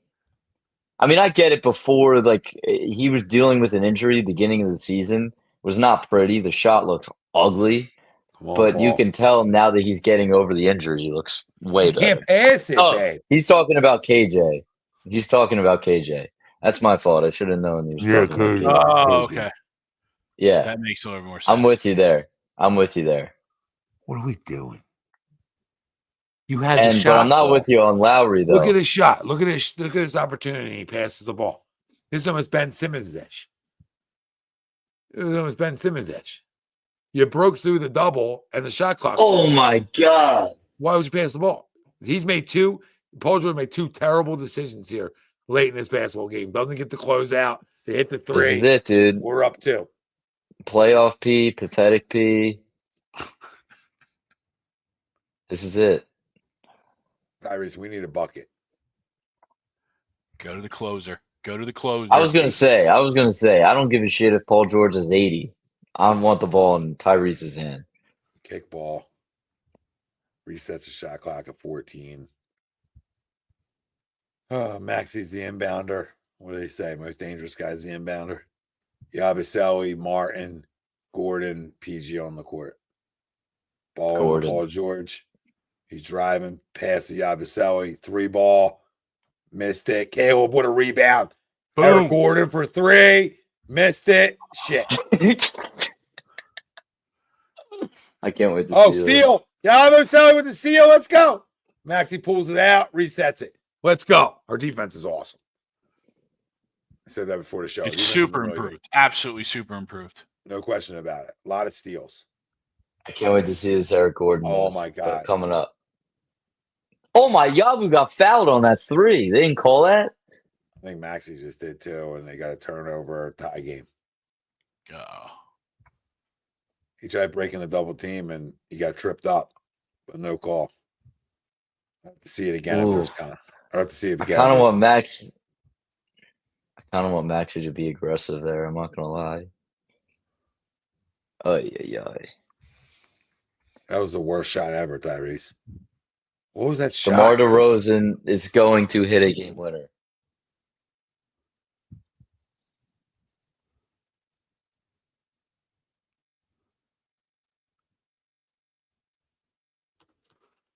I mean, I get it before, like, he was dealing with an injury beginning of the season. It was not pretty. The shot looked ugly. Come on, But you Paul. can tell now that he's getting over the injury, he looks way You better. can't pass it, Oh, babe. he's talking about KJ. He's talking about KJ. That's my fault. I should have known he was Yeah, talking about KJ. KJ. Oh, okay. Yeah, That makes a little more sense. I'm with you there. What are we doing? You had the But shot. I'm not Paul. with you on Lowry, though. Look at his shot. Look at this opportunity. He passes the ball. This is almost Ben Simmons-ish. It was almost Ben Simmons-ish. You broke through the double and the shot clock. Oh, my God. Why would you pass the ball? Paul George made two terrible decisions here late in this basketball game. Doesn't get the closeout. They hit the three. This is it, dude. We're up 2. Playoff P, pathetic P. This is it. Tyrese, we need a bucket. Go to the closer. I was gonna say, I don't give a shit if Paul George is 80. I want the ball in Tyrese's hand. Kick ball. Resets the shot clock at 14. Maxey's the inbounder. What do they say? Most dangerous guy's the inbounder. Yabusele, Martin, Gordon, PG on the court. Ball to Paul George. He's driving past the Yabusele. 3 ball. Missed it. Caleb with a rebound. Eric Gordon for 3. Missed it. Shit. I can't wait to see steal. Yabusele with the steal. Let's go. Maxey pulls it out. Resets it. Let's go. Our defense is awesome. I said that before the show. It's super improved. Absolutely super improved. No question about it. A lot of steals. I can't wait to see this Eric Gordon. Oh, my God. Coming up. Oh, my Yabu got fouled on that 3. They didn't call that? I think Maxey just did too, and they got a turnover tie game. Oh. He tried breaking the double team, and he got tripped up, but no call. I have to see it again. If there's I have to see it again. I kind of want Maxey to be aggressive there. I'm not gonna lie. Oh yeah. That was the worst shot ever, Tyrese. What was that shot? DeMar DeRozan is going to hit a game winner.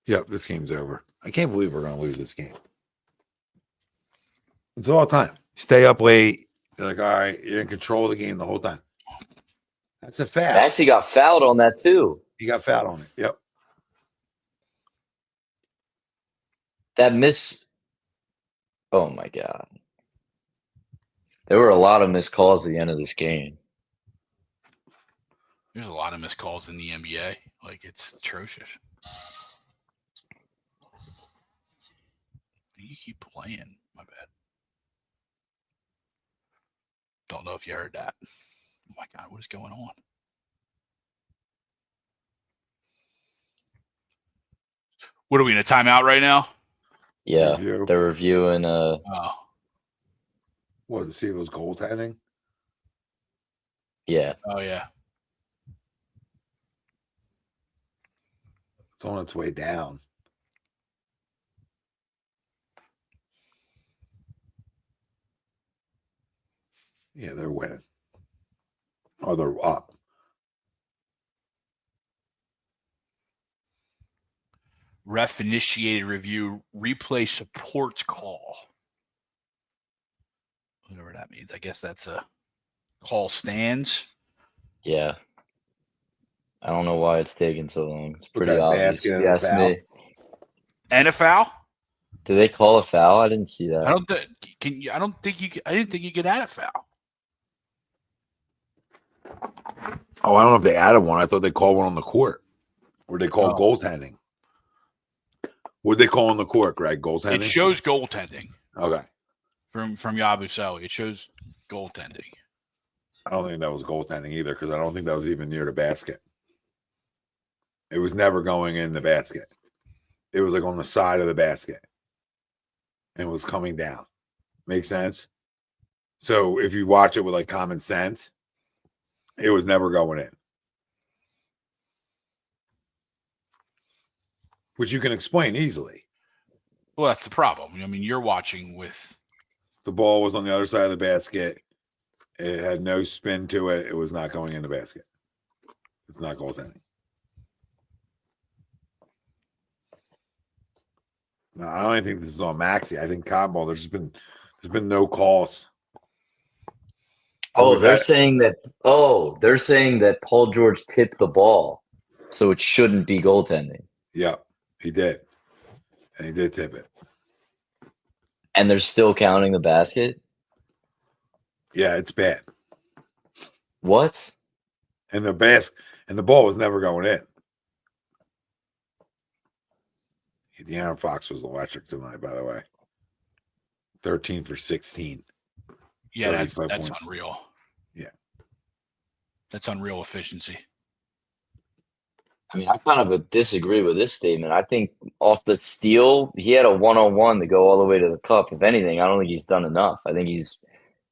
Yep, this game's over. I can't believe we're going to lose this game. It's all the time. Stay up late. You're like, all right, you're in control of the game the whole time. That's a fact. Maxey got fouled on that too. He got fouled on it. Yep. That miss. Oh my God. There were a lot of missed calls at the end of this game. There's a lot of missed calls in the NBA. Like, it's atrocious. You keep playing. My bad. Don't know if you heard that. Oh my God, what is going on? What are we in a timeout right now? Yeah, Review. they're reviewing. What, to see if it was goaltending? Yeah. Oh yeah. It's on its way down. Yeah, they're winning. Oh, they're up. Ref initiated review. Replay supports call. Whatever that means. I guess that's a call stands. Yeah. I don't know why it's taking so long. It's pretty that obvious. basket If and you a ask foul? me. And a foul? Do they call a foul? I didn't see that. I didn't think you could add a foul. Oh, I don't know if they added one. I thought they called one on the court. Or they called goaltending. What did they call on the court, Greg? Goaltending? It shows goaltending. Okay. From Yabusele. It shows goaltending. I don't think that was goaltending either because I don't think that was even near the basket. It was never going in the basket. It was like on the side of the basket. And it was coming down. Make sense? So if you watch it with like common sense, it was never going in. Which you can explain easily. Well, that's the problem. I mean, you're watching with The ball was on the other side of the basket. It had no spin to it. It was not going in the basket. It's not goaltending. No, I don't even think this is on Maxey. I think Comball. There's been no calls. Oh, they're saying that Paul George tipped the ball, so it shouldn't be goaltending. Yep, he did. And he did tip it. And they're still counting the basket? Yeah, it's bad. What? And the ball was never going in. De'Aaron Fox was electric tonight, by the way. 13 for 16. Yeah, that's points. unreal. Yeah. That's unreal efficiency. I mean, I kind of disagree with this statement. I think off the steal, he had a one-on-one to go all the way to the cup. If anything, I don't think he's done enough. I think he's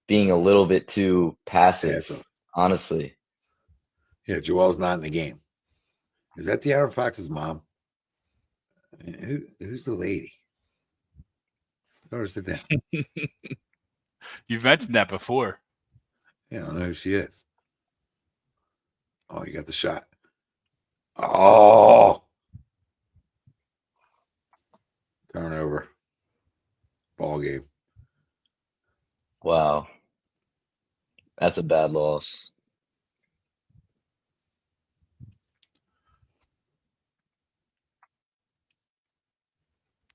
being a little bit too passive, honestly. Yeah, Joel's not in the game. Is that De'Aaron Fox's mom? Who's the lady? Or sit down. You've mentioned that before. Yeah, I don't know who she is. Oh, you got the shot. Oh. Turnover. Ball game. Wow. That's a bad loss.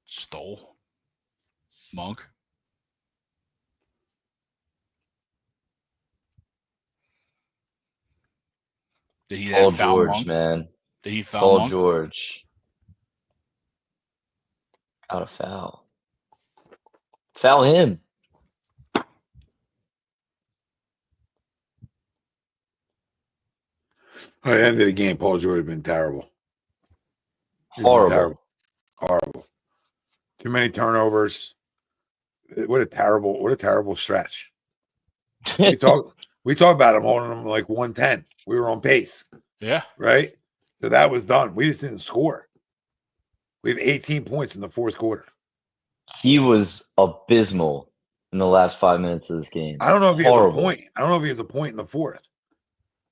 Stole. Monk. Did he Paul foul George, Monk? man. Did he foul Paul Monk? George. Got a foul. Foul him. At the end of the game, Paul George has been terrible. Horrible. Horrible. Too many turnovers. What a terrible stretch. We talk about him holding them like 110. We were on pace. Yeah. Right? So that was done. We just didn't score. We have 18 points in the fourth quarter. He was abysmal in the last 5 minutes of this game. I don't know if he has a point. I don't know if he has a point in the fourth.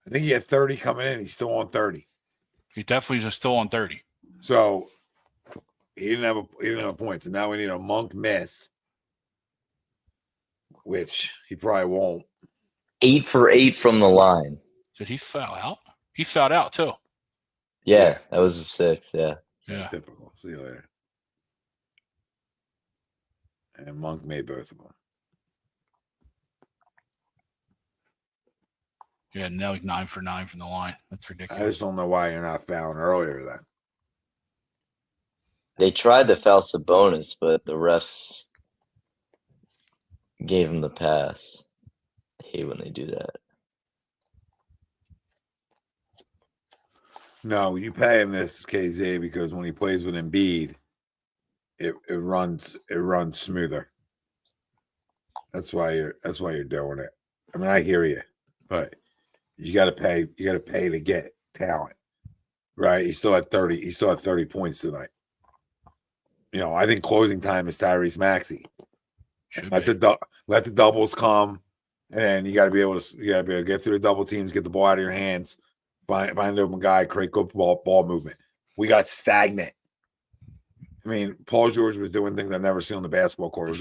I think he had 30 coming in. He's still on 30. He definitely is still on 30. So he didn't have points. And now we need a Monk miss, which he probably won't. 8 for 8 from the line. Did he foul out? He fouled out too. Yeah, that was a 6. Yeah. Yeah. Typical. See you later. And Monk made both of them. Yeah, now he's 9 for 9 from the line. That's I ridiculous. just don't know why you're not fouling earlier then. They tried to foul Sabonis, but the refs gave him the pass. I hate when they do that. No, you pay him this, KZ, because when he plays with Embiid, it runs smoother. That's why you're doing it. I mean, I hear you, but you got to pay to get talent, right? He still had 30 points tonight. You know, I think closing time is Tyrese Maxey. Let the doubles come, and you got to be able to get through the double teams, get the ball out of your hands, find an open guy, create good ball movement. We got stagnant. I mean, Paul George was doing things I've never seen on the basketball court. It was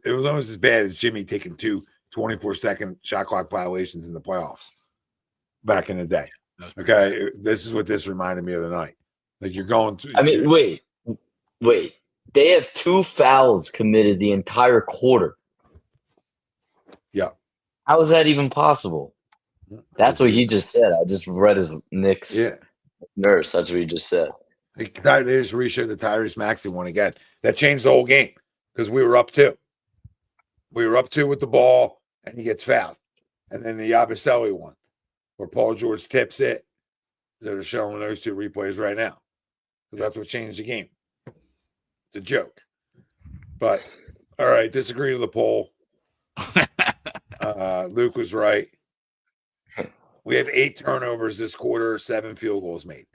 almost as bad as Jimmy taking 2 24-second shot clock violations in the playoffs back in the day. Okay, this is what this reminded me of the night. Like you're going through. I mean, wait. They have 2 fouls committed the entire quarter. Yeah. How is that even possible? That's what he just said. I just read his Knicks nurse. That's what he just said. They just reshowed the Tyrese Maxey one again. That changed the whole game because we were up 2. We were up 2 with the ball, and he gets fouled. And then the Yabusele one, where Paul George tips it. They're showing those 2 replays right now because that's what changed the game. It's a joke. But, all right, disagree to the poll. Luke was right. We have 8 turnovers this quarter, 7 field goals made.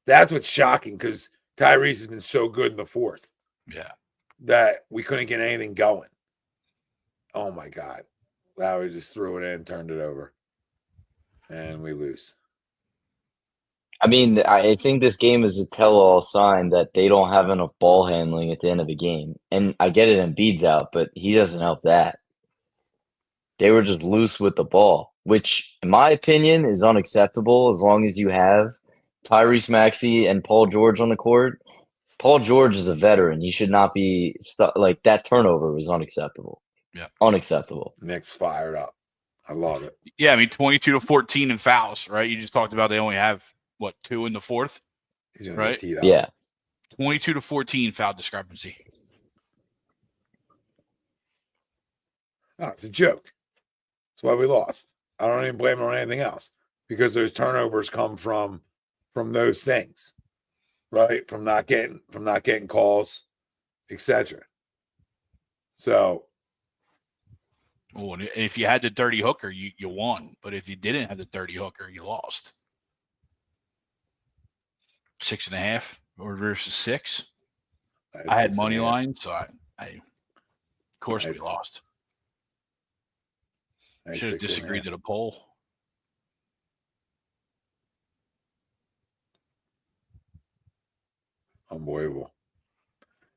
That's what's shocking because Tyrese has been so good in the fourth. Yeah. That we couldn't get anything going. Oh my God. Lowry just threw it in, turned it over. And we lose. I mean, I think this game is a tell-all sign that they don't have enough ball handling at the end of the game. And I get it, Embiid's out, but he doesn't help that. They were just loose with the ball, which, in my opinion, is unacceptable as long as you have Tyrese Maxey and Paul George on the court. Paul George is a veteran. He should not be stuck. Like, that turnover was unacceptable. Yeah. Unacceptable. Knicks fired up. I love it. Yeah, I mean, 22-14 in fouls, right? You just talked about they only have, 2 in the fourth? He's going right? to get teed up. Yeah. 22-14 foul discrepancy. No, it's a joke. That's why we lost. I don't even blame it on anything else because those turnovers come from those things, right? From not getting calls, etc. So, and if you had the dirty hooker, you won. But if you didn't have the dirty hooker, you lost. 6.5 or versus 6. I had money line, so I of course we lost. Should have disagreed to the poll. Unbelievable.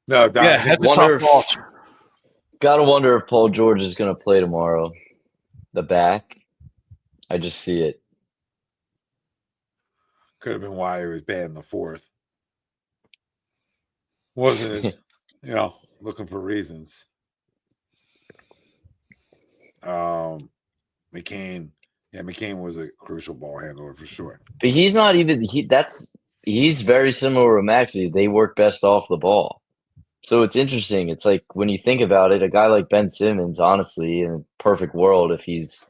No, Don, yeah, that's a tough loss. Gotta wonder if Paul George is going to play tomorrow. The back. I just see it. Could have been why he was banned in the fourth. Wasn't his, looking for reasons. McCain was a crucial ball handler for sure. But he's not even he's very similar to Maxey. They work best off the ball. So it's interesting. It's like when you think about it, a guy like Ben Simmons, honestly, in a perfect world, if he's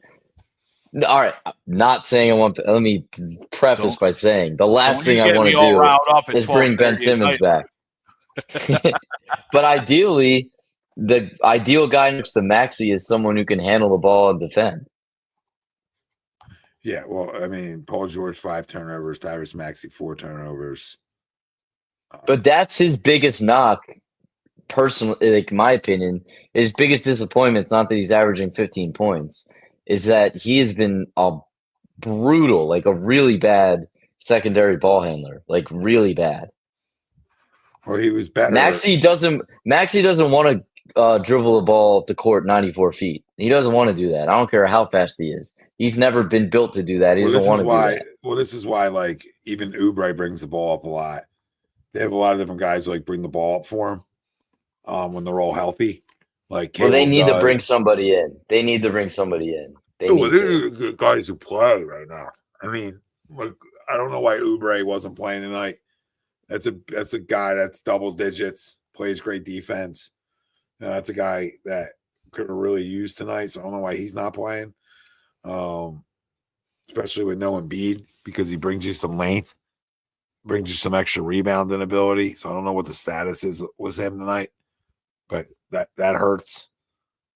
all right, I'm not saying let me preface by saying the last thing I want to do is bring Ben Simmons back. But ideally, the ideal guy next to Maxey is someone who can handle the ball and defend. Yeah, well, I mean, Paul George 5 turnovers, Tyrese Maxey 4 turnovers. But that's his biggest knock, personally, like my opinion. His biggest disappointment is not that he's averaging 15 points, is that he has been a brutal, like a really bad secondary ball handler, like really bad. Well, he was better. Maxey doesn't want to dribble the ball up the court 94 feet. He doesn't want to do that. I don't care how fast he is. He's never been built to do that. He doesn't want to do that. Well, this is why, like, even Oubre brings the ball up a lot. They have a lot of different guys who, like, bring the ball up for him when they're all healthy. Like, they need to bring somebody in. They need to bring somebody in. These are guys who play right now. I mean, like, I don't know why Oubre wasn't playing tonight. That's a guy that's double digits, plays great defense. That's a guy that could have really used tonight. So I don't know why he's not playing. Especially with no Embiid, because he brings you some length, brings you some extra rebounding ability. So I don't know what the status is with him tonight, but that hurts.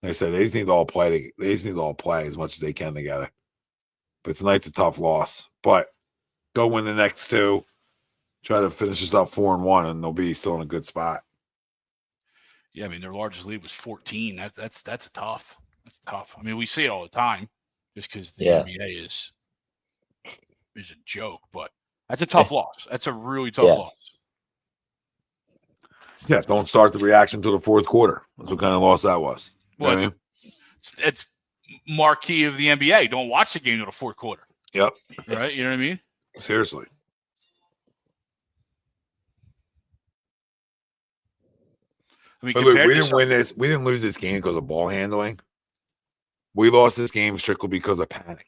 Like I said, they just need to all play. They just need to all play as much as they can together. But tonight's a tough loss. But go win the next 2. Try to finish this up 4-1, and they'll be still in a good spot. Yeah, I mean, their largest lead was 14. That's tough. That's tough. I mean, we see it all the time, just because the NBA is a joke. But that's a tough loss. That's a really tough loss. Yeah, don't start the reaction till the fourth quarter. That's what kind of loss that was. Well, it's marquee of the NBA. Don't watch the game until the fourth quarter. Yep. Right? You know what I mean? Seriously. I mean, but look, we didn't win this. We didn't lose this game because of ball handling. We lost this game strictly because of panic,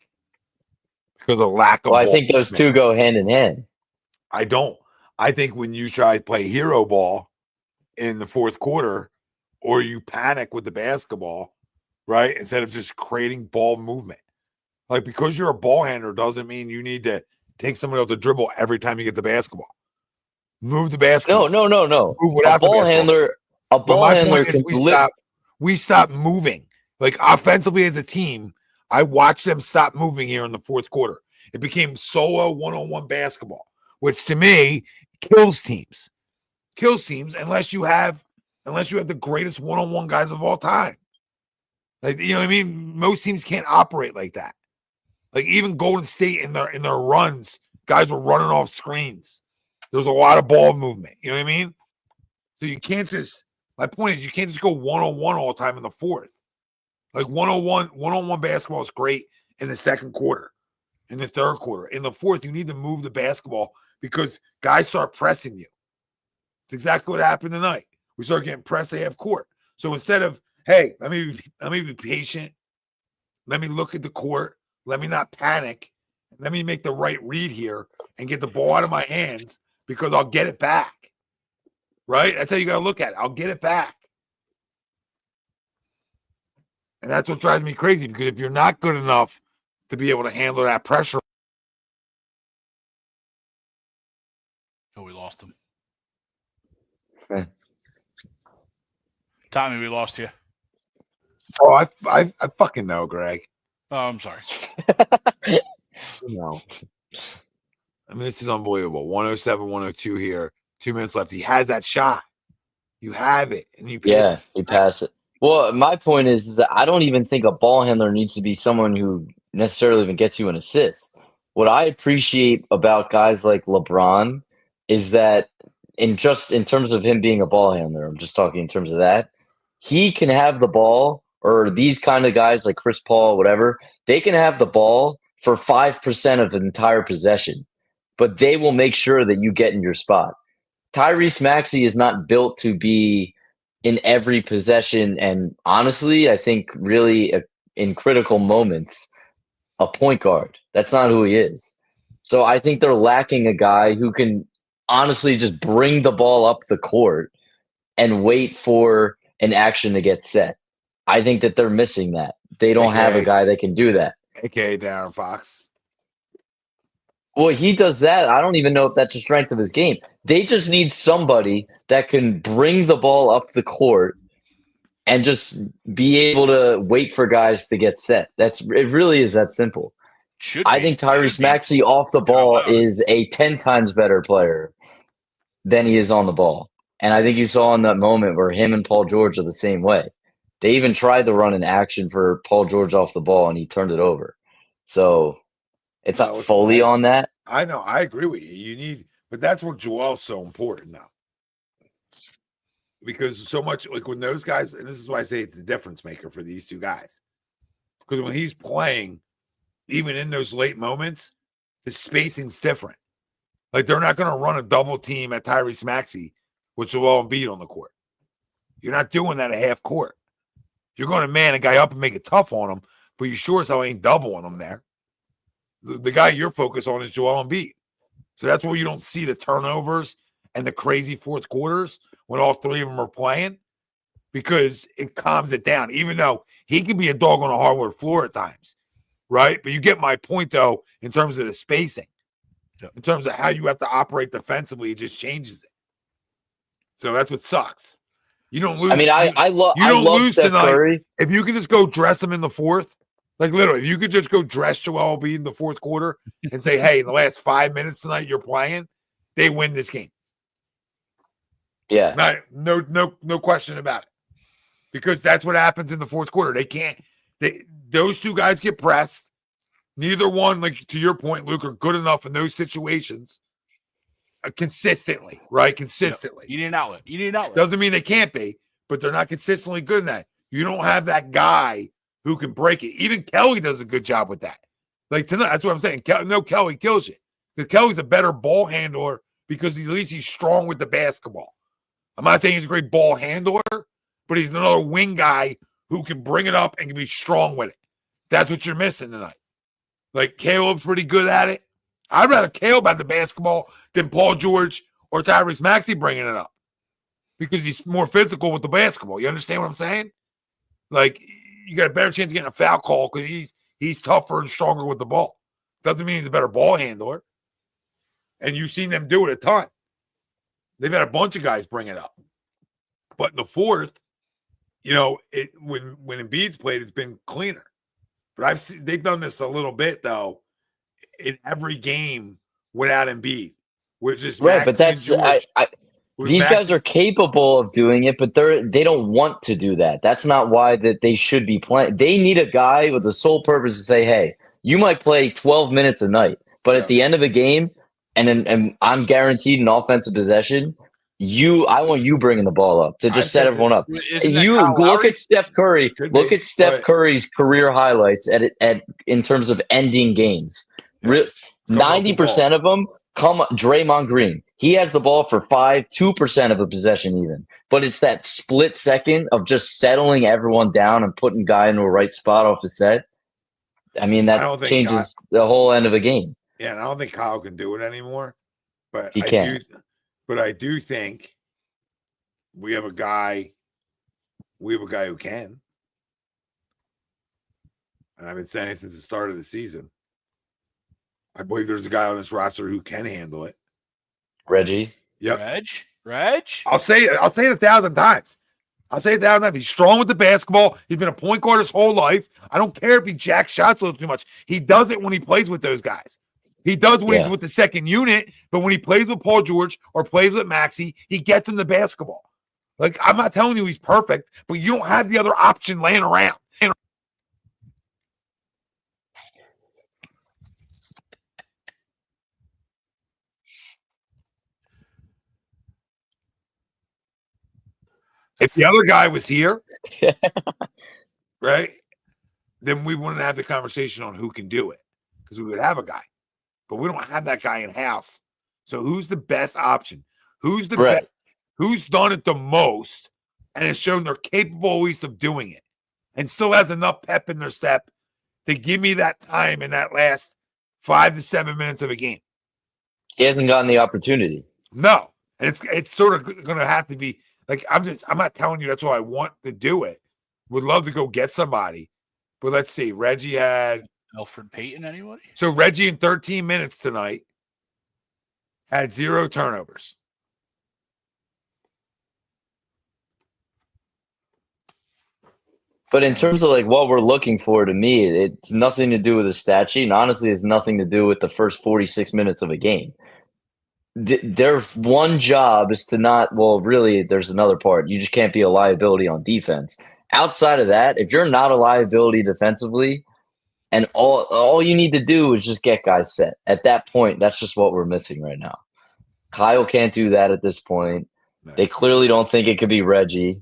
because of lack of. Well, I think those two go hand in hand. I don't. I think when you try to play hero ball in the fourth quarter, or you panic with the basketball, right, instead of just creating ball movement, like because you're a ball handler doesn't mean you need to take somebody off the dribble every time you get the basketball. Move the basketball. No. Move without a ball the handler. A ball handler can we stop moving. Like offensively as a team, I watched them stop moving here in the fourth quarter. It became solo one-on-one basketball, which to me kills teams unless you have unless you have the greatest one-on-one guys of all time. Like, you know what I mean? Most teams can't operate like that. Like even Golden State in their runs, guys were running off screens. There's a lot of ball movement. You know what I mean? So you can't just. My point is, you can't just go one-on-one all the time in the fourth. Like one-on-one basketball is great in the second quarter, in the third quarter. In the fourth, you need to move the basketball because guys start pressing you. It's exactly what happened tonight. We start getting pressed at half court. So instead of, hey, let me be patient. Let me look at the court. Let me not panic. Let me make the right read here and get the ball out of my hands because I'll get it back. Right? That's how you got to look at it. I'll get it back. And that's what drives me crazy because if you're not good enough to be able to handle that pressure. Oh, we lost him. Okay. Tommy, we lost you. Oh, I fucking know, Greg. Oh, I'm sorry. No. I mean, this is unbelievable. 107, 102 here. 2 minutes left. He has that shot. You have it. And you pass You pass it. Well, my point is that I don't even think a ball handler needs to be someone who necessarily even gets you an assist. What I appreciate about guys like LeBron is that in terms of him being a ball handler, I'm just talking in terms of that, he can have the ball, or these kind of guys like Chris Paul, whatever, they can have the ball for 5% of an entire possession, but they will make sure that you get in your spot. Tyrese Maxey is not built to be in every possession, and honestly, I think really in critical moments, a point guard. That's not who he is. So I think they're lacking a guy who can honestly just bring the ball up the court and wait for an action to get set. I think that they're missing that. They don't have a guy that can do that. AKA Darren Fox. Well, he does that. I don't even know if that's the strength of his game. They just need somebody that can bring the ball up the court and just be able to wait for guys to get set. It really is that simple. I think Tyrese Maxey off the ball is a 10 times better player than he is on the ball. And I think you saw in that moment where him and Paul George are the same way. They even tried to run an action for Paul George off the ball, and he turned it over. So it's not fully on that. I know. I agree with you. But that's where Joel's so important now. Because so much, like when those guys, and this is why I say it's the difference maker for these two guys. Because when he's playing, even in those late moments, the spacing's different. Like they're not going to run a double team at Tyrese Maxey with Joel Embiid on the court. You're not doing that at half court. You're going to man a guy up and make it tough on him, but you sure as hell ain't doubling him there. The guy you're focused on is Joel Embiid. So that's where you don't see the turnovers and the crazy fourth quarters when all three of them are playing, because it calms it down, even though he can be a dog on a hardwood floor at times, right? But you get my point, though, in terms of the spacing. Yep. In terms of how you have to operate defensively, it just changes it. So that's what sucks. You don't lose. I mean, I love Steph tonight Curry. if you can just go dress him in the fourth. Like literally, if you could just go dress Joel Embiid in the fourth quarter and say, "Hey, in the last 5 minutes tonight, you're playing," they win this game. Yeah, no question about it. Because that's what happens in the fourth quarter. Those two guys get pressed. Neither one, like to your point, Luke, are good enough in those situations consistently, right? Consistently. You need an outlet. Doesn't mean they can't be, but they're not consistently good in that. You don't have that guy who can break it. Even Kelly does a good job with that. Like tonight, that's what I'm saying. Kelly kills you. Because Kelly's a better ball handler because at least he's strong with the basketball. I'm not saying he's a great ball handler, but he's another wing guy who can bring it up and can be strong with it. That's what you're missing tonight. Like Caleb's pretty good at it. I'd rather Caleb have the basketball than Paul George or Tyrese Maxey bringing it up because he's more physical with the basketball. You understand what I'm saying? Like you got a better chance of getting a foul call because he's tougher and stronger with the ball. Doesn't mean he's a better ball handler. And you've seen them do it a ton. They've had a bunch of guys bring it up. But in the fourth, when Embiid's played, it's been cleaner. But they've done this a little bit though in every game without Embiid. We're just right. But that's These guys are capable of doing it, but they don't want to do that. That's not why that they should be playing. They need a guy with the sole purpose to say, "Hey, you might play 12 minutes a night, but at the end of the game, and I'm guaranteed an offensive possession. I want you bringing the ball up to just set everyone up. You look at Steph Curry. Look at Steph Curry's career highlights at in terms of ending games. 90% of them come Draymond Green. He has the ball for 2% of a possession even. But it's that split second of just settling everyone down and putting guy into a right spot off the set. I mean, that changes the whole end of a game. Yeah, and I don't think Kyle can do it anymore. But he can't. I do think we have a guy who can. And I've been saying it since the start of the season. I believe there's a guy on this roster who can handle it. Reggie. Yep. Reg. I'll say it 1,000 times. He's strong with the basketball. He's been a point guard his whole life. I don't care if he jacks shots a little too much. He does it when he plays with those guys. He does when he's with the second unit, but when he plays with Paul George or plays with Maxey, he gets him the basketball. Like, I'm not telling you he's perfect, but you don't have the other option laying around. If the other guy was here, right, then we wouldn't have the conversation on who can do it because we would have a guy. But we don't have that guy in-house. So who's the best option? Who's the best? Who's done it the most and has shown they're capable at least of doing it and still has enough pep in their step to give me that time in that last 5 to 7 minutes of a game? He hasn't gotten the opportunity. No. And it's sort of going to have to be like, I'm not telling you that's why I want to do it. Would love to go get somebody. But let's see. Reggie had Elfrid Payton, anybody? So Reggie in 13 minutes tonight had 0 turnovers. But in terms of like what we're looking for, to me, it's nothing to do with the stat sheet. And honestly, it's nothing to do with the first 46 minutes of a game. Their one job is to not, well, really, there's another part. You just can't be a liability on defense. Outside of that, if you're not a liability defensively, and all you need to do is just get guys set. At that point, that's just what we're missing right now. Kyle can't do that at this point. No. They clearly don't think it could be Reggie.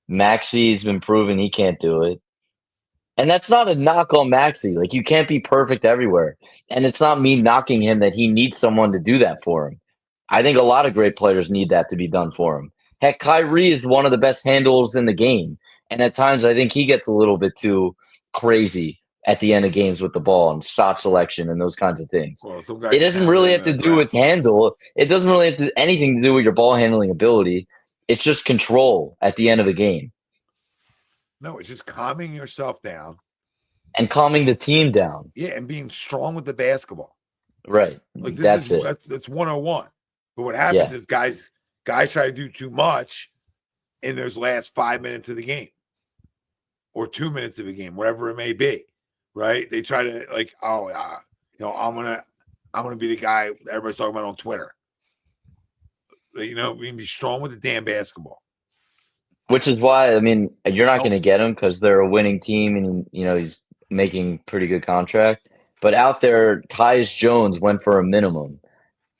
Maxey's been proven he can't do it. And that's not a knock on Maxey. Like, you can't be perfect everywhere. And it's not me knocking him that he needs someone to do that for him. I think a lot of great players need that to be done for him. Heck, Kyrie is one of the best handlers in the game. And at times, I think he gets a little bit too crazy at the end of games with the ball and shot selection and those kinds of things. Well, it doesn't really have to do with handle. It doesn't really have anything to do with your ball handling ability. It's just control at the end of a game. No, it's just calming yourself down. And calming the team down. Yeah, and being strong with the basketball. Right. Like that's 101. But what happens is guys try to do too much in those last 5 minutes of the game. Or 2 minutes of the game, whatever it may be. Right? They try to I'm gonna be the guy everybody's talking about on Twitter. We can be strong with the damn basketball. Which is why, I mean, you're not going to get him because they're a winning team and, he's making pretty good contract. But out there, Tyus Jones went for a minimum.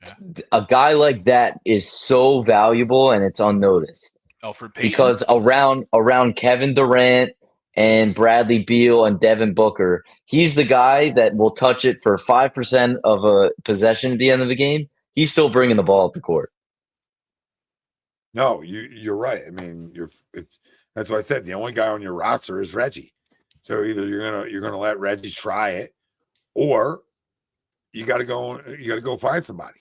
Yeah. A guy like that is so valuable and it's unnoticed. Elfrid Payton. Because around Kevin Durant and Bradley Beal and Devin Booker, he's the guy that will touch it for 5% of a possession at the end of the game. He's still bringing the ball up the court. No, you're right. I mean, that's why I said the only guy on your roster is Reggie. So either you're gonna let Reggie try it, or you got to go find somebody.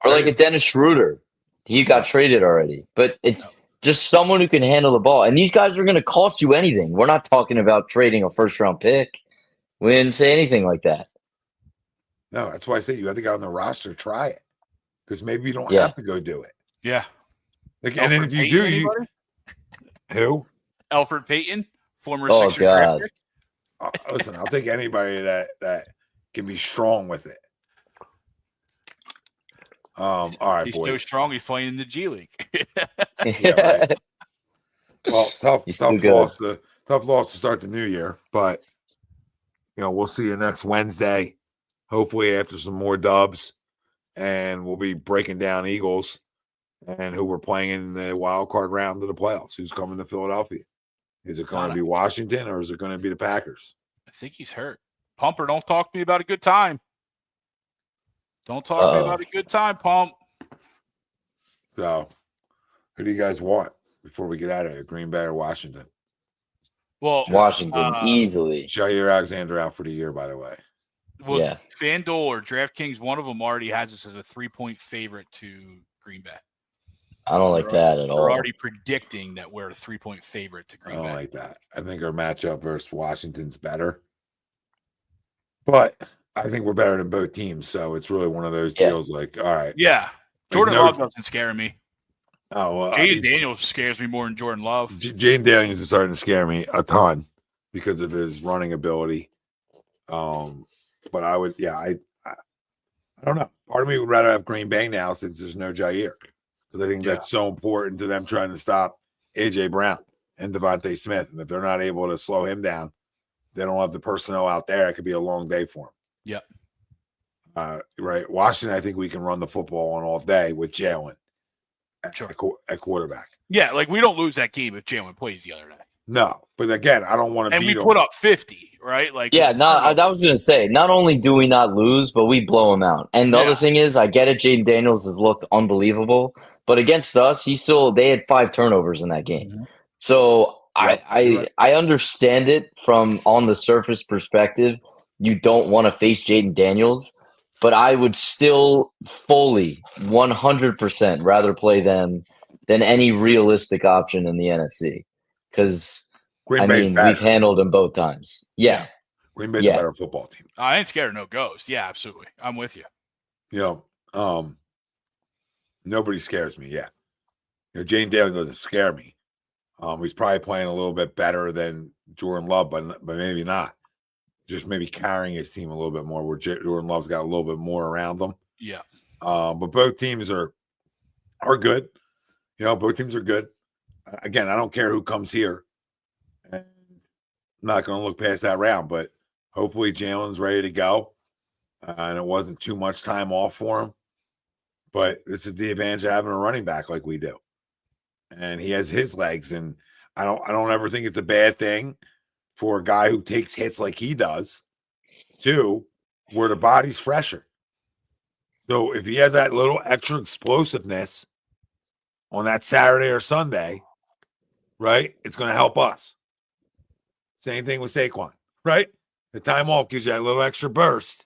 Or like a Dennis Schroeder, he got traded already. But it's just someone who can handle the ball. And these guys are going to cost you anything. We're not talking about trading a first-round pick. We didn't say anything like that. No, that's why I say you have the guy on the roster try it, because maybe you don't have to go do it. Yeah. Like, and then if you do, who? Elfrid Payton, former Sixer draft pick. Listen, I'll take anybody that can be strong with it. All right, He's boys. so strong. He's playing in the G League. Yeah, right. Well, He's tough too good. loss to start the new year, but we'll see you next Wednesday. Hopefully, after some more dubs, and we'll be breaking down Eagles and who we're playing in the wild card round of the playoffs. Who's coming to Philadelphia? Is it going to be Washington or is it going to be the Packers? I think he's hurt. Pumper, don't talk to me about a good time. Don't talk to me about a good time, Pump. So, who do you guys want before we get out of here? Green Bay or Washington? Well, Washington easily. Jair Alexander out for the year, by the way. Well, Yeah. FanDuel or DraftKings, one of them already has us as a 3-point favorite to Green Bay. I don't like that at all. We're already predicting that we're a 3-point favorite to Green Bay. I don't like that. I think our matchup versus Washington's better. But I think we're better than both teams. So it's really one of those deals like, all right. Yeah. Jordan Love doesn't scare me. Oh, Jaden Daniels scares me more than Jordan Love. Jaden Daniels is starting to scare me a ton because of his running ability. But I would, I don't know. Part of me would rather have Green Bay now since there's no Jair. Because I think that's so important to them trying to stop A.J. Brown and Devontae Smith. And if they're not able to slow him down, they don't have the personnel out there. It could be a long day for him. Yep. Right. Washington, I think we can run the football on all day with Jalen at quarterback. Yeah, like we don't lose that game if Jalen plays the other day. No, but again, I don't want to beat him. And we put up 50, right? Like, yeah, I was going to say, not only do we not lose, but we blow him out. And the other thing is, I get it, Jaden Daniels has looked unbelievable, but against us, they had 5 turnovers in that game. Mm-hmm. So I understand it from on the surface perspective. You don't want to face Jaden Daniels, but I would still fully 100% rather play them than any realistic option in the NFC. Because, we've handled them both times. Yeah. Green Bay's a better football team. I ain't scared of no ghost. Yeah, absolutely. I'm with you. Nobody scares me. Yeah. Jane Daly doesn't scare me. He's probably playing a little bit better than Jordan Love, but maybe not. Just maybe carrying his team a little bit more where Jordan Love's got a little bit more around them. Yeah. But both teams are good. Both teams are good. Again, I don't care who comes here. And I'm not going to look past that round, but hopefully Jalen's ready to go. And it wasn't too much time off for him. But this is the advantage of having a running back like we do. And he has his legs. And I don't ever think it's a bad thing for a guy who takes hits like he does, too, where the body's fresher. So if he has that little extra explosiveness on that Saturday or Sunday, right, it's going to help us. Same thing with Saquon, right? The time off gives you that little extra burst.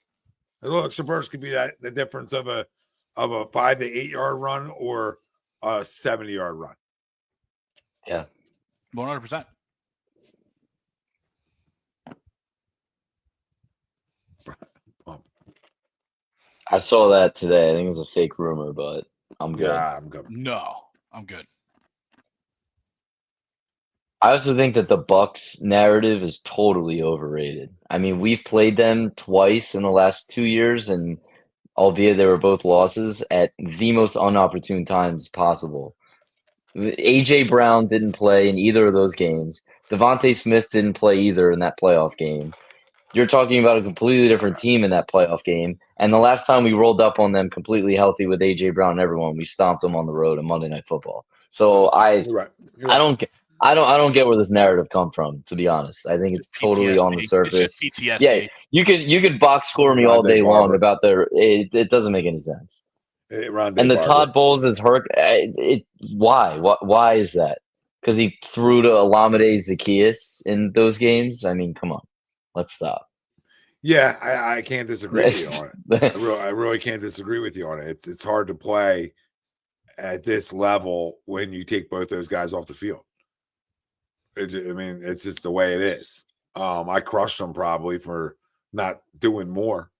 A little extra burst could be the difference of a 5 to 8 yard run or a 70-yard run. Yeah, 100%. I saw that today. I think it was a fake rumor, but I'm good. Yeah, I'm good. No, I'm good. I also think that the Bucs narrative is totally overrated. I mean, we've played them twice in the last 2 years, and albeit they were both losses at the most inopportune times possible. A.J. Brown didn't play in either of those games. Devontae Smith didn't play either in that playoff game. You're talking about a completely different team in that playoff game. And the last time we rolled up on them completely healthy with A.J. Brown and everyone, we stomped them on the road on Monday Night Football. So You're right. I don't get where this narrative come from, to be honest. I think it's totally on the surface. Yeah, you could box score me all day long about it doesn't make any sense. And the Todd Bowles is hurt. Why? Why is that? Because he threw to Olamide Zaccheaus in those games? I mean, come on. Let's stop. Yeah, I can't disagree with you on it. I really can't disagree with you on it. It's hard to play at this level when you take both those guys off the field. It's just the way it is. I crushed them probably for not doing more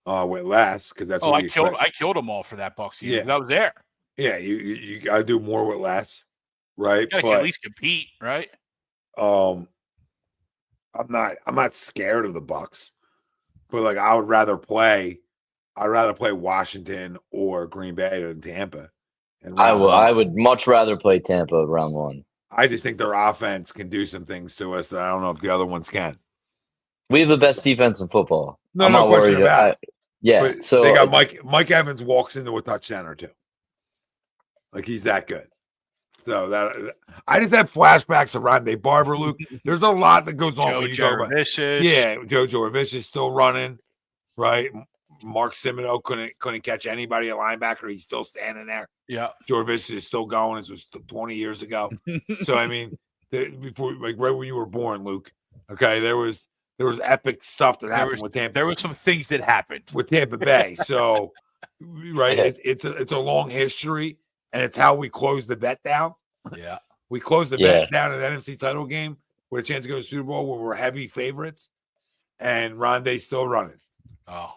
with less because that's what I killed them all for that Bucs season. I was there. Yeah, you got to do more with less, right? You got to at least compete, right? I'm not scared of the Bucs, but like I would rather play I'd rather play Washington or Green Bay than Tampa. And I would much rather play Tampa round 1. I just think their offense can do some things to us that I don't know if the other ones can. We have the best defense in football. No, I'm no not question worried. about it. Yeah, But so they got Mike Evans walks into a touchdown or two. Like he's that good. So that I just had flashbacks of Rondé Barber, Luke. There's a lot that goes on when you talk about Joe Jurevicius is still running, right? Mark Simoneau couldn't catch anybody at linebacker. He's still standing there. Yeah. Jurevicius is still going. This was 20 years ago. So I mean, before like right when you were born, Luke. Okay, there was epic stuff that happened with Tampa. There were some things that happened with Tampa Bay. So right, it's a long history. And it's how we close the bet down. Yeah. We close the bet down in an NFC title game with a chance to go to the Super Bowl where we're heavy favorites. And Rondé's still running. Oh,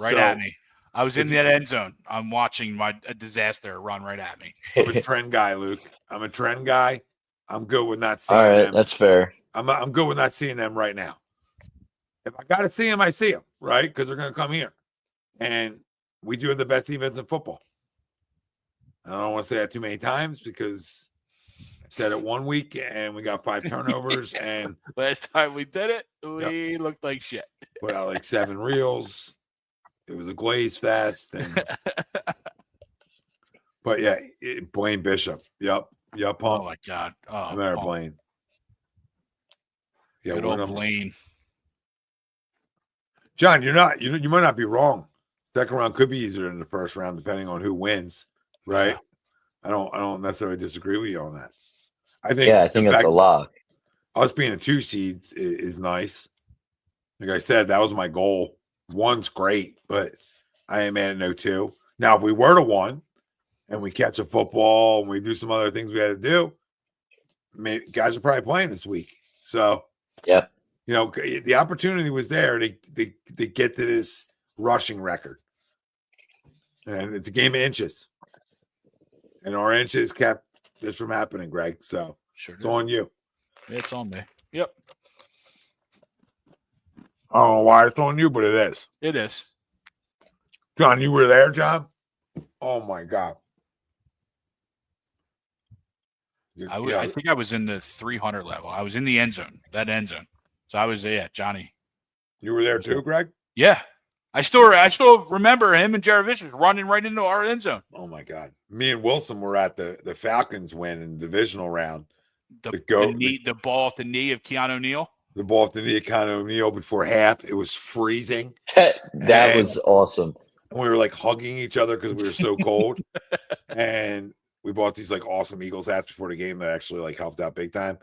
at me. I was in that end zone. I'm watching a disaster run right at me. I'm a trend guy, Luke. I'm a trend guy. I'm good with not seeing them. All right, them. That's fair. I'm good with not seeing them right now. If I got to see them, I see them, right? Because they're going to come here. And we do have the best defense in football. I don't want to say that too many times because I said it one week and we got 5 turnovers. And last time we did it, we looked like shit. Put out like 7 reels. It was a glaze fest. But yeah, Blaine Bishop. Yep. Oh my God. Oh, I remember Blaine. Yeah, good old Blaine. John, you might not be wrong. Second round could be easier than the first round, depending on who wins. Right. Yeah. I don't necessarily disagree with you on that. I think it's a lock. Us being a 2 seed is nice. Like I said, that was my goal. 1's great, but I ain't mad at no 2. Now, if we were to 1 and we catch a football and we do some other things we had to do, guys are probably playing this week. So, yeah, the opportunity was there to get to this rushing record. And it's a game of inches. And our inches kept this from happening, Greg. So it's on you. It's on me. Yep. I don't know why it's on you, but it is. It is. John, you were there, John? Oh, my God. I think I was in the 300 level. I was in the end zone, that end zone. So I was there, Johnny. You were there too, Greg? Yeah. I still remember him and Jurevicius running right into our end zone. Oh my God! Me and Wilson were at the Falcons win in the divisional round. The ball at the knee of Keanu Neal. The ball at the knee of Keanu Neal before half. It was freezing. That was awesome. And we were like hugging each other because we were so cold. And we bought these like awesome Eagles hats before the game that actually like helped out big time.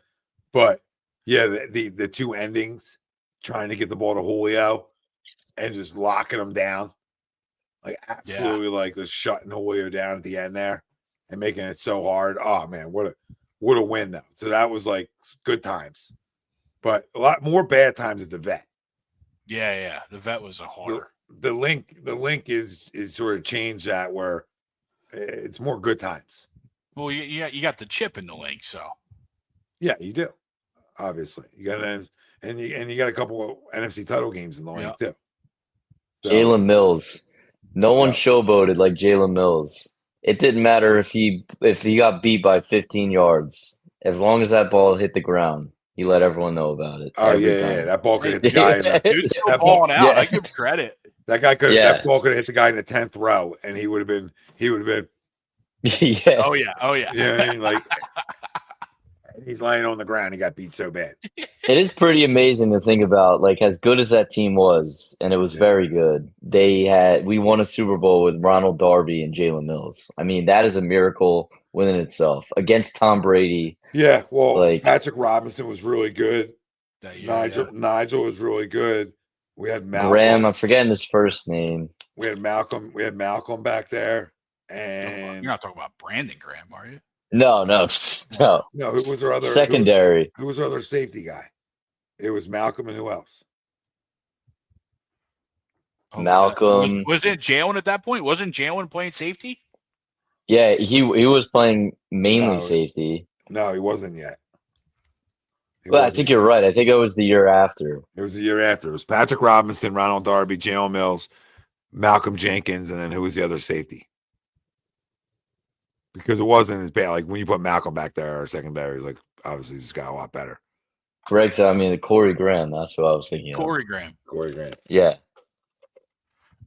But yeah, the 2 endings, trying to get the ball to Julio. And just locking them down, like absolutely, like just shutting Julio down at the end there, and making it so hard. Oh man, what a win though! So that was like good times, but a lot more bad times at the vet. Yeah, the vet was a horror. The link is sort of changed that where it's more good times. Well, you got the chip in the link, so yeah, you do. Obviously, you got and you got a couple of NFC title games in the link too. So, Jalen Mills. No one showboated like Jalen Mills. It didn't matter if he got beat by 15 yards. As long as that ball hit the ground, he let everyone know about it. Oh yeah, that ball could hit the guy. Dude's still balling out. I give him credit. That guy could. That ball could have hit the guy in the 10th row, and he would have been. Yeah. Oh yeah. Yeah, I mean, like he's lying on the ground. He got beat so bad. It is pretty amazing to think about, like, as good as that team was, and it was very good. We won a Super Bowl with Ronald Darby and Jalen Mills. I mean, that is a miracle within itself against Tom Brady. Yeah, well, Patrick Robinson was really good. Nigel was really good. We had Malcolm. Graham, I'm forgetting his first name. We had Malcolm. back there, and you're not talking about Brandon Graham, are you? No. No, who was our other secondary? Who was our other safety guy? It was Malcolm, and who else? Malcolm. Was it Jalen at that point? Wasn't Jalen playing safety? Yeah, he was playing mainly safety. No, he wasn't yet. I think you're right. I think it was the year after. It was the year after. It was Patrick Robinson, Ronald Darby, Jalen Mills, Malcolm Jenkins, and then who was the other safety? Because it wasn't as bad. Like when you put Malcolm back there, our secondary is like obviously just got a lot better. Greg said, Corey Graham. That's what I was thinking. Corey Graham. Yeah.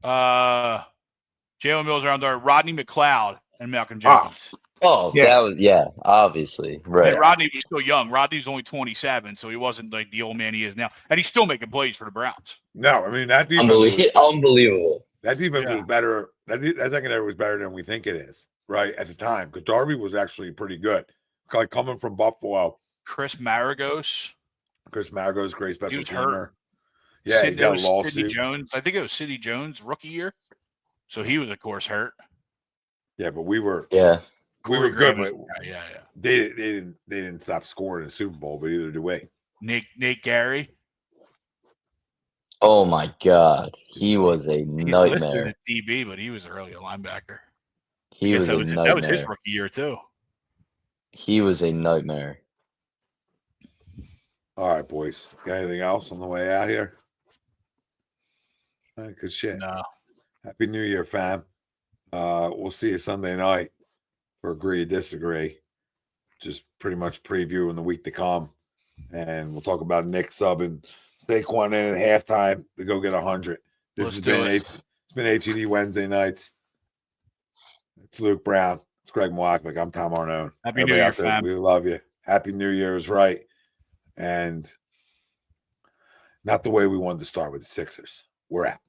Jalen Mills around there. Rodney McLeod and Malcolm Jenkins. Oh, Yeah. that was obviously right. And Rodney was still young. Rodney's only 27, so he wasn't like the old man he is now, and he's still making plays for the Browns. No, I mean that defense Unbelievable. That defense was better. That secondary was better than we think it is, right? At the time, because Darby was actually pretty good. Like coming from Buffalo, Chris Maragos, great special he was teamer. hurt. Yeah, he got a lawsuit. Sidney Jones. I think it was Sidney Jones rookie year, so he was of course hurt. Yeah, but we were good. But they didn't stop scoring in the Super Bowl, but either did we. Nate Gary. Oh my God, he was a He's nightmare. listed at DB, but he was early a linebacker. Nightmare. That was his rookie year too. He was a nightmare. All right, boys. Got anything else on the way out here? All right, good shit. No. Happy New Year, fam. We'll see you Sunday night for Agree or Disagree. Just pretty much previewing the week to come. And we'll talk about Nick subbing Saquon in at halftime to go get 100. It's been HED Wednesday nights. It's Luke Brown. It's Greg Mwacklick. I'm Tom Arnone. Happy New Year, fam. We love you. Happy New Year is right. And not the way we wanted to start with the Sixers. We're out.